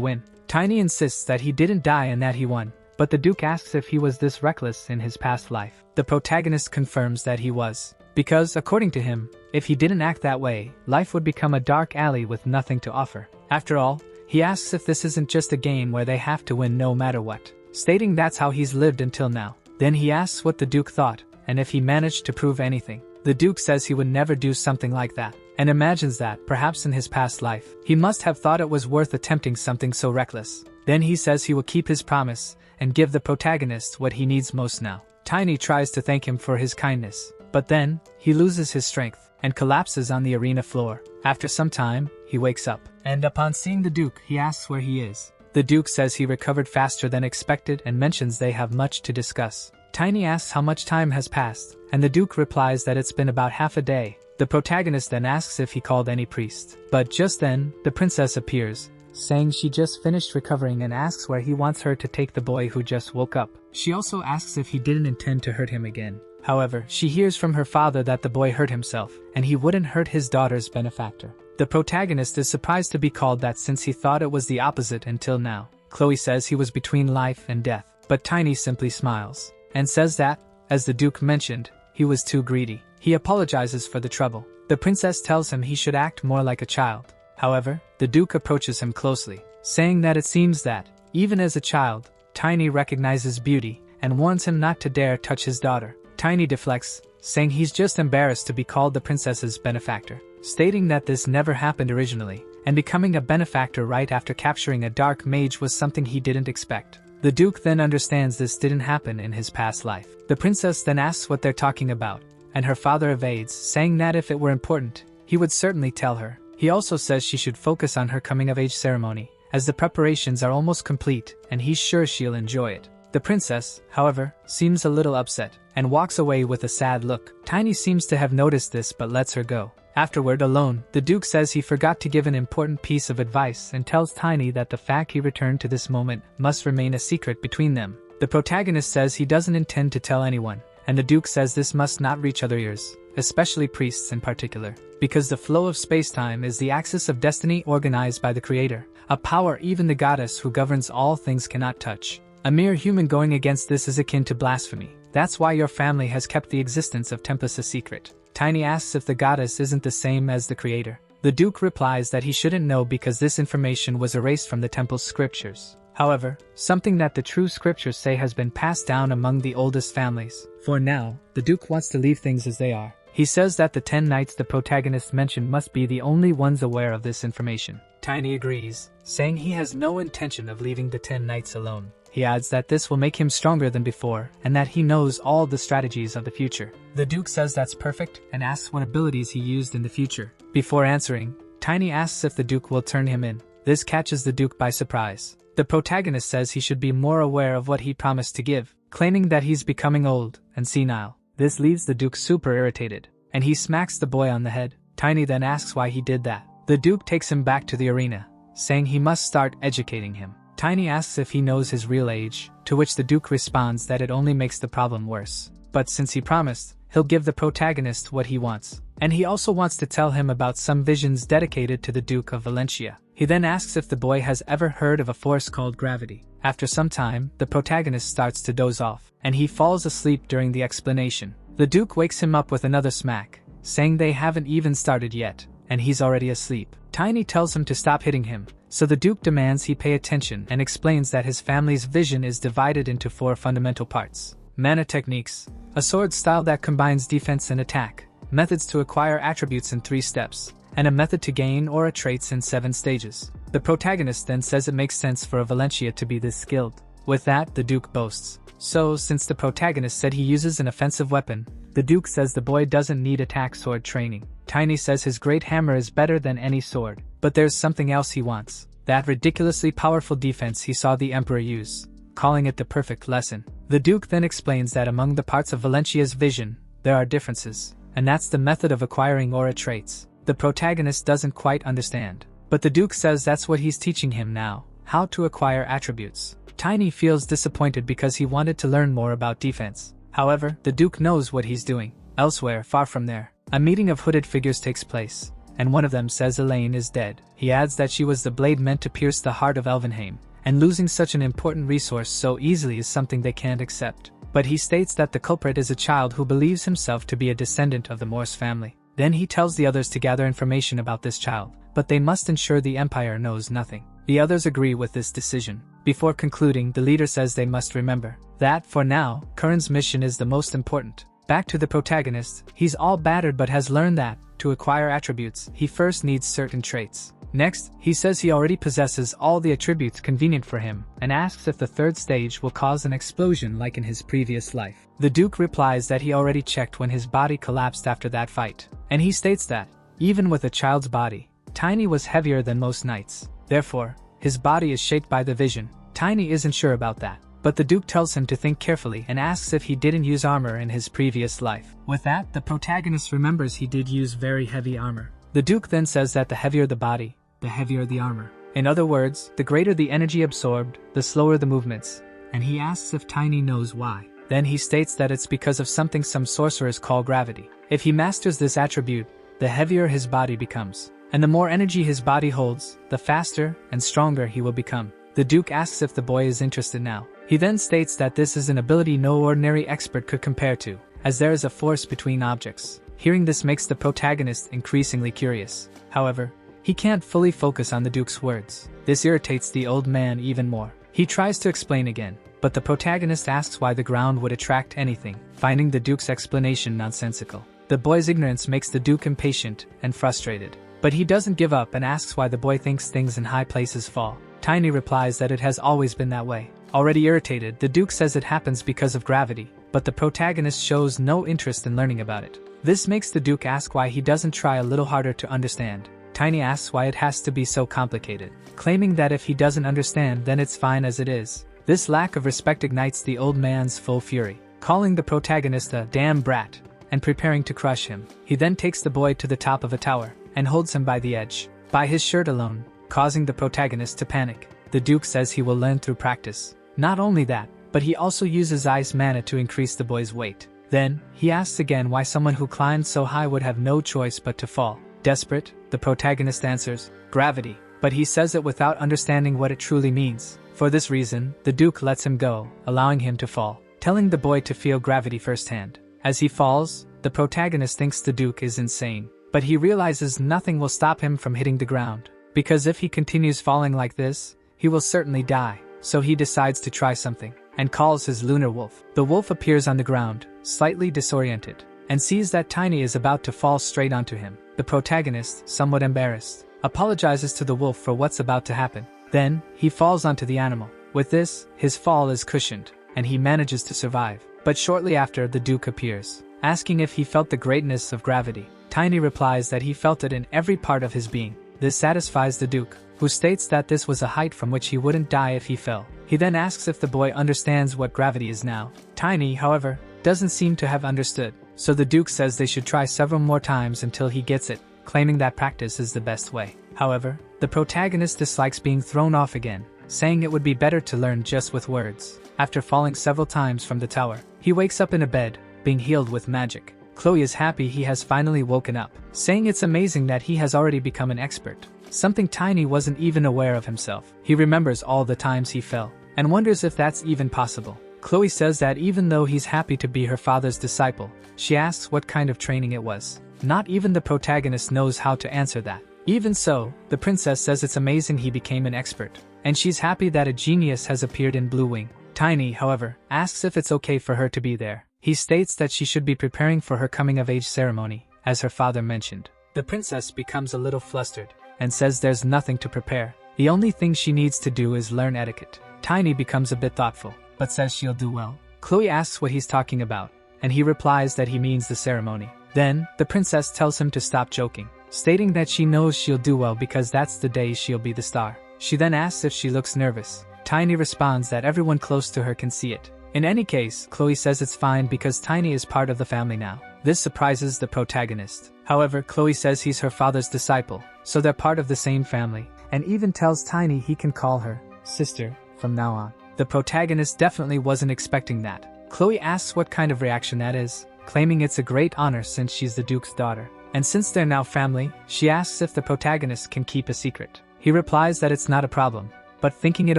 win. Tiny insists that he didn't die and that he won, but the Duke asks if he was this reckless in his past life. The protagonist confirms that he was, because, according to him, if he didn't act that way, life would become a dark alley with nothing to offer. After all, he asks if this isn't just a game where they have to win no matter what, stating that's how he's lived until now. Then he asks what the Duke thought, and if he managed to prove anything. The Duke says he would never do something like that, and imagines that, perhaps in his past life, he must have thought it was worth attempting something so reckless. Then he says he will keep his promise, and give the protagonist what he needs most now. Tiny tries to thank him for his kindness, but then, he loses his strength, and collapses on the arena floor. After some time, he wakes up, and upon seeing the Duke, he asks where he is. The Duke says he recovered faster than expected and mentions they have much to discuss. Tiny asks how much time has passed, and the Duke replies that it's been about half a day. The protagonist then asks if he called any priest. But just then, the princess appears, saying she just finished recovering and asks where he wants her to take the boy who just woke up. She also asks if he didn't intend to hurt him again. However, she hears from her father that the boy hurt himself, and he wouldn't hurt his daughter's benefactor. The protagonist is surprised to be called that since he thought it was the opposite until now. Chloe says he was between life and death, but Tiny simply smiles, and says that, as the Duke mentioned, he was too greedy. He apologizes for the trouble. The princess tells him he should act more like a child. However, the Duke approaches him closely, saying that it seems that, even as a child, Tiny recognizes beauty, and warns him not to dare touch his daughter. Tiny deflects, saying he's just embarrassed to be called the princess's benefactor, stating that this never happened originally, and becoming a benefactor right after capturing a dark mage was something he didn't expect. The Duke then understands this didn't happen in his past life. The princess then asks what they're talking about, and her father evades, saying that if it were important, he would certainly tell her. He also says she should focus on her coming-of-age ceremony, as the preparations are almost complete, and he's sure she'll enjoy it. The princess, however, seems a little upset, and walks away with a sad look. Tiny seems to have noticed this but lets her go. Afterward, alone, the Duke says he forgot to give an important piece of advice and tells Tiny that the fact he returned to this moment must remain a secret between them. The protagonist says he doesn't intend to tell anyone, and the Duke says this must not reach other ears, especially priests in particular, because the flow of space-time is the axis of destiny organized by the Creator, a power even the goddess who governs all things cannot touch. A mere human going against this is akin to blasphemy. That's why your family has kept the existence of Tempest a secret. Tiny asks if the goddess isn't the same as the Creator. The Duke replies that he shouldn't know because this information was erased from the temple's scriptures. However, something that the true scriptures say has been passed down among the oldest families. For now, the Duke wants to leave things as they are. He says that the 10 knights the protagonist mentioned must be the only ones aware of this information. Tiny agrees, saying he has no intention of leaving the 10 knights alone. He adds that this will make him stronger than before, and that he knows all the strategies of the future. The Duke says that's perfect, and asks what abilities he used in the future. Before answering, Tiny asks if the Duke will turn him in. This catches the Duke by surprise. The protagonist says he should be more aware of what he promised to give, claiming that he's becoming old and senile. This leaves the Duke super irritated, and he smacks the boy on the head. Tiny then asks why he did that. The Duke takes him back to the arena, saying he must start educating him. Tiny asks if he knows his real age, to which the Duke responds that it only makes the problem worse. But since he promised, he'll give the protagonist what he wants. And he also wants to tell him about some visions dedicated to the Duke of Valencia. He then asks if the boy has ever heard of a force called gravity. After some time, the protagonist starts to doze off, and he falls asleep during the explanation. The Duke wakes him up with another smack, saying they haven't even started yet, and he's already asleep. Tiny tells him to stop hitting him, so the Duke demands he pay attention and explains that his family's vision is divided into 4 fundamental parts. Mana techniques, a sword style that combines defense and attack, methods to acquire attributes in 3 steps, and a method to gain aura traits in 7 stages. The protagonist then says it makes sense for a Valencia to be this skilled. With that, the Duke boasts. So, since the protagonist said he uses an offensive weapon, The Duke says the boy doesn't need attack sword training. Tiny says his great hammer is better than any sword. But there's something else he wants. That ridiculously powerful defense he saw the Emperor use, calling it the perfect lesson. The Duke then explains that among the parts of Valencia's vision, there are differences, and that's the method of acquiring aura traits. The protagonist doesn't quite understand, but the Duke says that's what he's teaching him now, how to acquire attributes. Tiny feels disappointed because he wanted to learn more about defense. However, the Duke knows what he's doing. Elsewhere, far from there, a meeting of hooded figures takes place, and one of them says Elaine is dead. He adds that she was the blade meant to pierce the heart of Elvenheim, and losing such an important resource so easily is something they can't accept. But he states that the culprit is a child who believes himself to be a descendant of the Morse family. Then he tells the others to gather information about this child, but they must ensure the Empire knows nothing. The others agree with this decision. Before concluding, the leader says they must remember that, for now, Curran's mission is the most important. Back to the protagonist, he's all battered but has learned that, to acquire attributes, he first needs certain traits. Next, he says he already possesses all the attributes convenient for him, and asks if the third stage will cause an explosion like in his previous life. The Duke replies that he already checked when his body collapsed after that fight, and he states that, even with a child's body, Tiny was heavier than most knights. Therefore, his body is shaped by the vision. Tiny isn't sure about that, but the Duke tells him to think carefully and asks if he didn't use armor in his previous life. With that, the protagonist remembers he did use very heavy armor. The Duke then says that the heavier the body, the heavier the armor. In other words, the greater the energy absorbed, the slower the movements, and he asks if Tiny knows why. Then he states that it's because of something some sorcerers call gravity. If he masters this attribute, the heavier his body becomes, and the more energy his body holds, the faster and stronger he will become. The Duke asks if the boy is interested now. He then states that this is an ability no ordinary expert could compare to, as there is a force between objects. Hearing this makes the protagonist increasingly curious. However, he can't fully focus on the Duke's words. This irritates the old man even more. He tries to explain again, but the protagonist asks why the ground would attract anything, finding the Duke's explanation nonsensical. The boy's ignorance makes the Duke impatient and frustrated, but he doesn't give up and asks why the boy thinks things in high places fall. Tiny replies that it has always been that way. Already irritated, the Duke says it happens because of gravity, but the protagonist shows no interest in learning about it. This makes the Duke ask why he doesn't try a little harder to understand. Tiny asks why it has to be so complicated, claiming that if he doesn't understand then it's fine as it is. This lack of respect ignites the old man's full fury, calling the protagonist a damn brat, and preparing to crush him. He then takes the boy to the top of a tower, and holds him by the edge, by his shirt alone, causing the protagonist to panic. The Duke says he will learn through practice. Not only that, but he also uses ice mana to increase the boy's weight. Then, he asks again why someone who climbed so high would have no choice but to fall. Desperate, the protagonist answers, gravity, but he says it without understanding what it truly means. For this reason, the Duke lets him go, allowing him to fall, telling the boy to feel gravity firsthand. As he falls, the protagonist thinks the Duke is insane, but he realizes nothing will stop him from hitting the ground, because if he continues falling like this, he will certainly die. So he decides to try something, and calls his lunar wolf. The wolf appears on the ground, slightly disoriented, and sees that Tiny is about to fall straight onto him. The protagonist, somewhat embarrassed, apologizes to the wolf for what's about to happen. Then, he falls onto the animal. With this, his fall is cushioned, and he manages to survive. But shortly after, the Duke appears, asking if he felt the greatness of gravity. Tiny replies that he felt it in every part of his being. This satisfies the Duke, who states that this was a height from which he wouldn't die if he fell. He then asks if the boy understands what gravity is now. Tiny, however, doesn't seem to have understood, so the Duke says they should try several more times until he gets it, claiming that practice is the best way. However, the protagonist dislikes being thrown off again, saying it would be better to learn just with words. After falling several times from the tower, he wakes up in a bed, being healed with magic. Chloe is happy he has finally woken up, saying it's amazing that he has already become an expert, something Tiny wasn't even aware of himself. He remembers all the times he fell, and wonders if that's even possible. Chloe says that even though he's happy to be her father's disciple, she asks what kind of training it was. Not even the protagonist knows how to answer that. Even so, the princess says it's amazing he became an expert, and she's happy that a genius has appeared in Blue Wing. Tiny, however, asks if it's okay for her to be there. He states that she should be preparing for her coming-of-age ceremony, as her father mentioned. The princess becomes a little flustered, and says there's nothing to prepare. The only thing she needs to do is learn etiquette. Tiny becomes a bit thoughtful, but says she'll do well. Chloe asks what he's talking about, and he replies that he means the ceremony. Then, the princess tells him to stop joking, stating that she knows she'll do well because that's the day she'll be the star. She then asks if she looks nervous. Tiny responds that everyone close to her can see it. In any case, Chloe says it's fine because Tiny is part of the family now. This surprises the protagonist. However, Chloe says he's her father's disciple, so they're part of the same family, and even tells Tiny he can call her sister from now on. The protagonist definitely wasn't expecting that. Chloe asks what kind of reaction that is, claiming it's a great honor since she's the Duke's daughter. And since they're now family, she asks if the protagonist can keep a secret. He replies that it's not a problem. But thinking it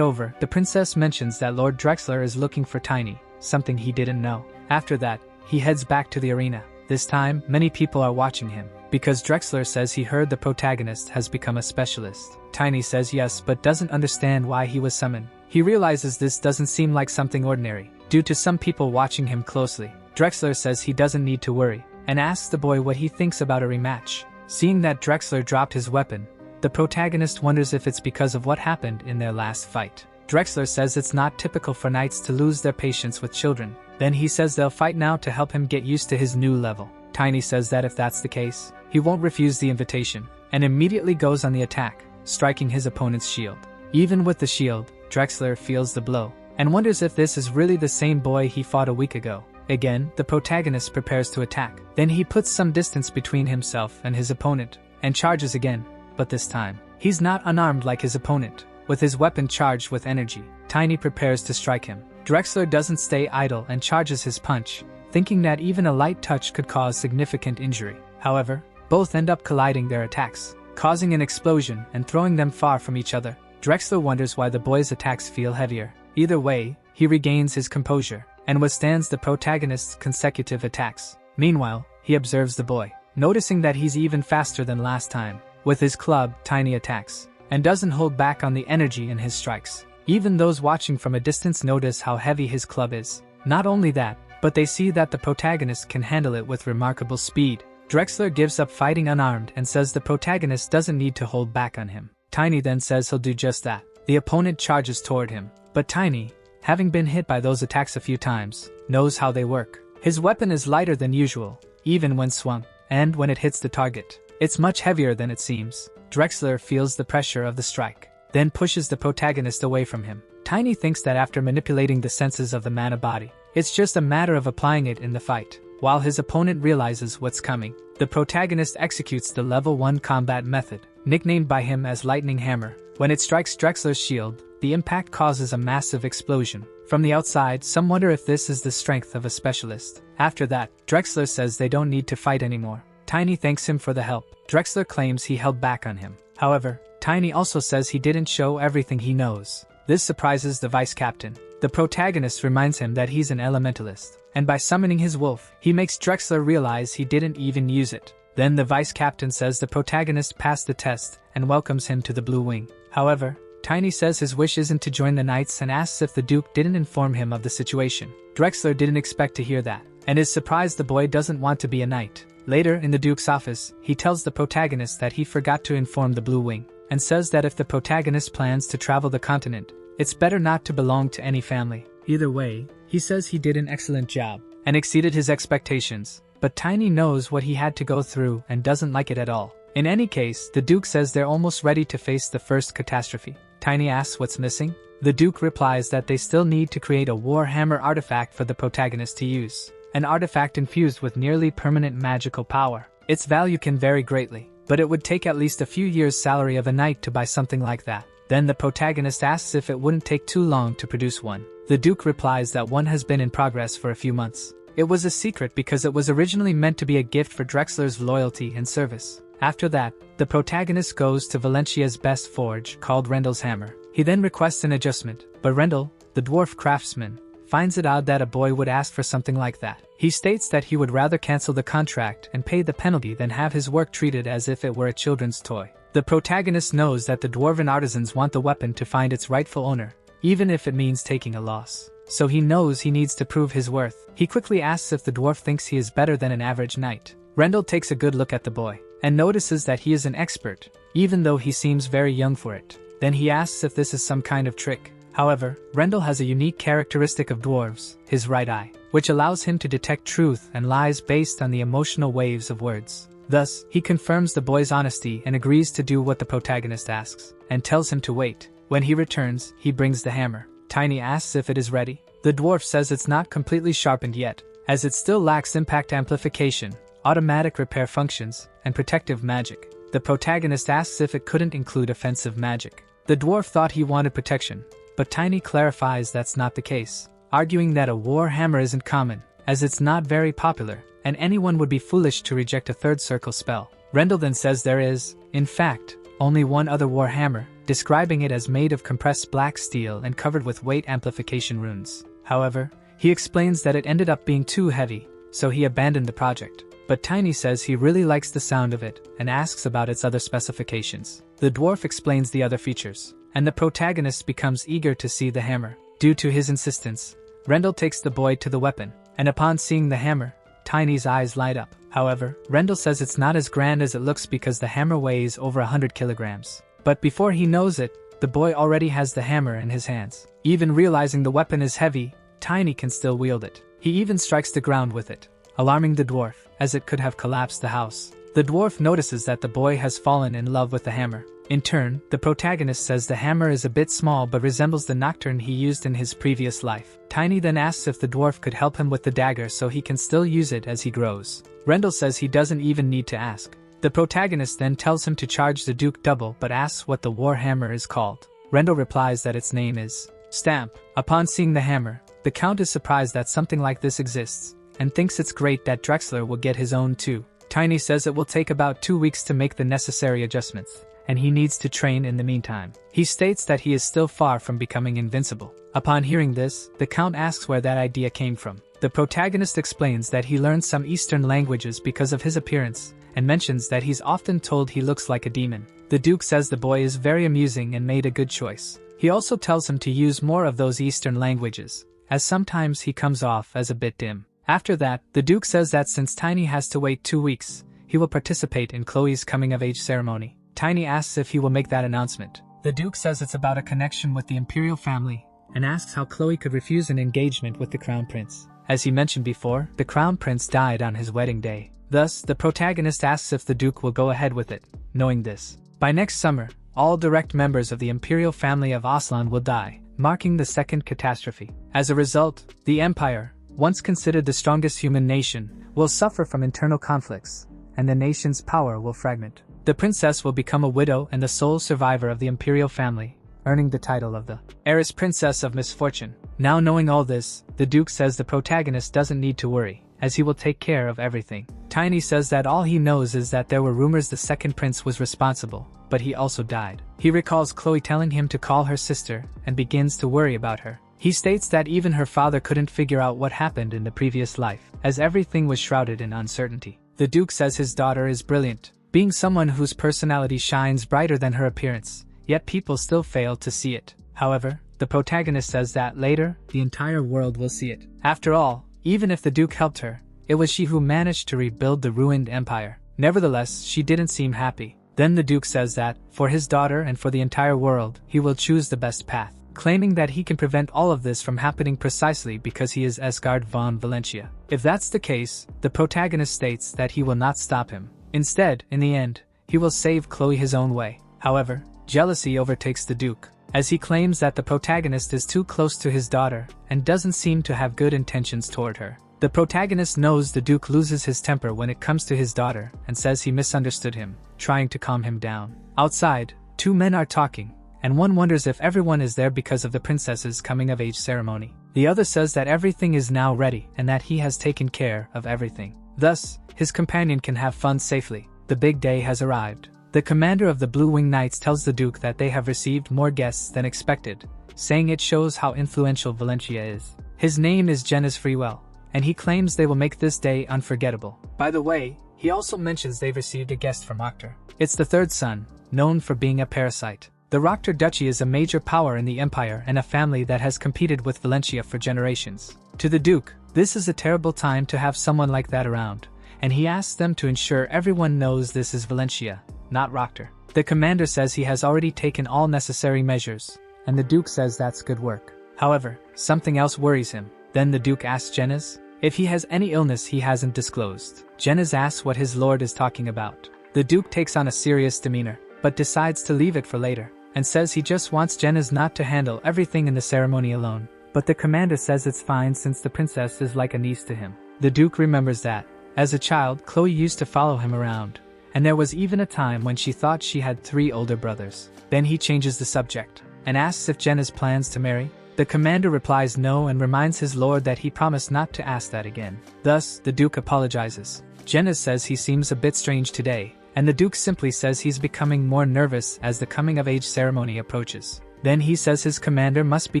over, the princess mentions that Lord Drexler is looking for Tiny, something he didn't know. After that, he heads back to the arena. This time, many people are watching him, because Drexler says he heard the protagonist has become a specialist. Tiny says yes but doesn't understand why he was summoned. He realizes this doesn't seem like something ordinary, due to some people watching him closely. Drexler says he doesn't need to worry, and asks the boy what he thinks about a rematch. Seeing that Drexler dropped his weapon, the protagonist wonders if it's because of what happened in their last fight. Drexler says it's not typical for knights to lose their patience with children. Then he says they'll fight now to help him get used to his new level. Tiny says that if that's the case, he won't refuse the invitation, and immediately goes on the attack, striking his opponent's shield. Even with the shield, Drexler feels the blow, and wonders if this is really the same boy he fought a week ago. Again, the protagonist prepares to attack. Then he puts some distance between himself and his opponent, and charges again, but this time, he's not unarmed like his opponent. With his weapon charged with energy, Tiny prepares to strike him. Drexler doesn't stay idle and charges his punch, thinking that even a light touch could cause significant injury. However, both end up colliding their attacks, causing an explosion and throwing them far from each other. Drexler wonders why the boy's attacks feel heavier. Either way, he regains his composure and withstands the protagonist's consecutive attacks. Meanwhile, he observes the boy, noticing that he's even faster than last time. With his club, Tiny attacks, and doesn't hold back on the energy in his strikes. Even those watching from a distance notice how heavy his club is. Not only that, but they see that the protagonist can handle it with remarkable speed. Drexler gives up fighting unarmed and says the protagonist doesn't need to hold back on him. Tiny then says he'll do just that. The opponent charges toward him, but Tiny, having been hit by those attacks a few times, knows how they work. His weapon is lighter than usual, even when swung, and when it hits the target, it's much heavier than it seems. Drexler feels the pressure of the strike, then pushes the protagonist away from him. Tiny thinks that after manipulating the senses of the mana body, it's just a matter of applying it in the fight. While his opponent realizes what's coming, the protagonist executes the level 1 combat method, nicknamed by him as Lightning Hammer. When it strikes Drexler's shield, the impact causes a massive explosion. From the outside, some wonder if this is the strength of a specialist. After that, Drexler says they don't need to fight anymore. Tiny thanks him for the help. Drexler claims he held back on him. However, Tiny also says he didn't show everything he knows. This surprises the vice captain. The protagonist reminds him that he's an elementalist, and by summoning his wolf, he makes Drexler realize he didn't even use it. Then the vice captain says the protagonist passed the test and welcomes him to the Blue Wing. However, Tiny says his wish isn't to join the knights and asks if the Duke didn't inform him of the situation. Drexler didn't expect to hear that, and is surprised the boy doesn't want to be a knight. Later, in the Duke's office, he tells the protagonist that he forgot to inform the Blue Wing, and says that if the protagonist plans to travel the continent, it's better not to belong to any family. Either way, he says he did an excellent job, and exceeded his expectations, but Tiny knows what he had to go through and doesn't like it at all. In any case, the Duke says they're almost ready to face the first catastrophe. Tiny asks what's missing. The Duke replies that they still need to create a Warhammer artifact for the protagonist to use. An artifact infused with nearly permanent magical power. Its value can vary greatly, but it would take at least a few years' salary of a knight to buy something like that. Then the protagonist asks if it wouldn't take too long to produce one. The Duke replies that one has been in progress for a few months. It was a secret because it was originally meant to be a gift for Drexler's loyalty and service. After that, the protagonist goes to Valentia's best forge, called Rendell's Hammer. He then requests an adjustment, but Rendell, the dwarf craftsman, finds it odd that a boy would ask for something like that. He states that he would rather cancel the contract and pay the penalty than have his work treated as if it were a children's toy. The protagonist knows that the dwarven artisans want the weapon to find its rightful owner, even if it means taking a loss. So he knows he needs to prove his worth. He quickly asks if the dwarf thinks he is better than an average knight. Rendell takes a good look at the boy, and notices that he is an expert, even though he seems very young for it. Then he asks if this is some kind of trick. However, Rendell has a unique characteristic of dwarves, his right eye, which allows him to detect truth and lies based on the emotional waves of words. Thus, he confirms the boy's honesty and agrees to do what the protagonist asks, and tells him to wait. When he returns, he brings the hammer. Tiny asks if it is ready. The dwarf says it's not completely sharpened yet, as it still lacks impact amplification, automatic repair functions, and protective magic. The protagonist asks if it couldn't include offensive magic. The dwarf thought he wanted protection, but Tiny clarifies that's not the case, arguing that a war hammer isn't common, as it's not very popular, and anyone would be foolish to reject a third circle spell. Rendell then says there is, in fact, only one other war hammer, describing it as made of compressed black steel and covered with weight amplification runes. However, he explains that it ended up being too heavy, so he abandoned the project. But Tiny says he really likes the sound of it, and asks about its other specifications. The dwarf explains the other features, and the protagonist becomes eager to see the hammer. Due to his insistence, Rendell takes the boy to the weapon, and upon seeing the hammer, Tiny's eyes light up. However, Rendell says it's not as grand as it looks because the hammer weighs over 100 kilograms. But before he knows it, the boy already has the hammer in his hands. Even realizing the weapon is heavy, Tiny can still wield it. He even strikes the ground with it, alarming the dwarf, as it could have collapsed the house. The dwarf notices that the boy has fallen in love with the hammer. In turn, the protagonist says the hammer is a bit small but resembles the nocturne he used in his previous life. Tiny then asks if the dwarf could help him with the dagger so he can still use it as he grows. Rendell says he doesn't even need to ask. The protagonist then tells him to charge the Duke double but asks what the war hammer is called. Rendell replies that its name is Stamp. Upon seeing the hammer, the Count is surprised that something like this exists, and thinks it's great that Drexler will get his own too. Tiny says it will take about 2 weeks to make the necessary adjustments, and he needs to train in the meantime. He states that he is still far from becoming invincible. Upon hearing this, the Count asks where that idea came from. The protagonist explains that he learned some Eastern languages because of his appearance, and mentions that he's often told he looks like a demon. The Duke says the boy is very amusing and made a good choice. He also tells him to use more of those Eastern languages, as sometimes he comes off as a bit dim. After that, the Duke says that since Tiny has to wait 2 weeks, he will participate in Chloe's coming-of-age ceremony. Tiny asks if he will make that announcement. The Duke says it's about a connection with the Imperial family, and asks how Chloe could refuse an engagement with the Crown Prince. As he mentioned before, the Crown Prince died on his wedding day. Thus, the protagonist asks if the Duke will go ahead with it, knowing this. By next summer, all direct members of the Imperial family of Aslan will die, marking the second catastrophe. As a result, the Empire, once considered the strongest human nation, will suffer from internal conflicts, and the nation's power will fragment. The princess will become a widow and the sole survivor of the Imperial family, earning the title of the Heiress Princess of Misfortune. Now knowing all this, the Duke says the protagonist doesn't need to worry, as he will take care of everything. Tiny says that all he knows is that there were rumors the second prince was responsible, but he also died. He recalls Chloe telling him to call her sister, and begins to worry about her. He states that even her father couldn't figure out what happened in the previous life, as everything was shrouded in uncertainty. The Duke says his daughter is brilliant, being someone whose personality shines brighter than her appearance, yet people still fail to see it. However, the protagonist says that later, the entire world will see it. After all, even if the Duke helped her, it was she who managed to rebuild the ruined empire. Nevertheless, she didn't seem happy. Then the Duke says that, for his daughter and for the entire world, he will choose the best path, claiming that he can prevent all of this from happening precisely because he is Esgard von Valentia. If that's the case, the protagonist states that he will not stop him. Instead, in the end, he will save Chloe his own way. However, jealousy overtakes the Duke, as he claims that the protagonist is too close to his daughter and doesn't seem to have good intentions toward her. The protagonist knows the Duke loses his temper when it comes to his daughter and says he misunderstood him, trying to calm him down. Outside, 2 men are talking, and one wonders if everyone is there because of the princess's coming-of-age ceremony. The other says that everything is now ready and that he has taken care of everything. Thus, his companion can have fun safely. The big day has arrived. The commander of the Blue Wing Knights tells the Duke that they have received more guests than expected, saying it shows how influential Valentia is. His name is Jennys Freewell, and he claims they will make this day unforgettable. By the way, he also mentions they've received a guest from Octor. It's the third son, known for being a parasite. The Roctor Duchy is a major power in the Empire and a family that has competed with Valentia for generations. To the Duke, this is a terrible time to have someone like that around, and he asks them to ensure everyone knows this is Valentia, not Roctor. The commander says he has already taken all necessary measures, and the Duke says that's good work. However, something else worries him. Then the Duke asks Jeniz if he has any illness he hasn't disclosed. Jeniz asks what his lord is talking about. The Duke takes on a serious demeanor, but decides to leave it for later, and says he just wants Jeniz not to handle everything in the ceremony alone. But the commander says it's fine since the princess is like a niece to him. The Duke remembers that, as a child, Chloe used to follow him around, and there was even a time when she thought she had 3 older brothers. Then he changes the subject, and asks if Jeniz plans to marry. The commander replies no and reminds his lord that he promised not to ask that again. Thus, the Duke apologizes. Jeniz says he seems a bit strange today, and the Duke simply says he's becoming more nervous as the coming-of-age ceremony approaches. Then he says his commander must be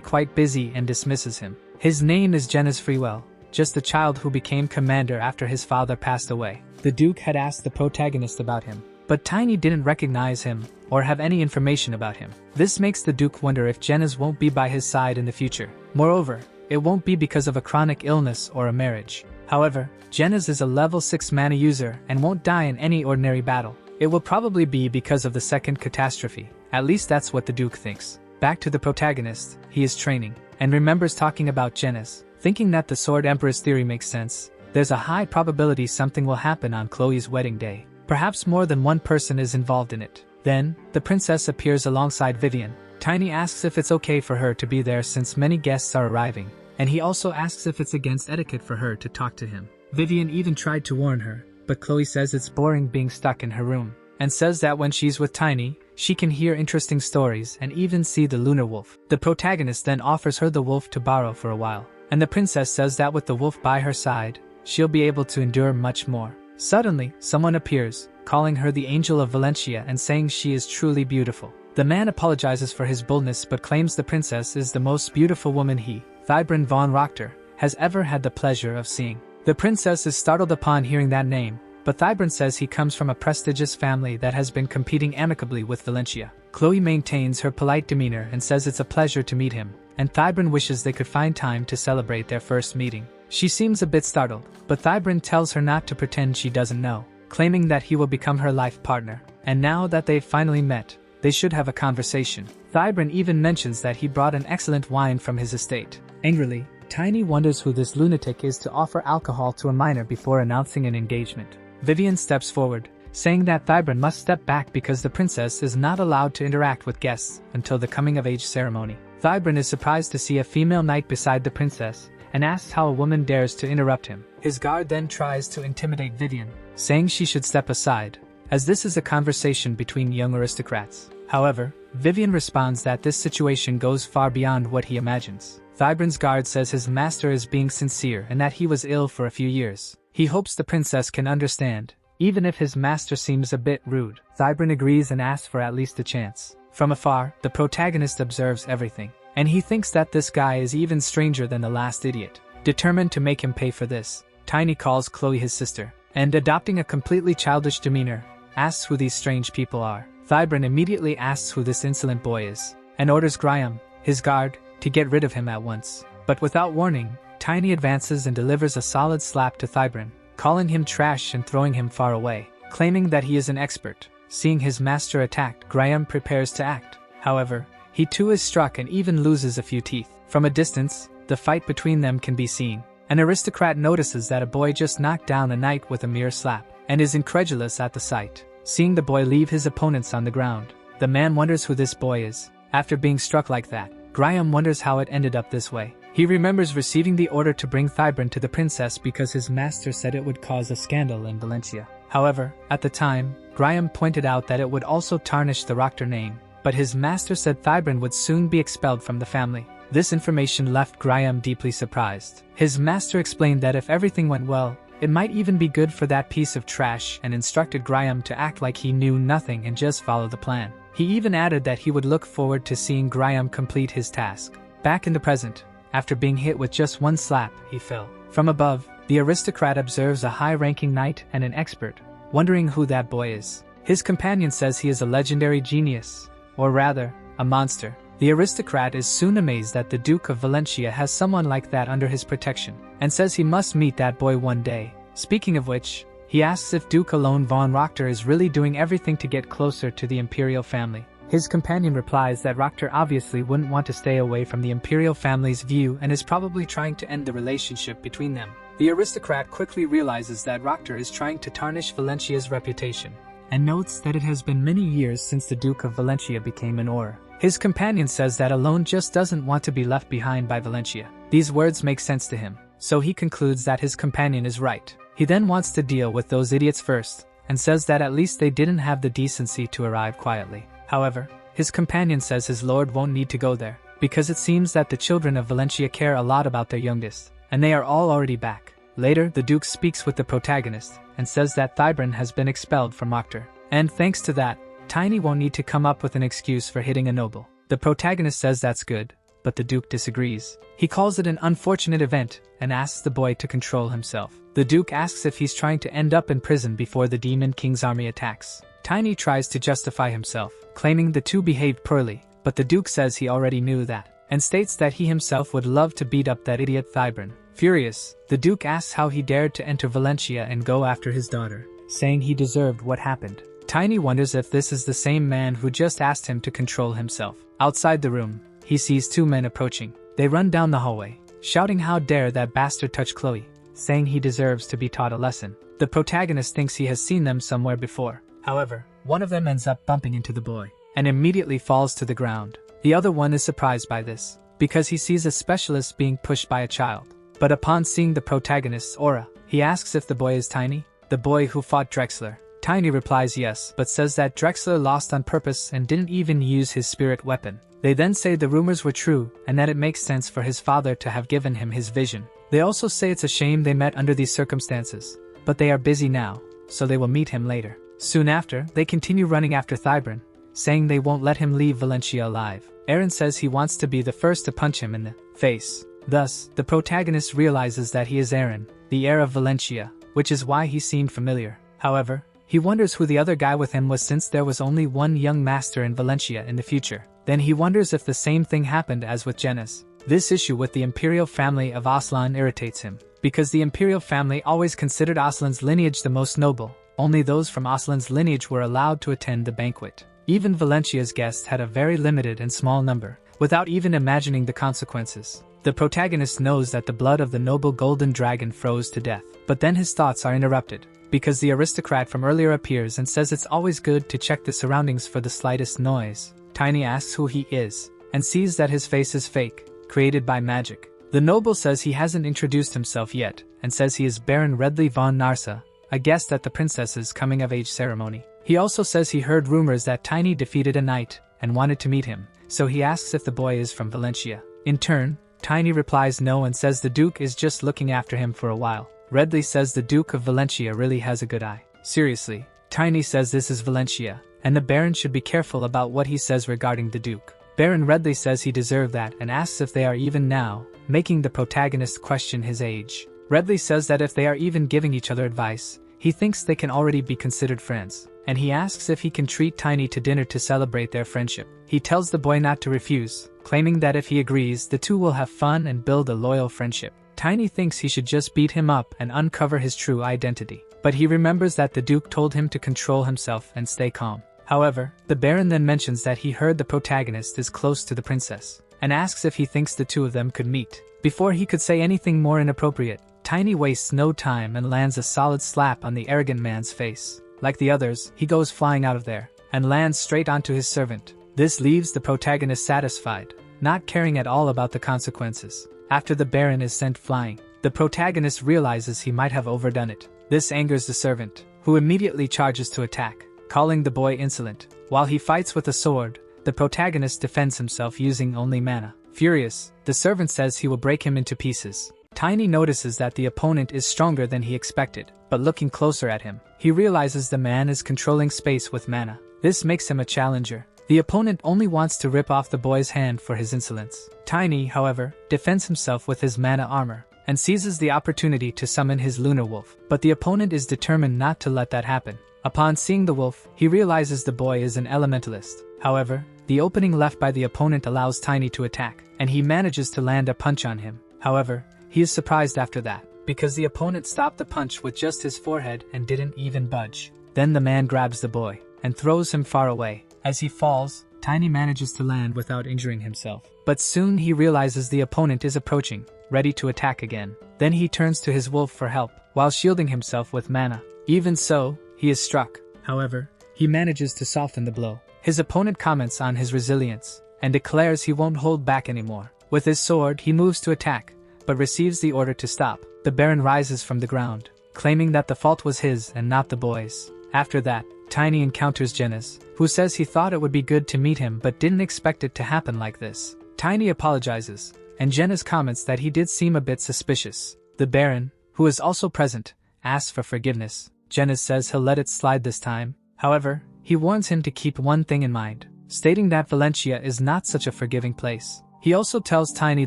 quite busy and dismisses him. His name is Jeniz Freewell, just a child who became commander after his father passed away. The Duke had asked the protagonist about him, but Tiny didn't recognize him or have any information about him. This makes the Duke wonder if Jeniz won't be by his side in the future. Moreover, it won't be because of a chronic illness or a marriage. However, Jeniz is a level 6 mana user and won't die in any ordinary battle. It will probably be because of the second catastrophe. At least that's what the Duke thinks. Back to the protagonist, he is training, and remembers talking about Jeniz. Thinking that the Sword Emperor's theory makes sense, there's a high probability something will happen on Chloe's wedding day. Perhaps more than one person is involved in it. Then, the princess appears alongside Vivian. Tiny asks if it's okay for her to be there since many guests are arriving, and he also asks if it's against etiquette for her to talk to him. Vivian even tried to warn her, but Chloe says it's boring being stuck in her room, and says that when she's with Tiny, she can hear interesting stories and even see the lunar wolf. The protagonist then offers her the wolf to borrow for a while, and the princess says that with the wolf by her side, she'll be able to endure much more. Suddenly, someone appears, calling her the Angel of Valencia and saying she is truly beautiful. The man apologizes for his boldness but claims the princess is the most beautiful woman he, Thybran von Rochter, has ever had the pleasure of seeing. The princess is startled upon hearing that name, but Thybran says he comes from a prestigious family that has been competing amicably with Valencia. Chloe maintains her polite demeanor and says it's a pleasure to meet him, and Thybran wishes they could find time to celebrate their first meeting. She seems a bit startled, but Thybran tells her not to pretend she doesn't know, claiming that he will become her life partner. And now that they've finally met, they should have a conversation. Thybran even mentions that he brought an excellent wine from his estate. Angrily, Tiny wonders who this lunatic is to offer alcohol to a minor before announcing an engagement. Vivian steps forward, saying that Thybran must step back because the princess is not allowed to interact with guests until the coming-of-age ceremony. Thybran is surprised to see a female knight beside the princess, and asks how a woman dares to interrupt him. His guard then tries to intimidate Vivian, saying she should step aside, as this is a conversation between young aristocrats. However, Vivian responds that this situation goes far beyond what he imagines. Thybran's guard says his master is being sincere and that he was ill for a few years. He hopes the princess can understand, even if his master seems a bit rude. Thybran agrees and asks for at least a chance. From afar, the protagonist observes everything, and he thinks that this guy is even stranger than the last idiot. Determined to make him pay for this, Tiny calls Chloe his sister, and adopting a completely childish demeanor, asks who these strange people are. Thybran immediately asks who this insolent boy is, and orders Graham, his guard, to get rid of him at once. But without warning, Tiny advances and delivers a solid slap to Thybran, calling him trash and throwing him far away, claiming that he is an expert. Seeing his master attacked, Graham prepares to act. However, he too is struck and even loses a few teeth. From a distance, the fight between them can be seen. An aristocrat notices that a boy just knocked down a knight with a mere slap, and is incredulous at the sight. Seeing the boy leave his opponents on the ground, the man wonders who this boy is. After being struck like that, Graham wonders how it ended up this way. He remembers receiving the order to bring Thybran to the princess because his master said it would cause a scandal in Valencia. However, at the time, Graham pointed out that it would also tarnish the Rochter name, but his master said Thybran would soon be expelled from the family. This information left Graham deeply surprised. His master explained that if everything went well, it might even be good for that piece of trash and instructed Graham to act like he knew nothing and just follow the plan. He even added that he would look forward to seeing Graham complete his task. Back in the present, after being hit with just one slap, he fell. From above, the aristocrat observes a high-ranking knight and an expert, wondering who that boy is. His companion says he is a legendary genius, or rather, a monster. The aristocrat is soon amazed that the Duke of Valencia has someone like that under his protection, and says he must meet that boy one day. Speaking of which, he asks if Duke Alone von Rochter is really doing everything to get closer to the imperial family. His companion replies that Roktar obviously wouldn't want to stay away from the imperial family's view and is probably trying to end the relationship between them. The aristocrat quickly realizes that Roktar is trying to tarnish Valencia's reputation, and notes that it has been many years since the Duke of Valencia became an Auror. His companion says that Alone just doesn't want to be left behind by Valencia. These words make sense to him, so he concludes that his companion is right. He then wants to deal with those idiots first, and says that at least they didn't have the decency to arrive quietly. However, his companion says his lord won't need to go there, because it seems that the children of Valencia care a lot about their youngest, and they are all already back. Later, the Duke speaks with the protagonist, and says that Thybran has been expelled from Roktar, and thanks to that, Tiny won't need to come up with an excuse for hitting a noble. The protagonist says that's good, but the Duke disagrees. He calls it an unfortunate event, and asks the boy to control himself. The Duke asks if he's trying to end up in prison before the Demon King's army attacks. Tiny tries to justify himself, claiming the two behaved poorly, but the Duke says he already knew that, and states that he himself would love to beat up that idiot Thybran. Furious, the Duke asks how he dared to enter Valencia and go after his daughter, saying he deserved what happened. Tiny wonders if this is the same man who just asked him to control himself. Outside the room, he sees two men approaching. They run down the hallway, shouting how dare that bastard touch Chloe, saying he deserves to be taught a lesson. The protagonist thinks he has seen them somewhere before. However, one of them ends up bumping into the boy, and immediately falls to the ground. The other one is surprised by this, because he sees a specialist being pushed by a child. But upon seeing the protagonist's aura, he asks if the boy is Tiny, the boy who fought Drexler. Tiny replies yes, but says that Drexler lost on purpose and didn't even use his spirit weapon. They then say the rumors were true, and that it makes sense for his father to have given him his vision. They also say it's a shame they met under these circumstances, but they are busy now, so they will meet him later. Soon after, they continue running after Thybran, saying they won't let him leave Valencia alive. Aaron says he wants to be the first to punch him in the face. Thus, the protagonist realizes that he is Aaron, the heir of Valencia, which is why he seemed familiar. However, he wonders who the other guy with him was since there was only one young master in Valencia in the future. Then he wonders if the same thing happened as with Genis. This issue with the imperial family of Aslan irritates him, because the imperial family always considered Aslan's lineage the most noble. Only those from Aslan's lineage were allowed to attend the banquet. Even Valencia's guests had a very limited and small number, without even imagining the consequences. The protagonist knows that the blood of the noble golden dragon froze to death, but then his thoughts are interrupted, because the aristocrat from earlier appears and says it's always good to check the surroundings for the slightest noise. Tiny asks who he is, and sees that his face is fake, created by magic. The noble says he hasn't introduced himself yet, and says he is Baron Redley von Narsa, a guest at the princess's coming-of-age ceremony. He also says he heard rumors that Tiny defeated a knight, and wanted to meet him, so he asks if the boy is from Valencia. In turn, Tiny replies no and says the Duke is just looking after him for a while. Redley says the Duke of Valencia really has a good eye. Seriously, Tiny says this is Valencia, and the Baron should be careful about what he says regarding the Duke. Baron Redley says he deserved that and asks if they are even now, making the protagonist question his age. Redley says that if they are even giving each other advice, he thinks they can already be considered friends, and he asks if he can treat Tiny to dinner to celebrate their friendship. He tells the boy not to refuse, claiming that if he agrees, the two will have fun and build a loyal friendship. Tiny thinks he should just beat him up and uncover his true identity, but he remembers that the Duke told him to control himself and stay calm. However, the Baron then mentions that he heard the protagonist is close to the princess, and asks if he thinks the two of them could meet. Before he could say anything more inappropriate, Tiny wastes no time and lands a solid slap on the arrogant man's face. Like the others, he goes flying out of there, and lands straight onto his servant. This leaves the protagonist satisfied, not caring at all about the consequences. After the Baron is sent flying, the protagonist realizes he might have overdone it. This angers the servant, who immediately charges to attack, calling the boy insolent. While he fights with a sword, the protagonist defends himself using only mana. Furious, the servant says he will break him into pieces. Tiny notices that the opponent is stronger than he expected, but looking closer at him, he realizes the man is controlling space with mana. This makes him a challenger. The opponent only wants to rip off the boy's hand for his insolence. Tiny, however, defends himself with his mana armor, and seizes the opportunity to summon his lunar wolf, but the opponent is determined not to let that happen. Upon seeing the wolf, he realizes the boy is an elementalist. However, the opening left by the opponent allows Tiny to attack, and he manages to land a punch on him. However, he is surprised after that, because the opponent stopped the punch with just his forehead and didn't even budge. Then the man grabs the boy, and throws him far away. As he falls, Tiny manages to land without injuring himself. But soon he realizes the opponent is approaching, ready to attack again. Then he turns to his wolf for help, while shielding himself with mana. Even so, he is struck. However, he manages to soften the blow. His opponent comments on his resilience, and declares he won't hold back anymore. With his sword, he moves to attack, but receives the order to stop. The Baron rises from the ground, claiming that the fault was his and not the boy's. After that, Tiny encounters Genis, who says he thought it would be good to meet him but didn't expect it to happen like this. Tiny apologizes, and Genis comments that he did seem a bit suspicious. The Baron, who is also present, asks for forgiveness. Genis says he'll let it slide this time. However, he warns him to keep one thing in mind, stating that Valencia is not such a forgiving place. He also tells Tiny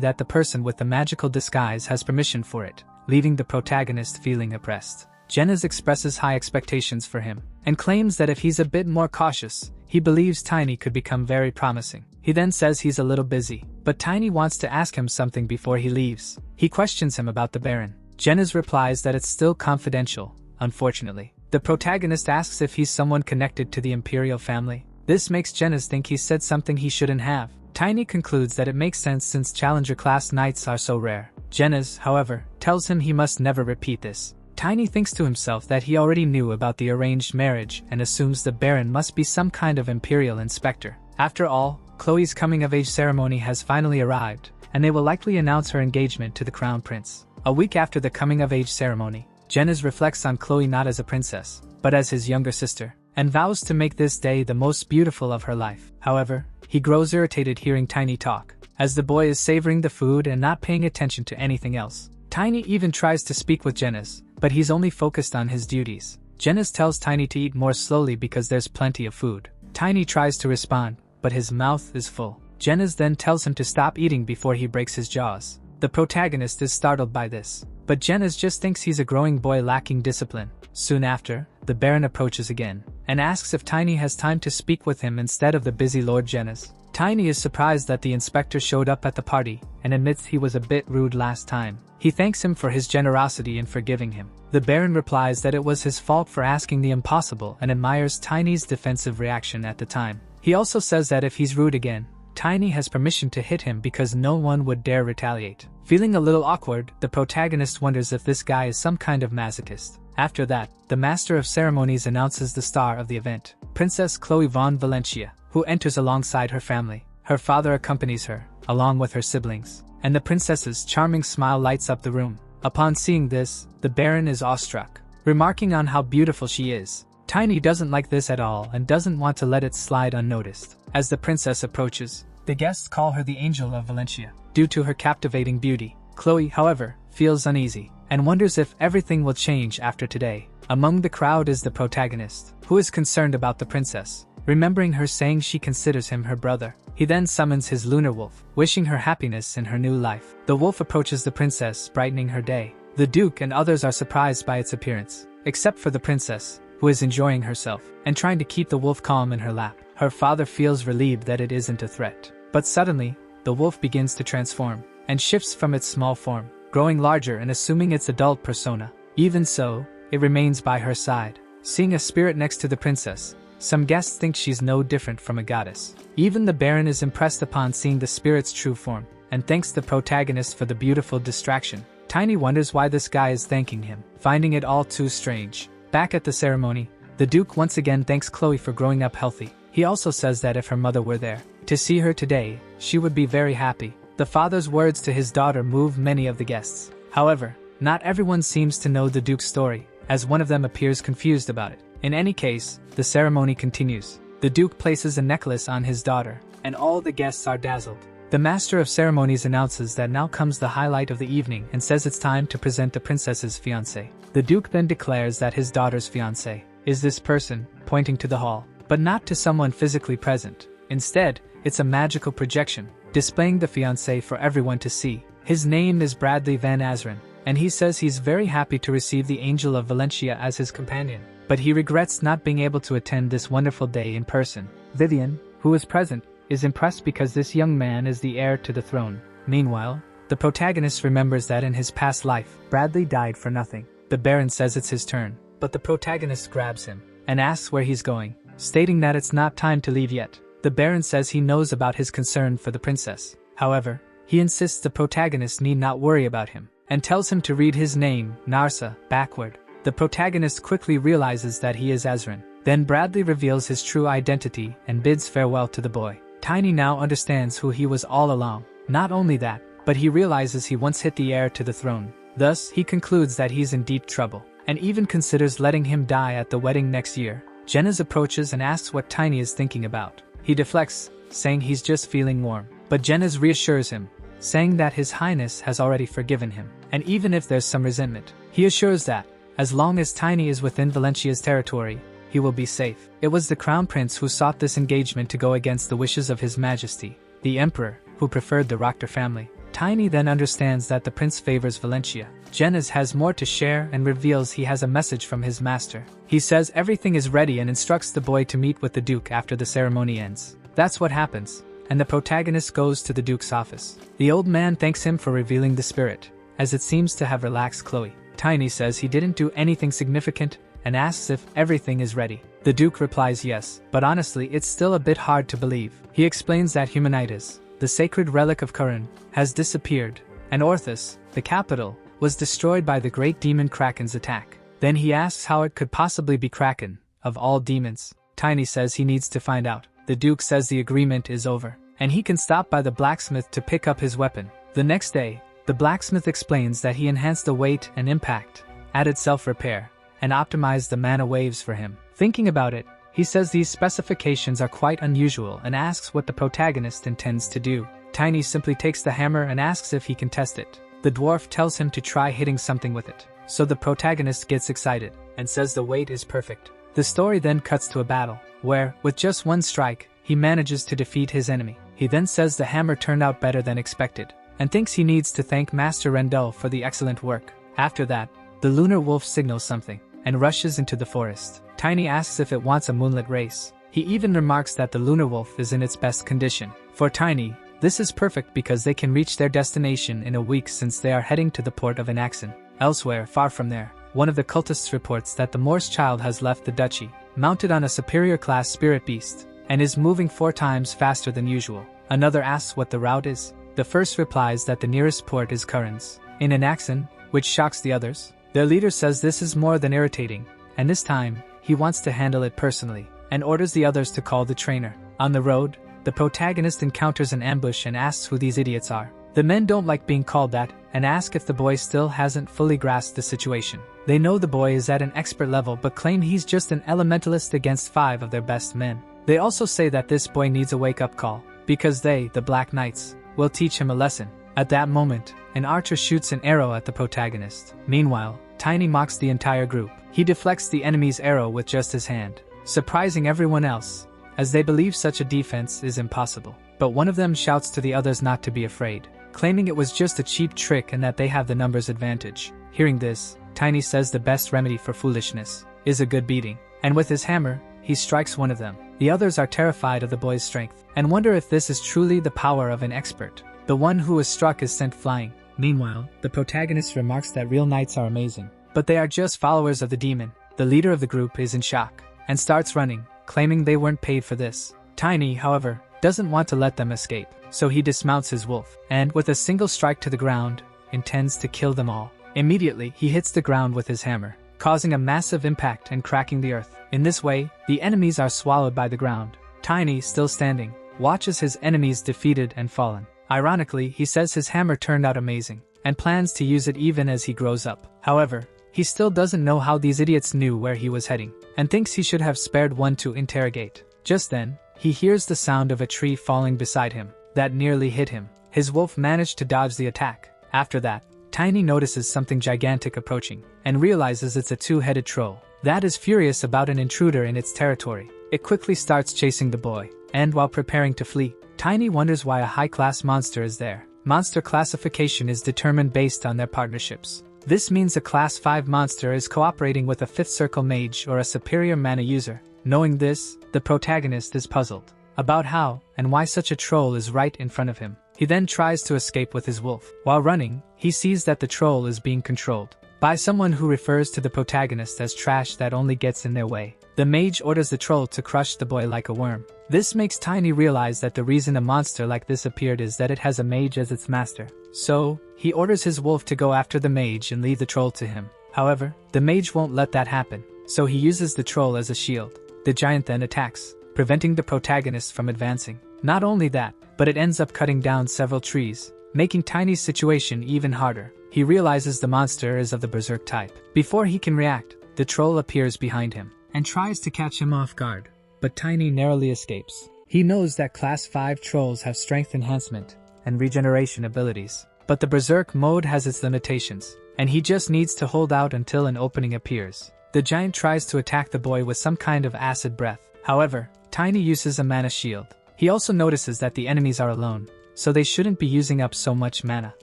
that the person with the magical disguise has permission for it, leaving the protagonist feeling oppressed. Genis expresses high expectations for him, and claims that if he's a bit more cautious, he believes Tiny could become very promising. He then says he's a little busy, but Tiny wants to ask him something before he leaves. He questions him about the Baron. Genis replies that it's still confidential, unfortunately. The protagonist asks if he's someone connected to the Imperial family. This makes Genis think he said something he shouldn't have. Tiny concludes that it makes sense since Challenger-class knights are so rare. Genis, however, tells him he must never repeat this. Tiny thinks to himself that he already knew about the arranged marriage and assumes the Baron must be some kind of Imperial inspector. After all, Chloe's coming-of-age ceremony has finally arrived, and they will likely announce her engagement to the Crown Prince. A week after the coming-of-age ceremony, Genis reflects on Chloe not as a princess, but as his younger sister, and vows to make this day the most beautiful of her life. However, he grows irritated hearing Tiny talk, as the boy is savoring the food and not paying attention to anything else. Tiny even tries to speak with Genis, but he's only focused on his duties. Genis tells Tiny to eat more slowly because there's plenty of food. Tiny tries to respond, but his mouth is full. Genis then tells him to stop eating before he breaks his jaws. The protagonist is startled by this, but Genis just thinks he's a growing boy lacking discipline. Soon after, the Baron approaches again, and asks if Tiny has time to speak with him instead of the busy Lord Genis. Tiny is surprised that the inspector showed up at the party, and admits he was a bit rude last time. He thanks him for his generosity in forgiving him. The Baron replies that it was his fault for asking the impossible and admires Tiny's defensive reaction at the time. He also says that if he's rude again, Tiny has permission to hit him because no one would dare retaliate. Feeling a little awkward, the protagonist wonders if this guy is some kind of masochist. After that, the Master of Ceremonies announces the star of the event, Princess Chloe von Valencia, who enters alongside her family. Her father accompanies her, along with her siblings, and the princess's charming smile lights up the room. Upon seeing this, the Baron is awestruck, remarking on how beautiful she is. Tiny doesn't like this at all and doesn't want to let it slide unnoticed. As the princess approaches, the guests call her the Angel of Valencia, due to her captivating beauty. Chloe, however, feels uneasy, and wonders if everything will change after today. Among the crowd is the protagonist, who is concerned about the princess, remembering her saying she considers him her brother. He then summons his lunar wolf, wishing her happiness in her new life. The wolf approaches the princess, brightening her day. The Duke and others are surprised by its appearance, except for the princess, who is enjoying herself, and trying to keep the wolf calm in her lap. Her father feels relieved that it isn't a threat. But suddenly, the wolf begins to transform, and shifts from its small form, growing larger and assuming its adult persona. Even so, it remains by her side. Seeing a spirit next to the princess, some guests think she's no different from a goddess. Even the Baron is impressed upon seeing the spirit's true form, and thanks the protagonist for the beautiful distraction. Tiny wonders why this guy is thanking him, finding it all too strange. Back at the ceremony, the Duke once again thanks Chloe for growing up healthy. He also says that if her mother were there to see her today, she would be very happy. The father's words to his daughter move many of the guests. However, not everyone seems to know the Duke's story, as one of them appears confused about it. In any case, the ceremony continues. The Duke places a necklace on his daughter, and all the guests are dazzled. The Master of Ceremonies announces that now comes the highlight of the evening and says it's time to present the princess's fiancé. The Duke then declares that his daughter's fiancé is this person, pointing to the hall, but not to someone physically present. Instead, it's a magical projection, displaying the fiancé for everyone to see. His name is Bradley Van Azren, and he says he's very happy to receive the Angel of Valencia as his companion, but he regrets not being able to attend this wonderful day in person. Vivian, who is present, is impressed because this young man is the heir to the throne. Meanwhile, the protagonist remembers that in his past life, Bradley died for nothing. The Baron says it's his turn, but the protagonist grabs him and asks where he's going, stating that it's not time to leave yet. The Baron says he knows about his concern for the princess. However, he insists the protagonist need not worry about him, and tells him to read his name, Narsa, backward. The protagonist quickly realizes that he is Ezran. Then Bradley reveals his true identity and bids farewell to the boy. Tiny now understands who he was all along. Not only that, but he realizes he once hit the heir to the throne. Thus, he concludes that he's in deep trouble, and even considers letting him die at the wedding next year. Jennaz approaches and asks what Tiny is thinking about. He deflects, saying he's just feeling warm. But Jennaz reassures him, saying that His Highness has already forgiven him, and even if there's some resentment, he assures that, as long as Tiny is within Valencia's territory, he will be safe. It was the Crown Prince who sought this engagement to go against the wishes of His Majesty, the Emperor, who preferred the Roctor family. Tiny then understands that the prince favors Valencia. Jennaz has more to share and reveals he has a message from his master. He says everything is ready and instructs the boy to meet with the Duke after the ceremony ends. That's what happens, and the protagonist goes to the Duke's office. The old man thanks him for revealing the spirit, as it seems to have relaxed Chloe. Tiny says he didn't do anything significant and asks if everything is ready. The Duke replies yes, but honestly it's still a bit hard to believe. He explains that Humanitas, the sacred relic of Khurran, has disappeared, and Orthus, the capital, was destroyed by the great demon Kraken's attack. Then he asks how it could possibly be Kraken, of all demons. Tiny says he needs to find out. The Duke says the agreement is over, and he can stop by the blacksmith to pick up his weapon. The next day, the blacksmith explains that he enhanced the weight and impact, added self-repair, and optimized the mana waves for him. Thinking about it, he says these specifications are quite unusual and asks what the protagonist intends to do. Tiny simply takes the hammer and asks if he can test it. The dwarf tells him to try hitting something with it. So the protagonist gets excited and says the weight is perfect. The story then cuts to a battle, where, with just one strike, he manages to defeat his enemy. He then says the hammer turned out better than expected, and thinks he needs to thank Master Rendell for the excellent work. After that, the lunar wolf signals something, and rushes into the forest. Tiny asks if it wants a moonlit race. He even remarks that the lunar wolf is in its best condition. For Tiny, this is perfect because they can reach their destination in a week since they are heading to the port of Anaxen. Elsewhere, far from there, one of the cultists reports that the Morse child has left the duchy, mounted on a superior class spirit beast, and is moving 4 times faster than usual. Another asks what the route is. The first replies that the nearest port is Khurran's, in Anaxen, which shocks the others. Their leader says this is more than irritating, and this time, he wants to handle it personally, and orders the others to call the trainer. On the road, the protagonist encounters an ambush and asks who these idiots are. The men don't like being called that, and ask if the boy still hasn't fully grasped the situation. They know the boy is at an expert level but claim he's just an elementalist against 5 of their best men. They also say that this boy needs a wake-up call, because they, the Black Knights, will teach him a lesson. At that moment, an archer shoots an arrow at the protagonist. Meanwhile, Tiny mocks the entire group. He deflects the enemy's arrow with just his hand, surprising everyone else, as they believe such a defense is impossible. But one of them shouts to the others not to be afraid, claiming it was just a cheap trick and that they have the numbers advantage. Hearing this, Tiny says the best remedy for foolishness is a good beating, and with his hammer, he strikes one of them. The others are terrified of the boy's strength, and wonder if this is truly the power of an expert. The one who was struck is sent flying. Meanwhile, the protagonist remarks that real knights are amazing, but they are just followers of the demon. The leader of the group is in shock, and starts running, claiming they weren't paid for this. Tiny, however, doesn't want to let them escape, so he dismounts his wolf, and, with a single strike to the ground, intends to kill them all. Immediately, he hits the ground with his hammer, causing a massive impact and cracking the earth. In this way, the enemies are swallowed by the ground. Tiny, still standing, watches his enemies defeated and fallen. Ironically, he says his hammer turned out amazing, and plans to use it even as he grows up. However, he still doesn't know how these idiots knew where he was heading, and thinks he should have spared one to interrogate. Just then, he hears the sound of a tree falling beside him, that nearly hit him. His wolf managed to dodge the attack. After that, Tiny notices something gigantic approaching, and realizes it's a 2-headed troll that is furious about an intruder in its territory. It quickly starts chasing the boy, and while preparing to flee, Tiny wonders why a high-class monster is there. Monster classification is determined based on their partnerships. This means a Class 5 monster is cooperating with a 5th Circle mage or a superior mana user. Knowing this, the protagonist is puzzled about how and why such a troll is right in front of him. He then tries to escape with his wolf. While running, he sees that the troll is being controlled by someone who refers to the protagonist as trash that only gets in their way. The mage orders the troll to crush the boy like a worm. This makes Tiny realize that the reason a monster like this appeared is that it has a mage as its master. So, he orders his wolf to go after the mage and leave the troll to him. However, the mage won't let that happen, so he uses the troll as a shield. The giant then attacks, preventing the protagonist from advancing. Not only that, but it ends up cutting down several trees, making Tiny's situation even harder. He realizes the monster is of the berserk type. Before he can react, the troll appears behind him and tries to catch him off guard, but Tiny narrowly escapes. He knows that Class 5 trolls have strength enhancement and regeneration abilities, but the berserk mode has its limitations, and he just needs to hold out until an opening appears. The giant tries to attack the boy with some kind of acid breath. However, Tiny uses a mana shield. He also notices that the enemies are alone, so they shouldn't be using up so much mana.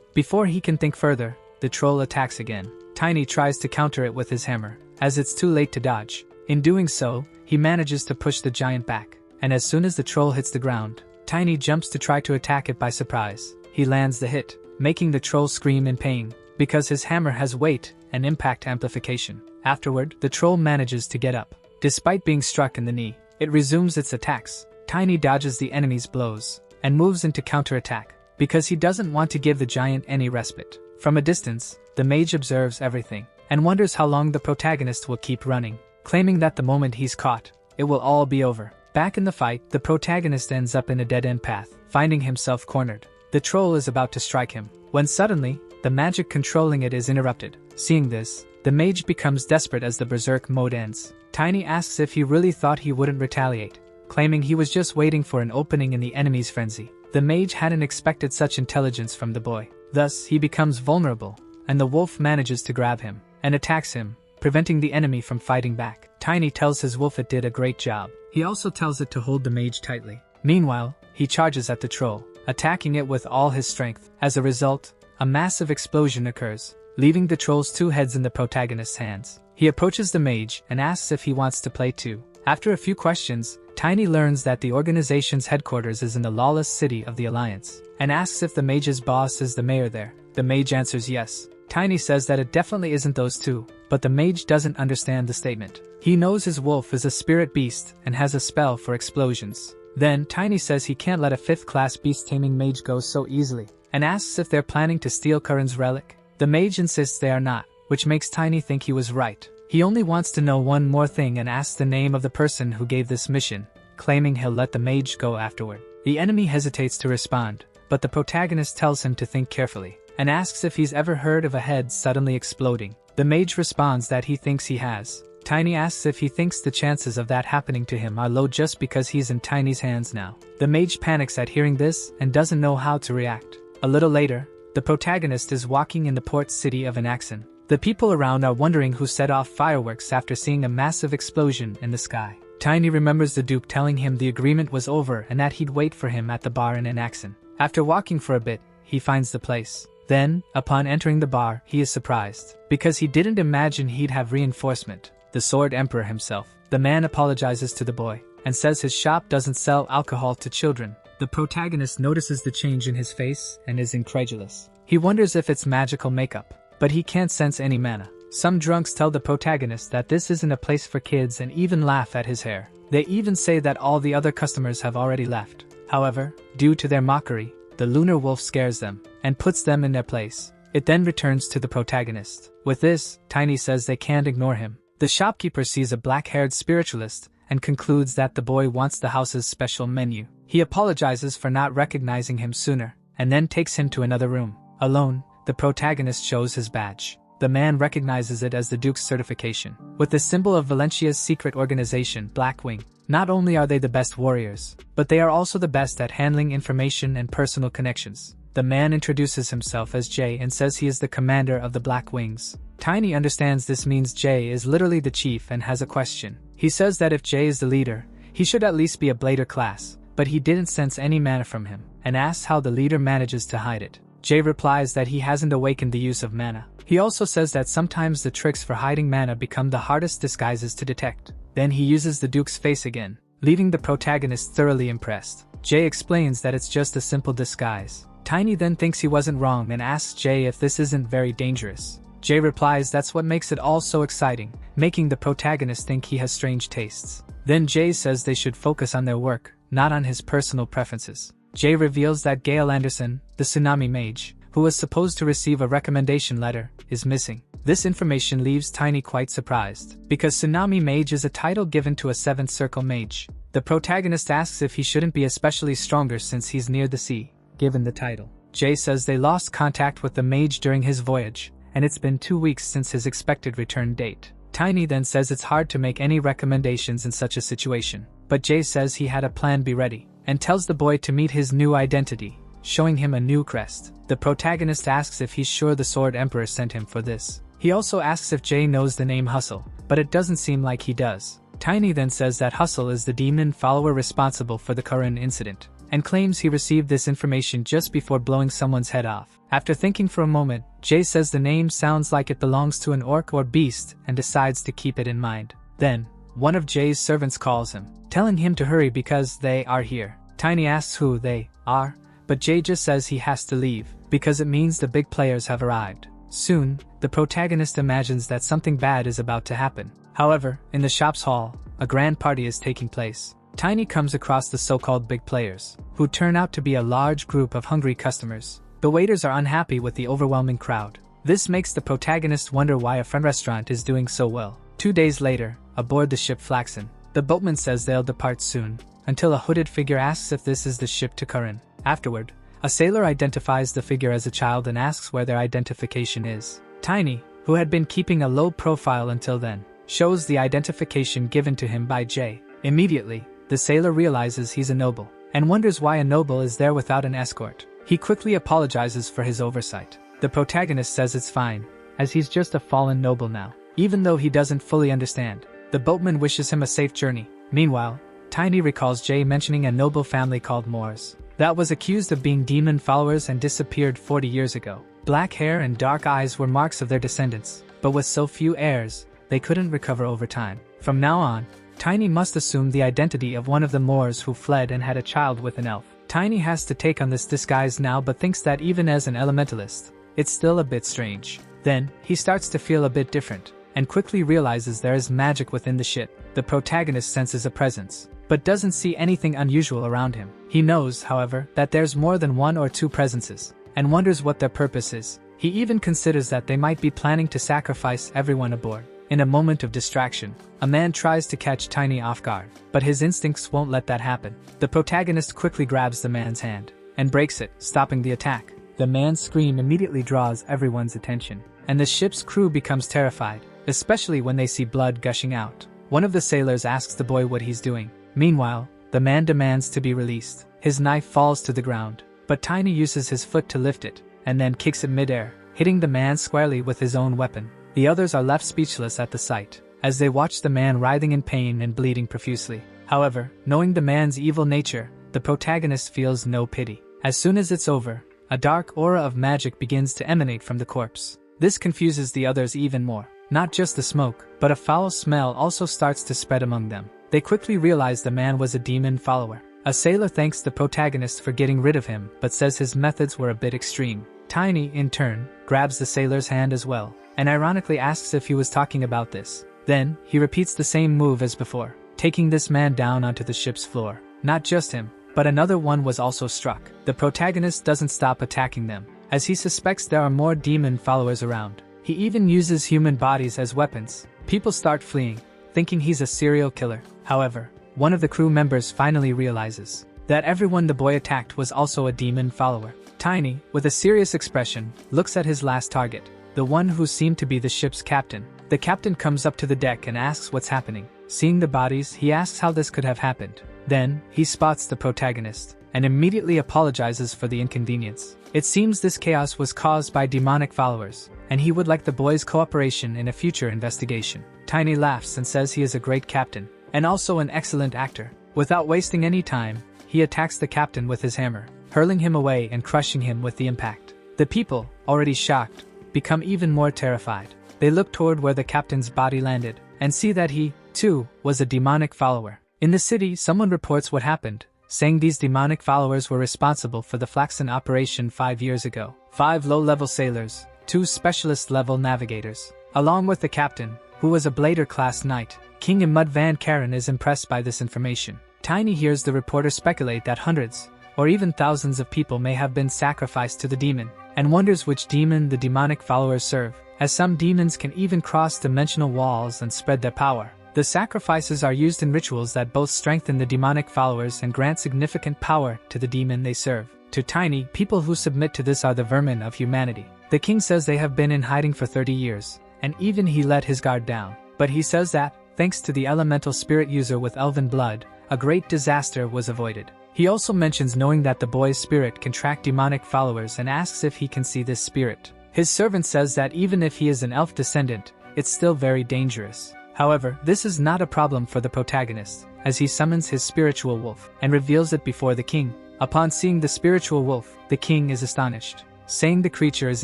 Before he can think further, the troll attacks again. Tiny tries to counter it with his hammer, as it's too late to dodge. In doing so, he manages to push the giant back, and as soon as the troll hits the ground, Tiny jumps to try to attack it by surprise. He lands the hit, making the troll scream in pain, because his hammer has weight and impact amplification. Afterward, the troll manages to get up. Despite being struck in the knee, it resumes its attacks. Tiny dodges the enemy's blows, and moves into counterattack, because he doesn't want to give the giant any respite. From a distance, the mage observes everything, and wonders how long the protagonist will keep running, claiming that the moment he's caught, it will all be over. Back in the fight, the protagonist ends up in a dead-end path, finding himself cornered. The troll is about to strike him, when suddenly, the magic controlling it is interrupted. Seeing this, the mage becomes desperate as the berserk mode ends. Tiny asks if he really thought he wouldn't retaliate, claiming he was just waiting for an opening in the enemy's frenzy. The mage hadn't expected such intelligence from the boy. Thus, he becomes vulnerable, and the wolf manages to grab him and attacks him, preventing the enemy from fighting back. Tiny tells his wolf it did a great job. He also tells it to hold the mage tightly. Meanwhile, he charges at the troll, attacking it with all his strength. As a result, a massive explosion occurs, leaving the troll's two heads in the protagonist's hands. He approaches the mage and asks if he wants to play too. After a few questions, Tiny learns that the organization's headquarters is in the lawless city of the Alliance, and asks if the mage's boss is the mayor there. The mage answers yes. Tiny says that it definitely isn't those two, but the mage doesn't understand the statement. He knows his wolf is a spirit beast and has a spell for explosions. Then Tiny says he can't let a 5th class beast-taming mage go so easily, and asks if they're planning to steal Curran's relic. The mage insists they are not, which makes Tiny think he was right. He only wants to know one more thing and asks the name of the person who gave this mission, claiming he'll let the mage go afterward. The enemy hesitates to respond, but the protagonist tells him to think carefully, and asks if he's ever heard of a head suddenly exploding. The mage responds that he thinks he has. Tiny asks if he thinks the chances of that happening to him are low just because he's in Tiny's hands now. The mage panics at hearing this and doesn't know how to react. A little later, the protagonist is walking in the port city of Anaxon. The people around are wondering who set off fireworks after seeing a massive explosion in the sky. Tiny remembers the Duke telling him the agreement was over and that he'd wait for him at the bar in Anaxon. After walking for a bit, he finds the place. Then, upon entering the bar, he is surprised, because he didn't imagine he'd have reinforcement. The Sword Emperor himself. The man apologizes to the boy, and says his shop doesn't sell alcohol to children. The protagonist notices the change in his face and is incredulous. He wonders if it's magical makeup, but he can't sense any mana. Some drunks tell the protagonist that this isn't a place for kids and even laugh at his hair. They even say that all the other customers have already left. However, due to their mockery, the lunar wolf scares them and puts them in their place. It then returns to the protagonist. With this, Tiny says they can't ignore him. The shopkeeper sees a black-haired spiritualist and concludes that the boy wants the house's special menu. He apologizes for not recognizing him sooner, and then takes him to another room. Alone, the protagonist shows his badge. The man recognizes it as the Duke's certification, with the symbol of Valencia's secret organization, Blackwing. Not only are they the best warriors, but they are also the best at handling information and personal connections. The man introduces himself as Jay and says he is the commander of the Black Wings. Tiny understands this means Jay is literally the chief and has a question. He says that if Jay is the leader, he should at least be a Blader class, but he didn't sense any mana from him, and asks how the leader manages to hide it. Jay replies that he hasn't awakened the use of mana. He also says that sometimes the tricks for hiding mana become the hardest disguises to detect. Then he uses the Duke's face again, leaving the protagonist thoroughly impressed. Jay explains that it's just a simple disguise. Tiny then thinks he wasn't wrong and asks Jay if this isn't very dangerous. Jay replies that's what makes it all so exciting, making the protagonist think he has strange tastes. Then Jay says they should focus on their work, not on his personal preferences. Jay reveals that Gale Anderson, the Tsunami Mage, who was supposed to receive a recommendation letter, is missing. This information leaves Tiny quite surprised, because Tsunami Mage is a title given to a 7th Circle Mage. The protagonist asks if he shouldn't be especially stronger since he's near the sea, given the title. Jay says they lost contact with the mage during his voyage, and it's been 2 weeks since his expected return date. Tiny then says it's hard to make any recommendations in such a situation, but Jay says he had a plan B ready, and tells the boy to meet his new identity, showing him a new crest. The protagonist asks if he's sure the Sword Emperor sent him for this. He also asks if Jay knows the name Hustle, but it doesn't seem like he does. Tiny then says that Hustle is the demon follower responsible for the Curran incident, and claims he received this information just before blowing someone's head off. After thinking for a moment, Jay says the name sounds like it belongs to an orc or beast and decides to keep it in mind. Then, one of Jay's servants calls him, telling him to hurry because they are here. Tiny asks who they are, but Jay just says he has to leave, because it means the big players have arrived. Soon, the protagonist imagines that something bad is about to happen. However, in the shop's hall, a grand party is taking place. Tiny comes across the so-called big players, who turn out to be a large group of hungry customers. The waiters are unhappy with the overwhelming crowd. This makes the protagonist wonder why a friend restaurant is doing so well. 2 days later, aboard the ship Flaxen, the boatman says they'll depart soon, until a hooded figure asks if this is the ship to Curran. Afterward, a sailor identifies the figure as a child and asks where their identification is. Tiny, who had been keeping a low profile until then, shows the identification given to him by Jay. Immediately, the sailor realizes he's a noble, and wonders why a noble is there without an escort. He quickly apologizes for his oversight. The protagonist says it's fine, as he's just a fallen noble now, even though he doesn't fully understand. The boatman wishes him a safe journey. Meanwhile, Tiny recalls Jay mentioning a noble family called Moors, that was accused of being demon followers and disappeared 40 years ago. Black hair and dark eyes were marks of their descendants, but with so few heirs, they couldn't recover over time. From now on, Tiny must assume the identity of one of the Moors who fled and had a child with an elf. Tiny has to take on this disguise now, but thinks that even as an elementalist, it's still a bit strange. Then, he starts to feel a bit different, and quickly realizes there is magic within the ship. The protagonist senses a presence, but doesn't see anything unusual around him. He knows, however, that there's more than 1 or 2 presences, and wonders what their purpose is. He even considers that they might be planning to sacrifice everyone aboard. In a moment of distraction, a man tries to catch Tiny off guard, but his instincts won't let that happen. The protagonist quickly grabs the man's hand and breaks it, stopping the attack. The man's scream immediately draws everyone's attention, and the ship's crew becomes terrified, especially when they see blood gushing out. One of the sailors asks the boy what he's doing. Meanwhile, the man demands to be released. His knife falls to the ground, but Tiny uses his foot to lift it, and then kicks it midair, hitting the man squarely with his own weapon. The others are left speechless at the sight, as they watch the man writhing in pain and bleeding profusely. However, knowing the man's evil nature, the protagonist feels no pity. As soon as it's over, a dark aura of magic begins to emanate from the corpse. This confuses the others even more. Not just the smoke, but a foul smell also starts to spread among them. They quickly realize the man was a demon follower. A sailor thanks the protagonist for getting rid of him, but says his methods were a bit extreme. Tiny, in turn, grabs the sailor's hand as well, and ironically asks if he was talking about this. Then, he repeats the same move as before, taking this man down onto the ship's floor. Not just him, but another one was also struck. The protagonist doesn't stop attacking them, as he suspects there are more demon followers around. He even uses human bodies as weapons. People start fleeing, thinking he's a serial killer. However, one of the crew members finally realizes that everyone the boy attacked was also a demon follower. Tiny, with a serious expression, looks at his last target, the one who seemed to be the ship's captain. The captain comes up to the deck and asks what's happening. Seeing the bodies, he asks how this could have happened. Then, he spots the protagonist, and immediately apologizes for the inconvenience. It seems this chaos was caused by demonic followers, and he would like the boys' cooperation in a future investigation. Tiny laughs and says he is a great captain, and also an excellent actor. Without wasting any time, he attacks the captain with his hammer, hurling him away and crushing him with the impact. The people, already shocked, become even more terrified. They look toward where the captain's body landed, and see that he, too, was a demonic follower. In the city, someone reports what happened, saying these demonic followers were responsible for the Flaxen operation 5 years ago. 5 low-level sailors, 2 specialist-level navigators. Along with the captain, who was a Blader-class knight, King Imud van Karen is impressed by this information. Tiny hears the reporter speculate that hundreds, or even thousands of people may have been sacrificed to the demon, and wonders which demon the demonic followers serve, as some demons can even cross dimensional walls and spread their power. The sacrifices are used in rituals that both strengthen the demonic followers and grant significant power to the demon they serve. To Tiny, people who submit to this are the vermin of humanity. The king says they have been in hiding for 30 years, and even he let his guard down. But he says that, thanks to the elemental spirit user with elven blood, a great disaster was avoided. He also mentions knowing that the boy's spirit can track demonic followers and asks if he can see this spirit. His servant says that even if he is an elf descendant, it's still very dangerous. However, this is not a problem for the protagonist, as he summons his spiritual wolf and reveals it before the king. Upon seeing the spiritual wolf, the king is astonished, saying the creature is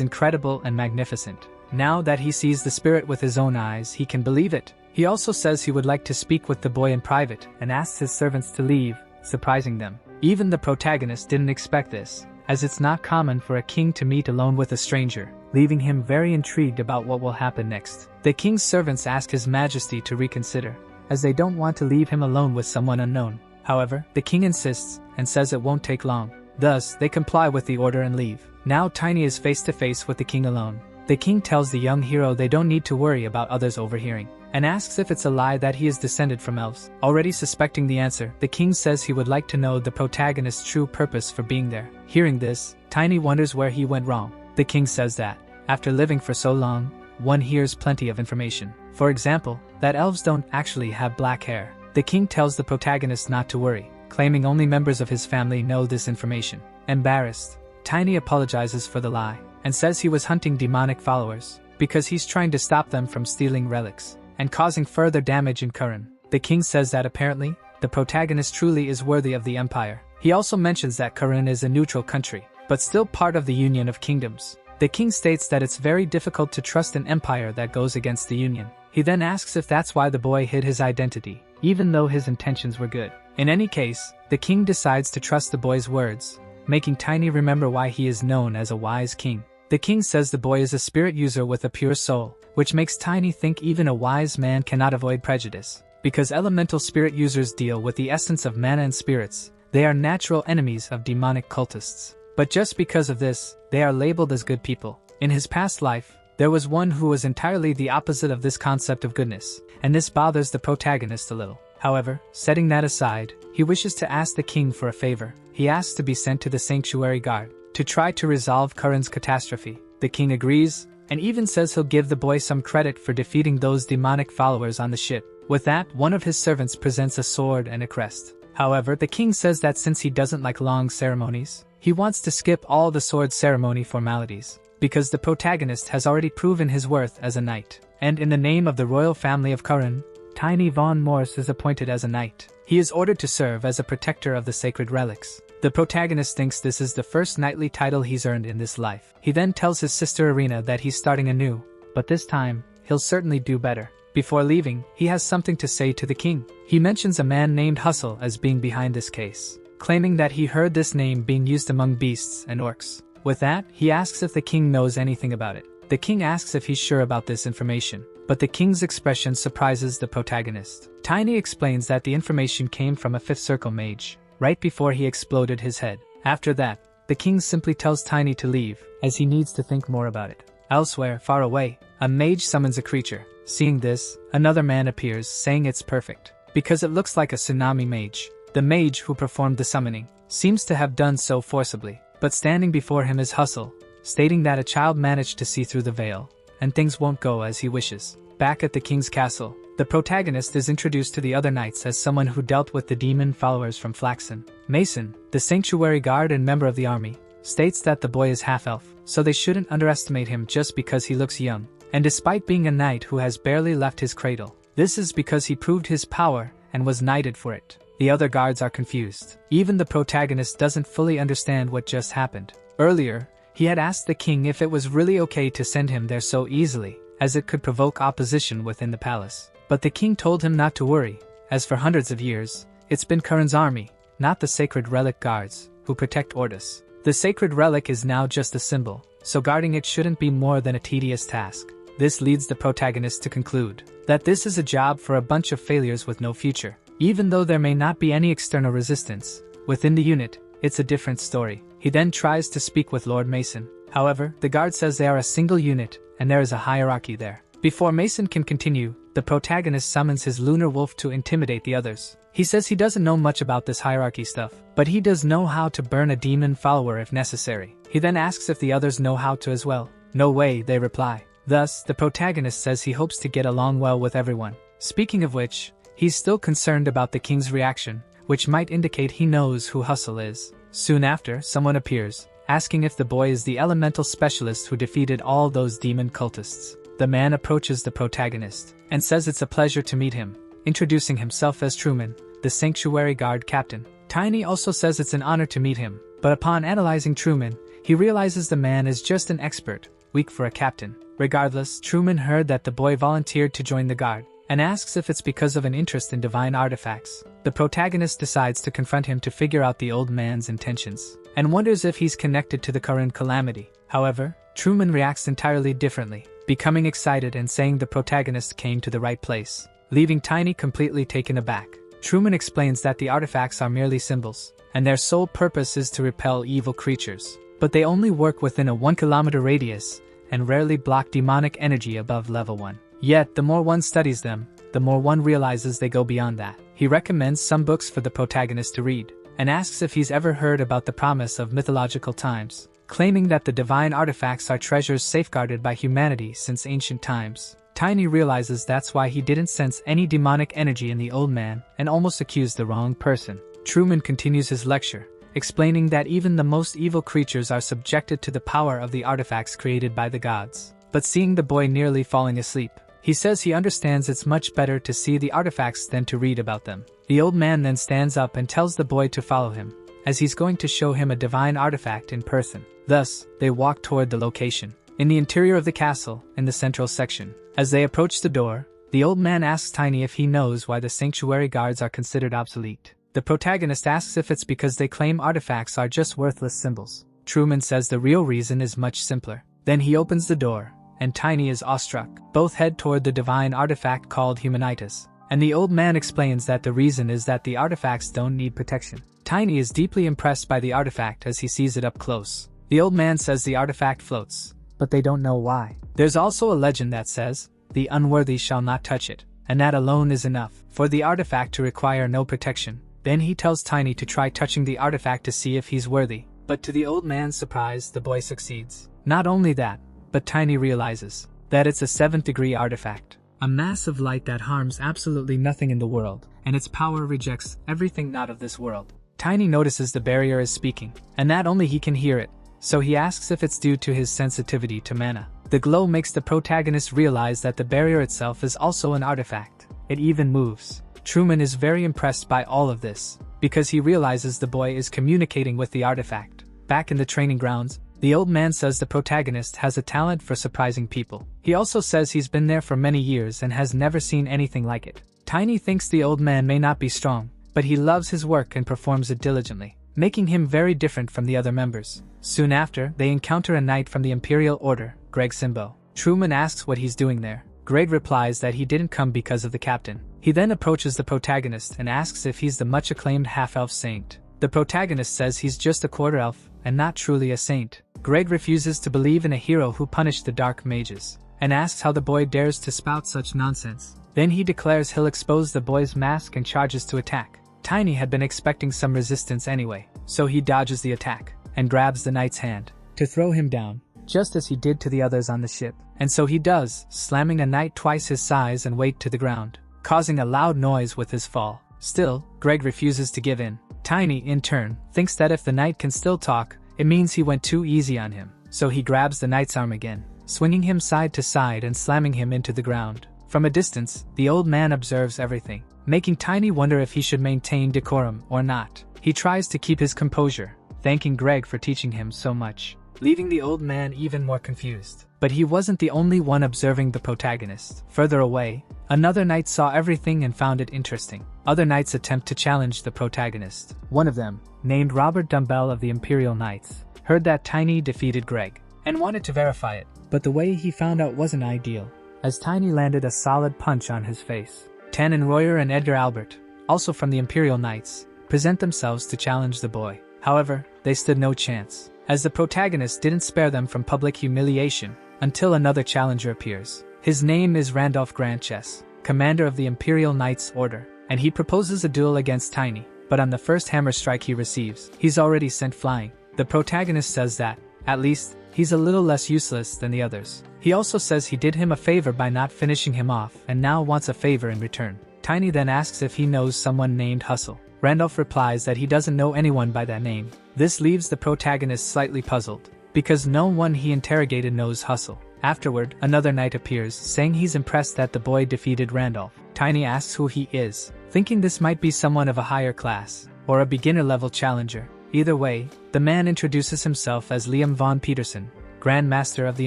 incredible and magnificent. Now that he sees the spirit with his own eyes, he can believe it. He also says he would like to speak with the boy in private and asks his servants to leave, surprising them. Even the protagonist didn't expect this, as it's not common for a king to meet alone with a stranger, leaving him very intrigued about what will happen next. The king's servants ask His Majesty to reconsider, as they don't want to leave him alone with someone unknown. However, the king insists and says it won't take long. Thus, they comply with the order and leave. Now Tiny is face to face with the king alone. The king tells the young hero they don't need to worry about others overhearing, and asks if it's a lie that he is descended from elves. Already suspecting the answer, the king says he would like to know the protagonist's true purpose for being there. Hearing this, Tiny wonders where he went wrong. The king says that, after living for so long, one hears plenty of information. For example, that elves don't actually have black hair. The king tells the protagonist not to worry, claiming only members of his family know this information. Embarrassed, Tiny apologizes for the lie, and says he was hunting demonic followers, because he's trying to stop them from stealing relics and causing further damage in Curran. The king says that apparently, the protagonist truly is worthy of the empire. He also mentions that Curran is a neutral country, but still part of the Union of Kingdoms. The king states that it's very difficult to trust an empire that goes against the Union. He then asks if that's why the boy hid his identity, even though his intentions were good. In any case, the king decides to trust the boy's words, making Tiny remember why he is known as a wise king. The king says the boy is a spirit user with a pure soul, which makes Tiny think even a wise man cannot avoid prejudice. Because elemental spirit users deal with the essence of mana and spirits, they are natural enemies of demonic cultists. But just because of this, they are labeled as good people. In his past life, there was one who was entirely the opposite of this concept of goodness, and this bothers the protagonist a little. However, setting that aside, he wishes to ask the king for a favor. He asks to be sent to the Sanctuary Guard to try to resolve Curran's catastrophe. The king agrees, and even says he'll give the boy some credit for defeating those demonic followers on the ship. With that, one of his servants presents a sword and a crest. However, the king says that since he doesn't like long ceremonies, he wants to skip all the sword ceremony formalities, because the protagonist has already proven his worth as a knight. And in the name of the royal family of Curran, Tiny von Morse is appointed as a knight. He is ordered to serve as a protector of the sacred relics. The protagonist thinks this is the first knightly title he's earned in this life. He then tells his sister Irina that he's starting anew, but this time, he'll certainly do better. Before leaving, he has something to say to the king. He mentions a man named Hustle as being behind this case, claiming that he heard this name being used among beasts and orcs. With that, he asks if the king knows anything about it. The king asks if he's sure about this information, but the king's expression surprises the protagonist. Tiny explains that the information came from a fifth circle mage, right before he exploded his head. After that, the king simply tells Tiny to leave, as he needs to think more about it. Elsewhere, far away, a mage summons a creature. Seeing this, another man appears, saying it's perfect, because it looks like a tsunami mage. The mage who performed the summoning seems to have done so forcibly, but standing before him is Hustle, stating that a child managed to see through the veil, and things won't go as he wishes. Back at the king's castle, the protagonist is introduced to the other knights as someone who dealt with the demon followers from Flaxen. Mason, the sanctuary guard and member of the army, states that the boy is half-elf, so they shouldn't underestimate him just because he looks young. And despite being a knight who has barely left his cradle, this is because he proved his power and was knighted for it. The other guards are confused. Even the protagonist doesn't fully understand what just happened. Earlier, he had asked the king if it was really okay to send him there so easily, as it could provoke opposition within the palace. But the king told him not to worry, as for hundreds of years, it's been Curran's army, not the Sacred Relic Guards, who protect Ordis. The Sacred Relic is now just a symbol, so guarding it shouldn't be more than a tedious task. This leads the protagonist to conclude that this is a job for a bunch of failures with no future. Even though there may not be any external resistance within the unit, it's a different story. He then tries to speak with Lord Mason. However, the guard says they are a single unit, and there is a hierarchy there. Before Mason can continue, the protagonist summons his lunar wolf to intimidate the others. He says he doesn't know much about this hierarchy stuff, but he does know how to burn a demon follower if necessary. He then asks if the others know how to as well. No way, they reply. Thus, the protagonist says he hopes to get along well with everyone. Speaking of which, he's still concerned about the king's reaction, which might indicate he knows who Hustle is. Soon after, someone appears, asking if the boy is the elemental specialist who defeated all those demon cultists. The man approaches the protagonist and says it's a pleasure to meet him, introducing himself as Truman, the Sanctuary Guard captain. Tiny also says it's an honor to meet him, but upon analyzing Truman, he realizes the man is just an expert, weak for a captain. Regardless, Truman heard that the boy volunteered to join the guard, and asks if it's because of an interest in divine artifacts. The protagonist decides to confront him to figure out the old man's intentions, and wonders if he's connected to the current calamity. However, Truman reacts entirely differently, becoming excited and saying the protagonist came to the right place, leaving Tiny completely taken aback. Truman explains that the artifacts are merely symbols, and their sole purpose is to repel evil creatures, but they only work within a 1-kilometer radius, and rarely block demonic energy above level 1. Yet, the more one studies them, the more one realizes they go beyond that. He recommends some books for the protagonist to read, and asks if he's ever heard about the promise of mythological times, claiming that the divine artifacts are treasures safeguarded by humanity since ancient times. Tiny realizes that's why he didn't sense any demonic energy in the old man and almost accused the wrong person. Truman continues his lecture, explaining that even the most evil creatures are subjected to the power of the artifacts created by the gods. But seeing the boy nearly falling asleep, he says he understands it's much better to see the artifacts than to read about them. The old man then stands up and tells the boy to follow him, as he's going to show him a divine artifact in person. Thus, they walk toward the location, in the interior of the castle, in the central section. As they approach the door, the old man asks Tiny if he knows why the sanctuary guards are considered obsolete. The protagonist asks if it's because they claim artifacts are just worthless symbols. Truman says the real reason is much simpler. Then he opens the door, and Tiny is awestruck. Both head toward the divine artifact called Humanitas, and the old man explains that the reason is that the artifacts don't need protection. Tiny is deeply impressed by the artifact as he sees it up close. The old man says the artifact floats, but they don't know why. There's also a legend that says, the unworthy shall not touch it, and that alone is enough for the artifact to require no protection. Then he tells Tiny to try touching the artifact to see if he's worthy, but to the old man's surprise, the boy succeeds. Not only that, but Tiny realizes that it's a 7th-degree artifact, a mass of light that harms absolutely nothing in the world, and its power rejects everything not of this world. Tiny notices the barrier is speaking, and that only he can hear it, so he asks if it's due to his sensitivity to mana. The glow makes the protagonist realize that the barrier itself is also an artifact. It even moves. Truman is very impressed by all of this, because he realizes the boy is communicating with the artifact. Back in the training grounds, the old man says the protagonist has a talent for surprising people. He also says he's been there for many years and has never seen anything like it. Tiny thinks the old man may not be strong, but he loves his work and performs it diligently, making him very different from the other members. Soon after, they encounter a knight from the Imperial Order, Greg Simbo. Truman asks what he's doing there. Greg replies that he didn't come because of the captain. He then approaches the protagonist and asks if he's the much-acclaimed half-elf saint. The protagonist says he's just a quarter-elf and not truly a saint. Greg refuses to believe in a hero who punished the dark mages, and asks how the boy dares to spout such nonsense. Then he declares he'll expose the boy's mask and charges to attack. Tiny had been expecting some resistance anyway, so he dodges the attack and grabs the knight's hand to throw him down, just as he did to the others on the ship. And so he does, slamming the knight twice his size and weight to the ground, causing a loud noise with his fall. Still, Greg refuses to give in. Tiny, in turn, thinks that if the knight can still talk, it means he went too easy on him, so he grabs the knight's arm again, swinging him side to side and slamming him into the ground. From a distance, the old man observes everything, making Tiny wonder if he should maintain decorum or not. He tries to keep his composure, thanking Greg for teaching him so much, leaving the old man even more confused. But he wasn't the only one observing the protagonist. Further away, another knight saw everything and found it interesting. Other knights attempt to challenge the protagonist. One of them, named Robert Dumbbell of the Imperial Knights, heard that Tiny defeated Greg, and wanted to verify it. But the way he found out wasn't ideal, as Tiny landed a solid punch on his face. Tannen Royer and Edgar Albert, also from the Imperial Knights, present themselves to challenge the boy. However, they stood no chance, as the protagonist didn't spare them from public humiliation until another challenger appears. His name is Randolph Grantchess, commander of the Imperial Knights Order, and he proposes a duel against Tiny. But on the first hammer strike he receives, he's already sent flying. The protagonist says that, at least, he's a little less useless than the others. He also says he did him a favor by not finishing him off and now wants a favor in return. Tiny then asks if he knows someone named Hustle. Randolph replies that he doesn't know anyone by that name. This leaves the protagonist slightly puzzled, because no one he interrogated knows Hustle. Afterward, another knight appears, saying he's impressed that the boy defeated Randolph. Tiny asks who he is, thinking this might be someone of a higher class, or a beginner-level challenger. Either way, the man introduces himself as Liam von Peterson, Grand Master of the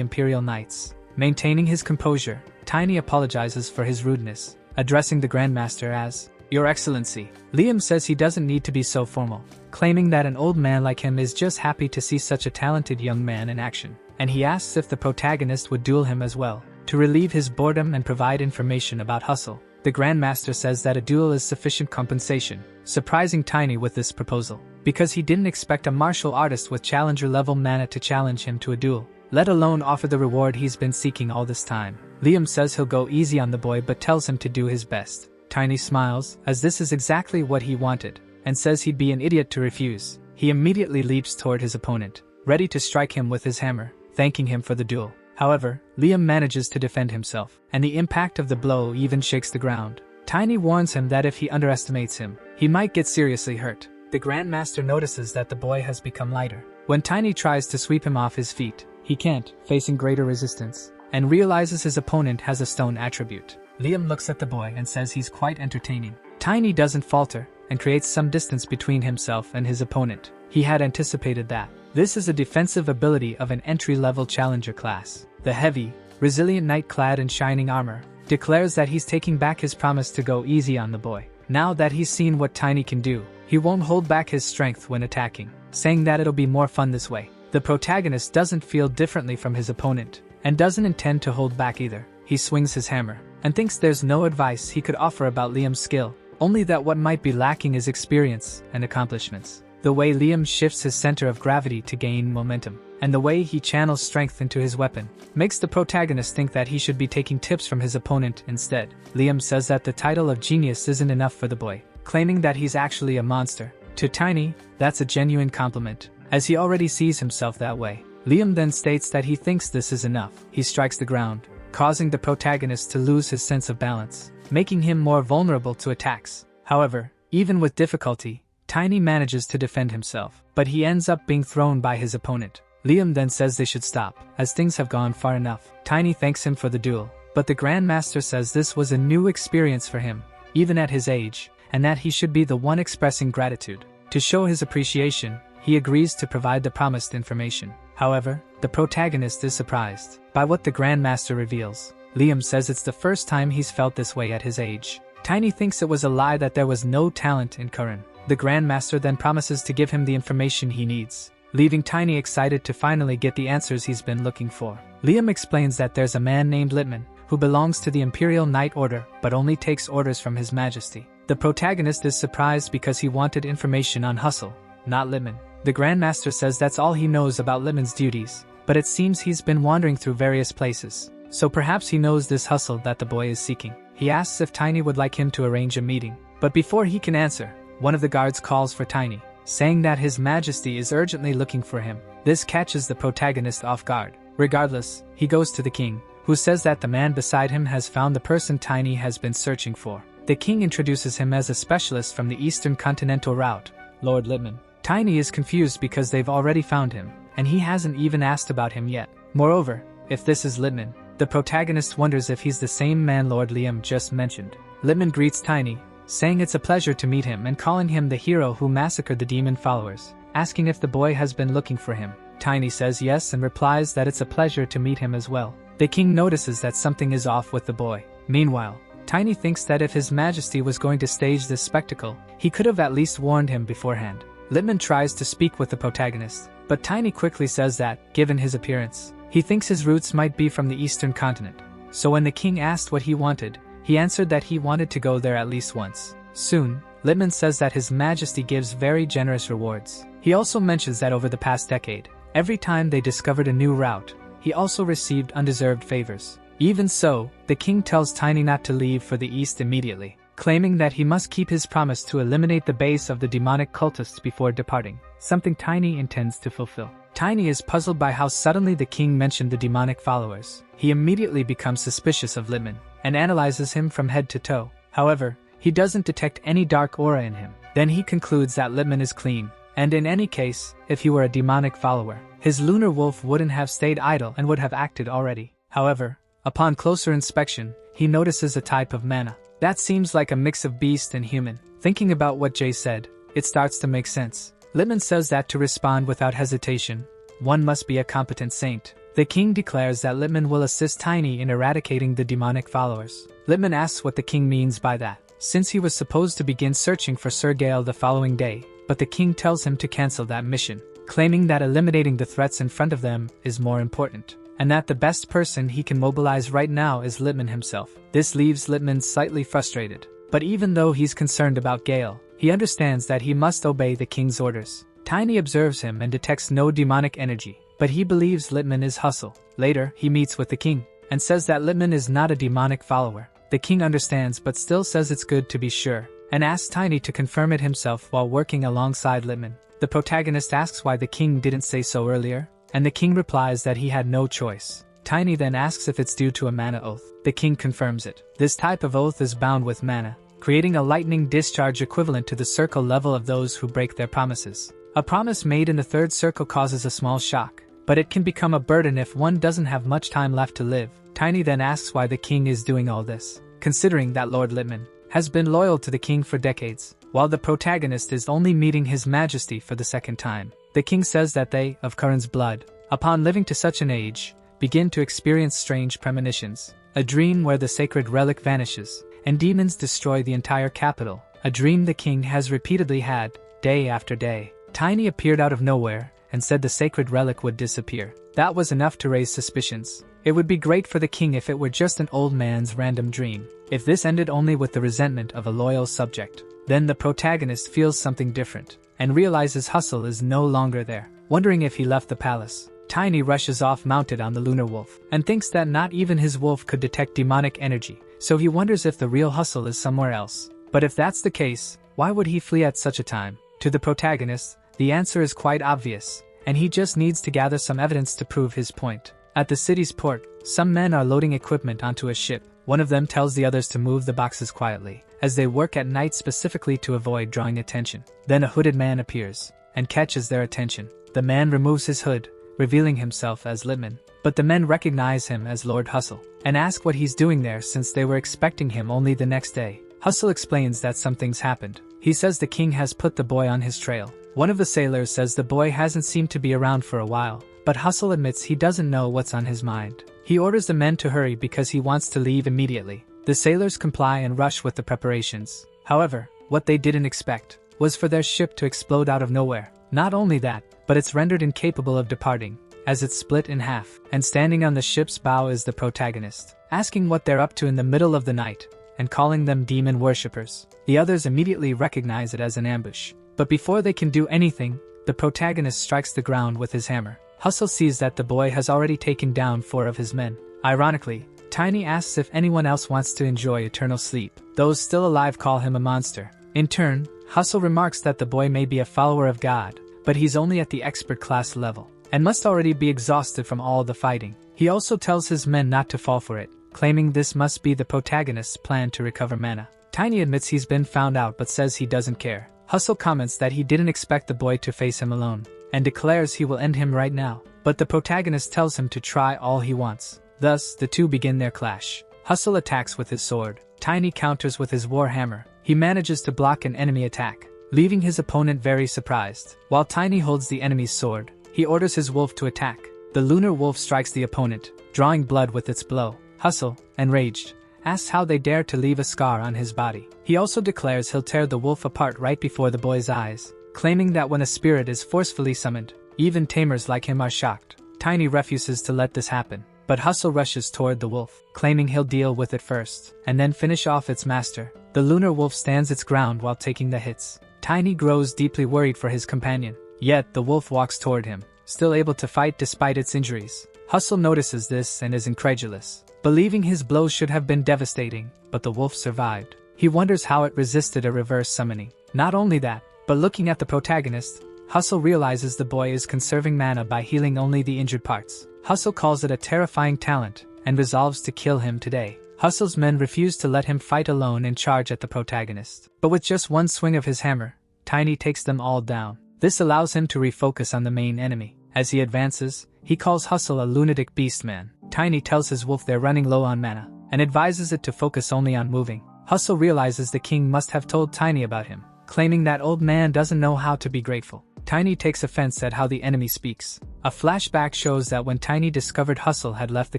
Imperial Knights. Maintaining his composure, Tiny apologizes for his rudeness, addressing the Grand Master as, "Your Excellency." Liam says he doesn't need to be so formal, claiming that an old man like him is just happy to see such a talented young man in action. And he asks if the protagonist would duel him as well, to relieve his boredom and provide information about Hustle. The Grand Master says that a duel is sufficient compensation, surprising Tiny with this proposal, because he didn't expect a martial artist with challenger-level mana to challenge him to a duel, let alone offer the reward he's been seeking all this time. Liam says he'll go easy on the boy but tells him to do his best. Tiny smiles, as this is exactly what he wanted, and says he'd be an idiot to refuse. He immediately leaps toward his opponent, ready to strike him with his hammer, thanking him for the duel. However, Liam manages to defend himself, and the impact of the blow even shakes the ground. Tiny warns him that if he underestimates him, he might get seriously hurt. The Grand Master notices that the boy has become lighter. When Tiny tries to sweep him off his feet, he can't, facing greater resistance, and realizes his opponent has a stone attribute. Liam looks at the boy and says he's quite entertaining. Tiny doesn't falter, and creates some distance between himself and his opponent. He had anticipated that. This is a defensive ability of an entry-level challenger class. The heavy, resilient knight clad in shining armor declares that he's taking back his promise to go easy on the boy. Now that he's seen what Tiny can do, he won't hold back his strength when attacking, saying that it'll be more fun this way. The protagonist doesn't feel differently from his opponent, and doesn't intend to hold back either. He swings his hammer, and thinks there's no advice he could offer about Liam's skill, only that what might be lacking is experience and accomplishments. The way Liam shifts his center of gravity to gain momentum, and the way he channels strength into his weapon, makes the protagonist think that he should be taking tips from his opponent instead. Liam says that the title of genius isn't enough for the boy, claiming that he's actually a monster. To Tiny, that's a genuine compliment, as he already sees himself that way. Liam then states that he thinks this is enough. He strikes the ground, causing the protagonist to lose his sense of balance, making him more vulnerable to attacks. However, even with difficulty, Tiny manages to defend himself, but he ends up being thrown by his opponent. Liam then says they should stop, as things have gone far enough. Tiny thanks him for the duel, but the Grand Master says this was a new experience for him, even at his age, and that he should be the one expressing gratitude. To show his appreciation, he agrees to provide the promised information. However, the protagonist is surprised by what the Grand Master reveals. Liam says it's the first time he's felt this way at his age. Tiny thinks it was a lie that there was no talent in Curran. The Grand Master then promises to give him the information he needs, leaving Tiny excited to finally get the answers he's been looking for. Liam explains that there's a man named Littman, who belongs to the Imperial Knight Order but only takes orders from His Majesty. The protagonist is surprised because he wanted information on Hustle, not Littman. The Grand Master says that's all he knows about Littman's duties, but it seems he's been wandering through various places, so perhaps he knows this Hustle that the boy is seeking. He asks if Tiny would like him to arrange a meeting, but before he can answer, one of the guards calls for Tiny, saying that His Majesty is urgently looking for him. This catches the protagonist off guard. Regardless, he goes to the king, who says that the man beside him has found the person Tiny has been searching for. The king introduces him as a specialist from the Eastern Continental route, Lord Littman. Tiny is confused because they've already found him, and he hasn't even asked about him yet. Moreover, if this is Littman, the protagonist wonders if he's the same man Lord Liam just mentioned. Littman greets Tiny, saying it's a pleasure to meet him and calling him the hero who massacred the demon followers, asking if the boy has been looking for him. Tiny says yes and replies that it's a pleasure to meet him as well. The king notices that something is off with the boy. Meanwhile, Tiny thinks that if His Majesty was going to stage this spectacle, he could have at least warned him beforehand. Littman tries to speak with the protagonist, but Tiny quickly says that, given his appearance, he thinks his roots might be from the eastern continent. So when the king asked what he wanted, he answered that he wanted to go there at least once. Soon, Littman says that His Majesty gives very generous rewards. He also mentions that over the past decade, every time they discovered a new route, he also received undeserved favors. Even so, the king tells Tiny not to leave for the east immediately, claiming that he must keep his promise to eliminate the base of the demonic cultists before departing, something Tiny intends to fulfill. Tiny is puzzled by how suddenly the king mentioned the demonic followers. He immediately becomes suspicious of Littman, and analyzes him from head to toe. However, he doesn't detect any dark aura in him. Then he concludes that Littman is clean, and in any case, if he were a demonic follower, his lunar wolf wouldn't have stayed idle and would have acted already. However, upon closer inspection, he notices a type of mana that seems like a mix of beast and human. Thinking about what Jay said, it starts to make sense. Littman says that to respond without hesitation, one must be a competent saint. The king declares that Littman will assist Tiny in eradicating the demonic followers. Littman asks what the king means by that, since he was supposed to begin searching for Sir Gale the following day, but the king tells him to cancel that mission, claiming that eliminating the threats in front of them is more important, and that the best person he can mobilize right now is Littman himself. This leaves Littman slightly frustrated, but even though he's concerned about Gale, he understands that he must obey the king's orders. Tiny observes him and detects no demonic energy, but he believes Littman is Hustle. Later, he meets with the king, and says that Littman is not a demonic follower. The king understands but still says it's good to be sure, and asks Tiny to confirm it himself while working alongside Littman. The protagonist asks why the king didn't say so earlier, and the king replies that he had no choice. Tiny then asks if it's due to a mana oath. The king confirms it. This type of oath is bound with mana, creating a lightning discharge equivalent to the circle level of those who break their promises. A promise made in the third circle causes a small shock, but it can become a burden if one doesn't have much time left to live. Tiny then asks why the king is doing all this, considering that Lord Littman has been loyal to the king for decades, while the protagonist is only meeting His Majesty for the second time. The king says that they, of Curran's blood, upon living to such an age, begin to experience strange premonitions. A dream where the sacred relic vanishes, and demons destroy the entire capital. A dream the king has repeatedly had, day after day. Tiny appeared out of nowhere, and said the sacred relic would disappear. That was enough to raise suspicions. It would be great for the king if it were just an old man's random dream. If this ended only with the resentment of a loyal subject, then the protagonist feels something different, and realizes Hustle is no longer there. Wondering if he left the palace, Tiny rushes off mounted on the lunar wolf, and thinks that not even his wolf could detect demonic energy, so he wonders if the real Hustle is somewhere else. But if that's the case, why would he flee at such a time? To the protagonist, the answer is quite obvious, and he just needs to gather some evidence to prove his point. At the city's port, some men are loading equipment onto a ship. One of them tells the others to move the boxes quietly, as they work at night specifically to avoid drawing attention. Then a hooded man appears, and catches their attention. The man removes his hood, revealing himself as Littman, but the men recognize him as Lord Hustle, and ask what he's doing there since they were expecting him only the next day. Hustle explains that something's happened. He says the king has put the boy on his trail. One of the sailors says the boy hasn't seemed to be around for a while, but Hustle admits he doesn't know what's on his mind. He orders the men to hurry because he wants to leave immediately. The sailors comply and rush with the preparations. However, what they didn't expect was for their ship to explode out of nowhere. Not only that, but it's rendered incapable of departing, as it's split in half, and standing on the ship's bow is the protagonist, asking what they're up to in the middle of the night, and calling them demon worshippers. The others immediately recognize it as an ambush. But before they can do anything, the protagonist strikes the ground with his hammer. Hustle sees that the boy has already taken down 4 of his men. Ironically, Tiny asks if anyone else wants to enjoy eternal sleep. Those still alive call him a monster. In turn, Hustle remarks that the boy may be a follower of God, but he's only at the expert class level, and must already be exhausted from all the fighting. He also tells his men not to fall for it, claiming this must be the protagonist's plan to recover mana. Tiny admits he's been found out but says he doesn't care. Hustle comments that he didn't expect the boy to face him alone, and declares he will end him right now, but the protagonist tells him to try all he wants. Thus, the two begin their clash. Hustle attacks with his sword. Tiny counters with his warhammer. He manages to block an enemy attack, leaving his opponent very surprised. While Tiny holds the enemy's sword, he orders his wolf to attack. The lunar wolf strikes the opponent, drawing blood with its blow. Hustle, enraged, asks how they dare to leave a scar on his body. He also declares he'll tear the wolf apart right before the boy's eyes, claiming that when a spirit is forcefully summoned, Even tamers like him are shocked. Tiny refuses to let this happen, but Hustle rushes toward the wolf, claiming he'll deal with it first, and then finish off its master. The lunar wolf stands its ground while taking the hits. Tiny grows deeply worried for his companion, yet the wolf walks toward him, still able to fight despite its injuries. Hustle notices this and is incredulous, believing his blows should have been devastating, but the wolf survived. He wonders how it resisted a reverse summoning. Not only that, but looking at the protagonist, Hustle realizes the boy is conserving mana by healing only the injured parts. Hustle calls it a terrifying talent, and resolves to kill him today. Hustle's men refuse to let him fight alone and charge at the protagonist. But with just one swing of his hammer, Tiny takes them all down. This allows him to refocus on the main enemy. As he advances, he calls Hustle a lunatic beastman. Tiny tells his wolf they're running low on mana, and advises it to focus only on moving. Hustle realizes the king must have told Tiny about him, claiming that old man doesn't know how to be grateful. Tiny takes offense at how the enemy speaks. A flashback shows that when Tiny discovered Hustle had left the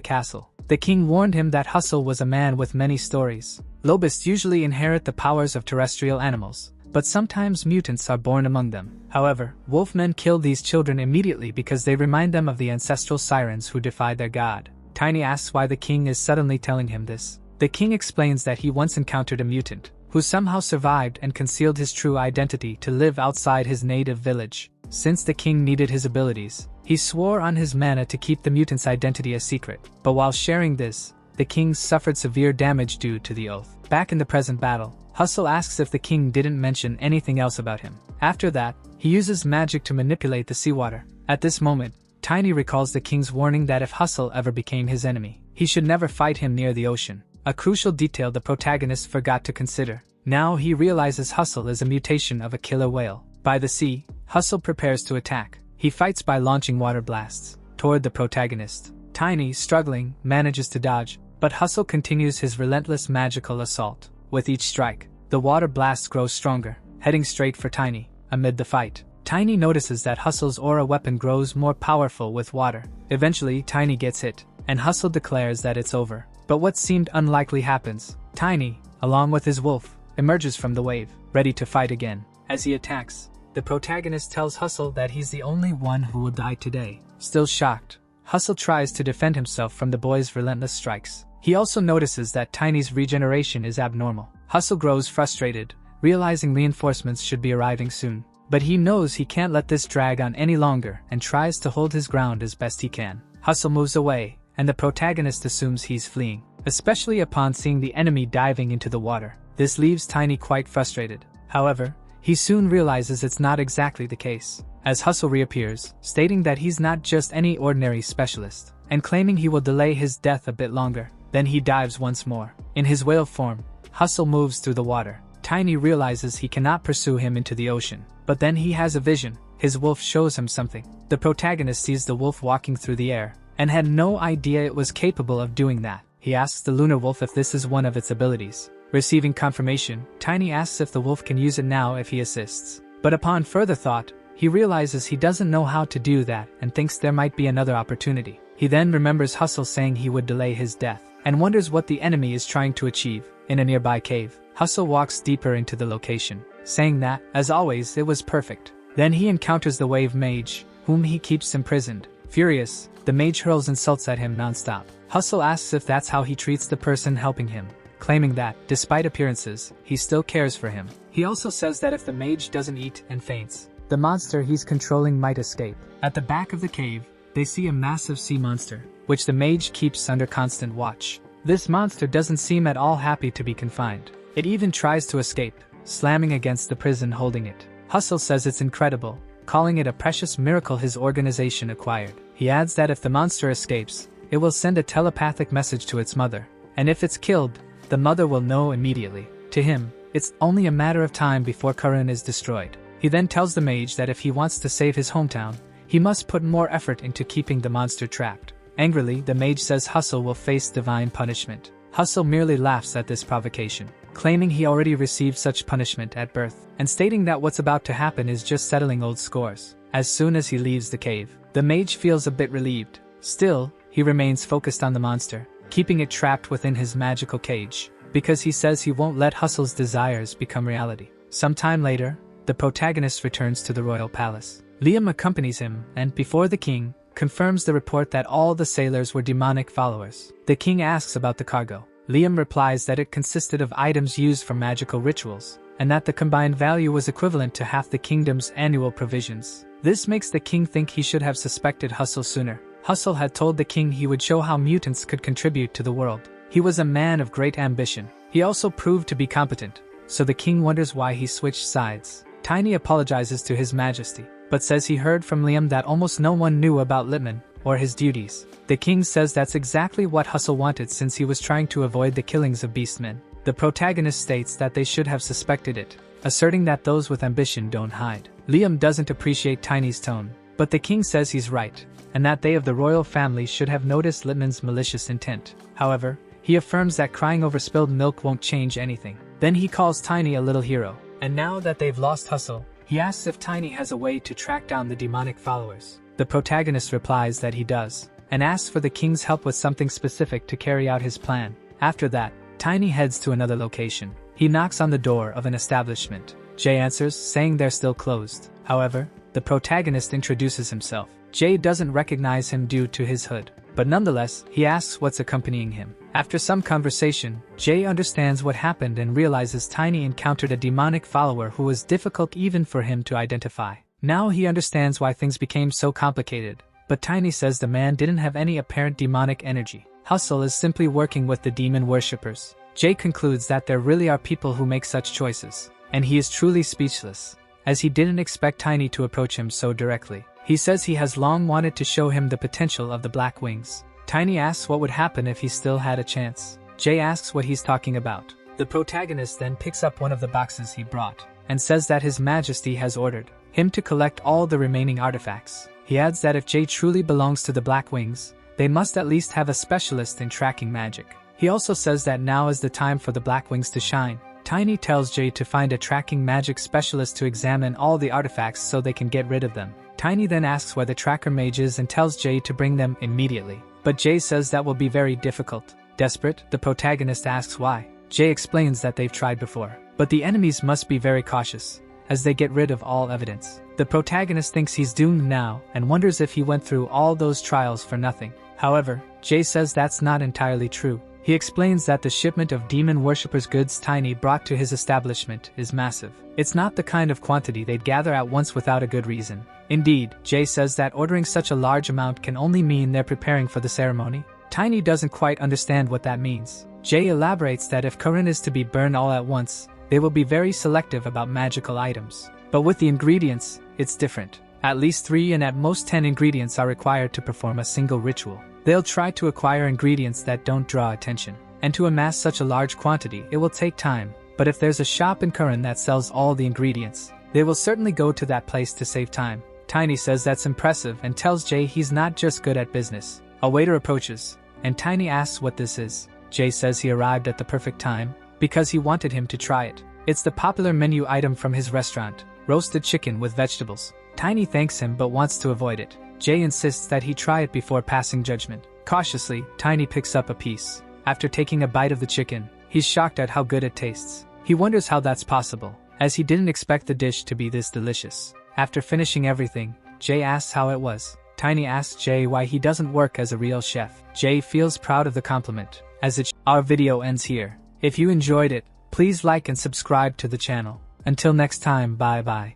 castle, the king warned him that Hustle was a man with many stories. Lobists usually inherit the powers of terrestrial animals, but sometimes mutants are born among them. However, wolfmen kill these children immediately because they remind them of the ancestral sirens who defied their god. Tiny asks why the king is suddenly telling him this. The king explains that he once encountered a mutant, who somehow survived and concealed his true identity to live outside his native village. Since the king needed his abilities, he swore on his mana to keep the mutant's identity a secret. But while sharing this, the king suffered severe damage due to the oath. Back in the present battle, Hustle asks if the king didn't mention anything else about him. After that, he uses magic to manipulate the seawater. At this moment, Tiny recalls the king's warning that if Hustle ever became his enemy, he should never fight him near the ocean. A crucial detail the protagonist forgot to consider. Now he realizes Hustle is a mutation of a killer whale. By the sea, Hustle prepares to attack. He fights by launching water blasts toward the protagonist. Tiny, struggling, manages to dodge, but Hustle continues his relentless magical assault. With each strike, the water blasts grow stronger, heading straight for Tiny. Amid the fight, Tiny notices that Hustle's aura weapon grows more powerful with water. Eventually, Tiny gets hit, and Hustle declares that it's over. But what seemed unlikely happens. Tiny, along with his wolf, emerges from the wave, ready to fight again. As he attacks, the protagonist tells Hustle that he's the only one who will die today. Still shocked, Hustle tries to defend himself from the boy's relentless strikes. He also notices that Tiny's regeneration is abnormal. Hustle grows frustrated, realizing reinforcements should be arriving soon. But he knows he can't let this drag on any longer and tries to hold his ground as best he can. Hustle moves away, and the protagonist assumes he's fleeing, especially upon seeing the enemy diving into the water. This leaves Tiny quite frustrated. However, he soon realizes it's not exactly the case, as Hustle reappears, stating that he's not just any ordinary specialist, and claiming he will delay his death a bit longer. Then he dives once more. In his whale form, Hustle moves through the water. Tiny realizes he cannot pursue him into the ocean, but then he has a vision. His wolf shows him something. The protagonist sees the wolf walking through the air, and had no idea it was capable of doing that. He asks the lunar wolf if this is one of its abilities. Receiving confirmation, Tiny asks if the wolf can use it now if he assists. But upon further thought, he realizes he doesn't know how to do that and thinks there might be another opportunity. He then remembers Hustle saying he would delay his death, and wonders what the enemy is trying to achieve. In a nearby cave, Hustle walks deeper into the location, saying that, as always, it was perfect. Then he encounters the Wave Mage, whom he keeps imprisoned. Furious, the mage hurls insults at him nonstop. Hustle asks if that's how he treats the person helping him, claiming that, despite appearances, he still cares for him. He also says that if the mage doesn't eat and faints, the monster he's controlling might escape. At the back of the cave, they see a massive sea monster, which the mage keeps under constant watch. This monster doesn't seem at all happy to be confined. It even tries to escape, slamming against the prison holding it. Hustle says it's incredible, calling it a precious miracle his organization acquired. He adds that if the monster escapes, it will send a telepathic message to its mother, and if it's killed, the mother will know immediately. To him, it's only a matter of time before Kurun is destroyed. He then tells the mage that if he wants to save his hometown, he must put more effort into keeping the monster trapped. Angrily, the mage says Hustle will face divine punishment. Hustle merely laughs at this provocation, claiming he already received such punishment at birth, and stating that what's about to happen is just settling old scores. As soon as he leaves the cave, the mage feels a bit relieved. Still, he remains focused on the monster, keeping it trapped within his magical cage, because he says he won't let Hustle's desires become reality. Sometime later, the protagonist returns to the royal palace. Liam accompanies him, and before the king, confirms the report that all the sailors were demonic followers. The king asks about the cargo. Liam replies that it consisted of items used for magical rituals, and that the combined value was equivalent to half the kingdom's annual provisions. This makes the king think he should have suspected Hustle sooner. Hustle had told the king he would show how mutants could contribute to the world. He was a man of great ambition. He also proved to be competent, so the king wonders why he switched sides. Tiny apologizes to His Majesty, but says he heard from Liam that almost no one knew about Littman or his duties. The king says that's exactly what Hustle wanted since he was trying to avoid the killings of beastmen. The protagonist states that they should have suspected it, asserting that those with ambition don't hide. Liam doesn't appreciate Tiny's tone, but the king says he's right, and that they of the royal family should have noticed Littman's malicious intent. However, he affirms that crying over spilled milk won't change anything. Then he calls Tiny a little hero, and now that they've lost Hustle, he asks if Tiny has a way to track down the demonic followers. The protagonist replies that he does, and asks for the king's help with something specific to carry out his plan. After that, Tiny heads to another location. He knocks on the door of an establishment. Jay answers, saying they're still closed. However, the protagonist introduces himself. Jay doesn't recognize him due to his hood, but nonetheless, he asks what's accompanying him. After some conversation, Jay understands what happened and realizes Tiny encountered a demonic follower who was difficult even for him to identify. Now he understands why things became so complicated, but Tiny says the man didn't have any apparent demonic energy. Hustle is simply working with the demon worshippers. Jay concludes that there really are people who make such choices, and he is truly speechless, as he didn't expect Tiny to approach him so directly. He says he has long wanted to show him the potential of the Black Wings. Tiny asks what would happen if he still had a chance. Jay asks what he's talking about. The protagonist then picks up one of the boxes he brought, and says that His Majesty has ordered him to collect all the remaining artifacts. He adds that if Jay truly belongs to the Black Wings, they must at least have a specialist in tracking magic. He also says that now is the time for the Black Wings to shine. Tiny tells Jay to find a tracking magic specialist to examine all the artifacts so they can get rid of them. Tiny then asks where the tracker mage is and tells Jay to bring them immediately. But Jay says that will be very difficult. Desperate, the protagonist asks why. Jay explains that they've tried before, but the enemies must be very cautious, as they get rid of all evidence. The protagonist thinks he's doomed now and wonders if he went through all those trials for nothing. However, Jay says that's not entirely true. He explains that the shipment of demon worshippers' goods Tiny brought to his establishment is massive. It's not the kind of quantity they'd gather at once without a good reason. Indeed, Jay says that ordering such a large amount can only mean they're preparing for the ceremony. Tiny doesn't quite understand what that means. Jay elaborates that if Corinne is to be burned all at once, they will be very selective about magical items. But with the ingredients, it's different. At least 3 and at most 10 ingredients are required to perform a single ritual. They'll try to acquire ingredients that don't draw attention. And to amass such a large quantity, it will take time. But if there's a shop in Corinne that sells all the ingredients, they will certainly go to that place to save time. Tiny says that's impressive and tells Jay he's not just good at business. A waiter approaches, and Tiny asks what this is. Jay says he arrived at the perfect time, because he wanted him to try it. It's the popular menu item from his restaurant, roasted chicken with vegetables. Tiny thanks him but wants to avoid it. Jay insists that he try it before passing judgment. Cautiously, Tiny picks up a piece. After taking a bite of the chicken, he's shocked at how good it tastes. He wonders how that's possible, as he didn't expect the dish to be this delicious. After finishing everything, Jay asks how it was. Tiny asks Jay why he doesn't work as a real chef. Jay feels proud of the compliment. Our video ends here. If you enjoyed it, please like and subscribe to the channel. Until next time, bye bye.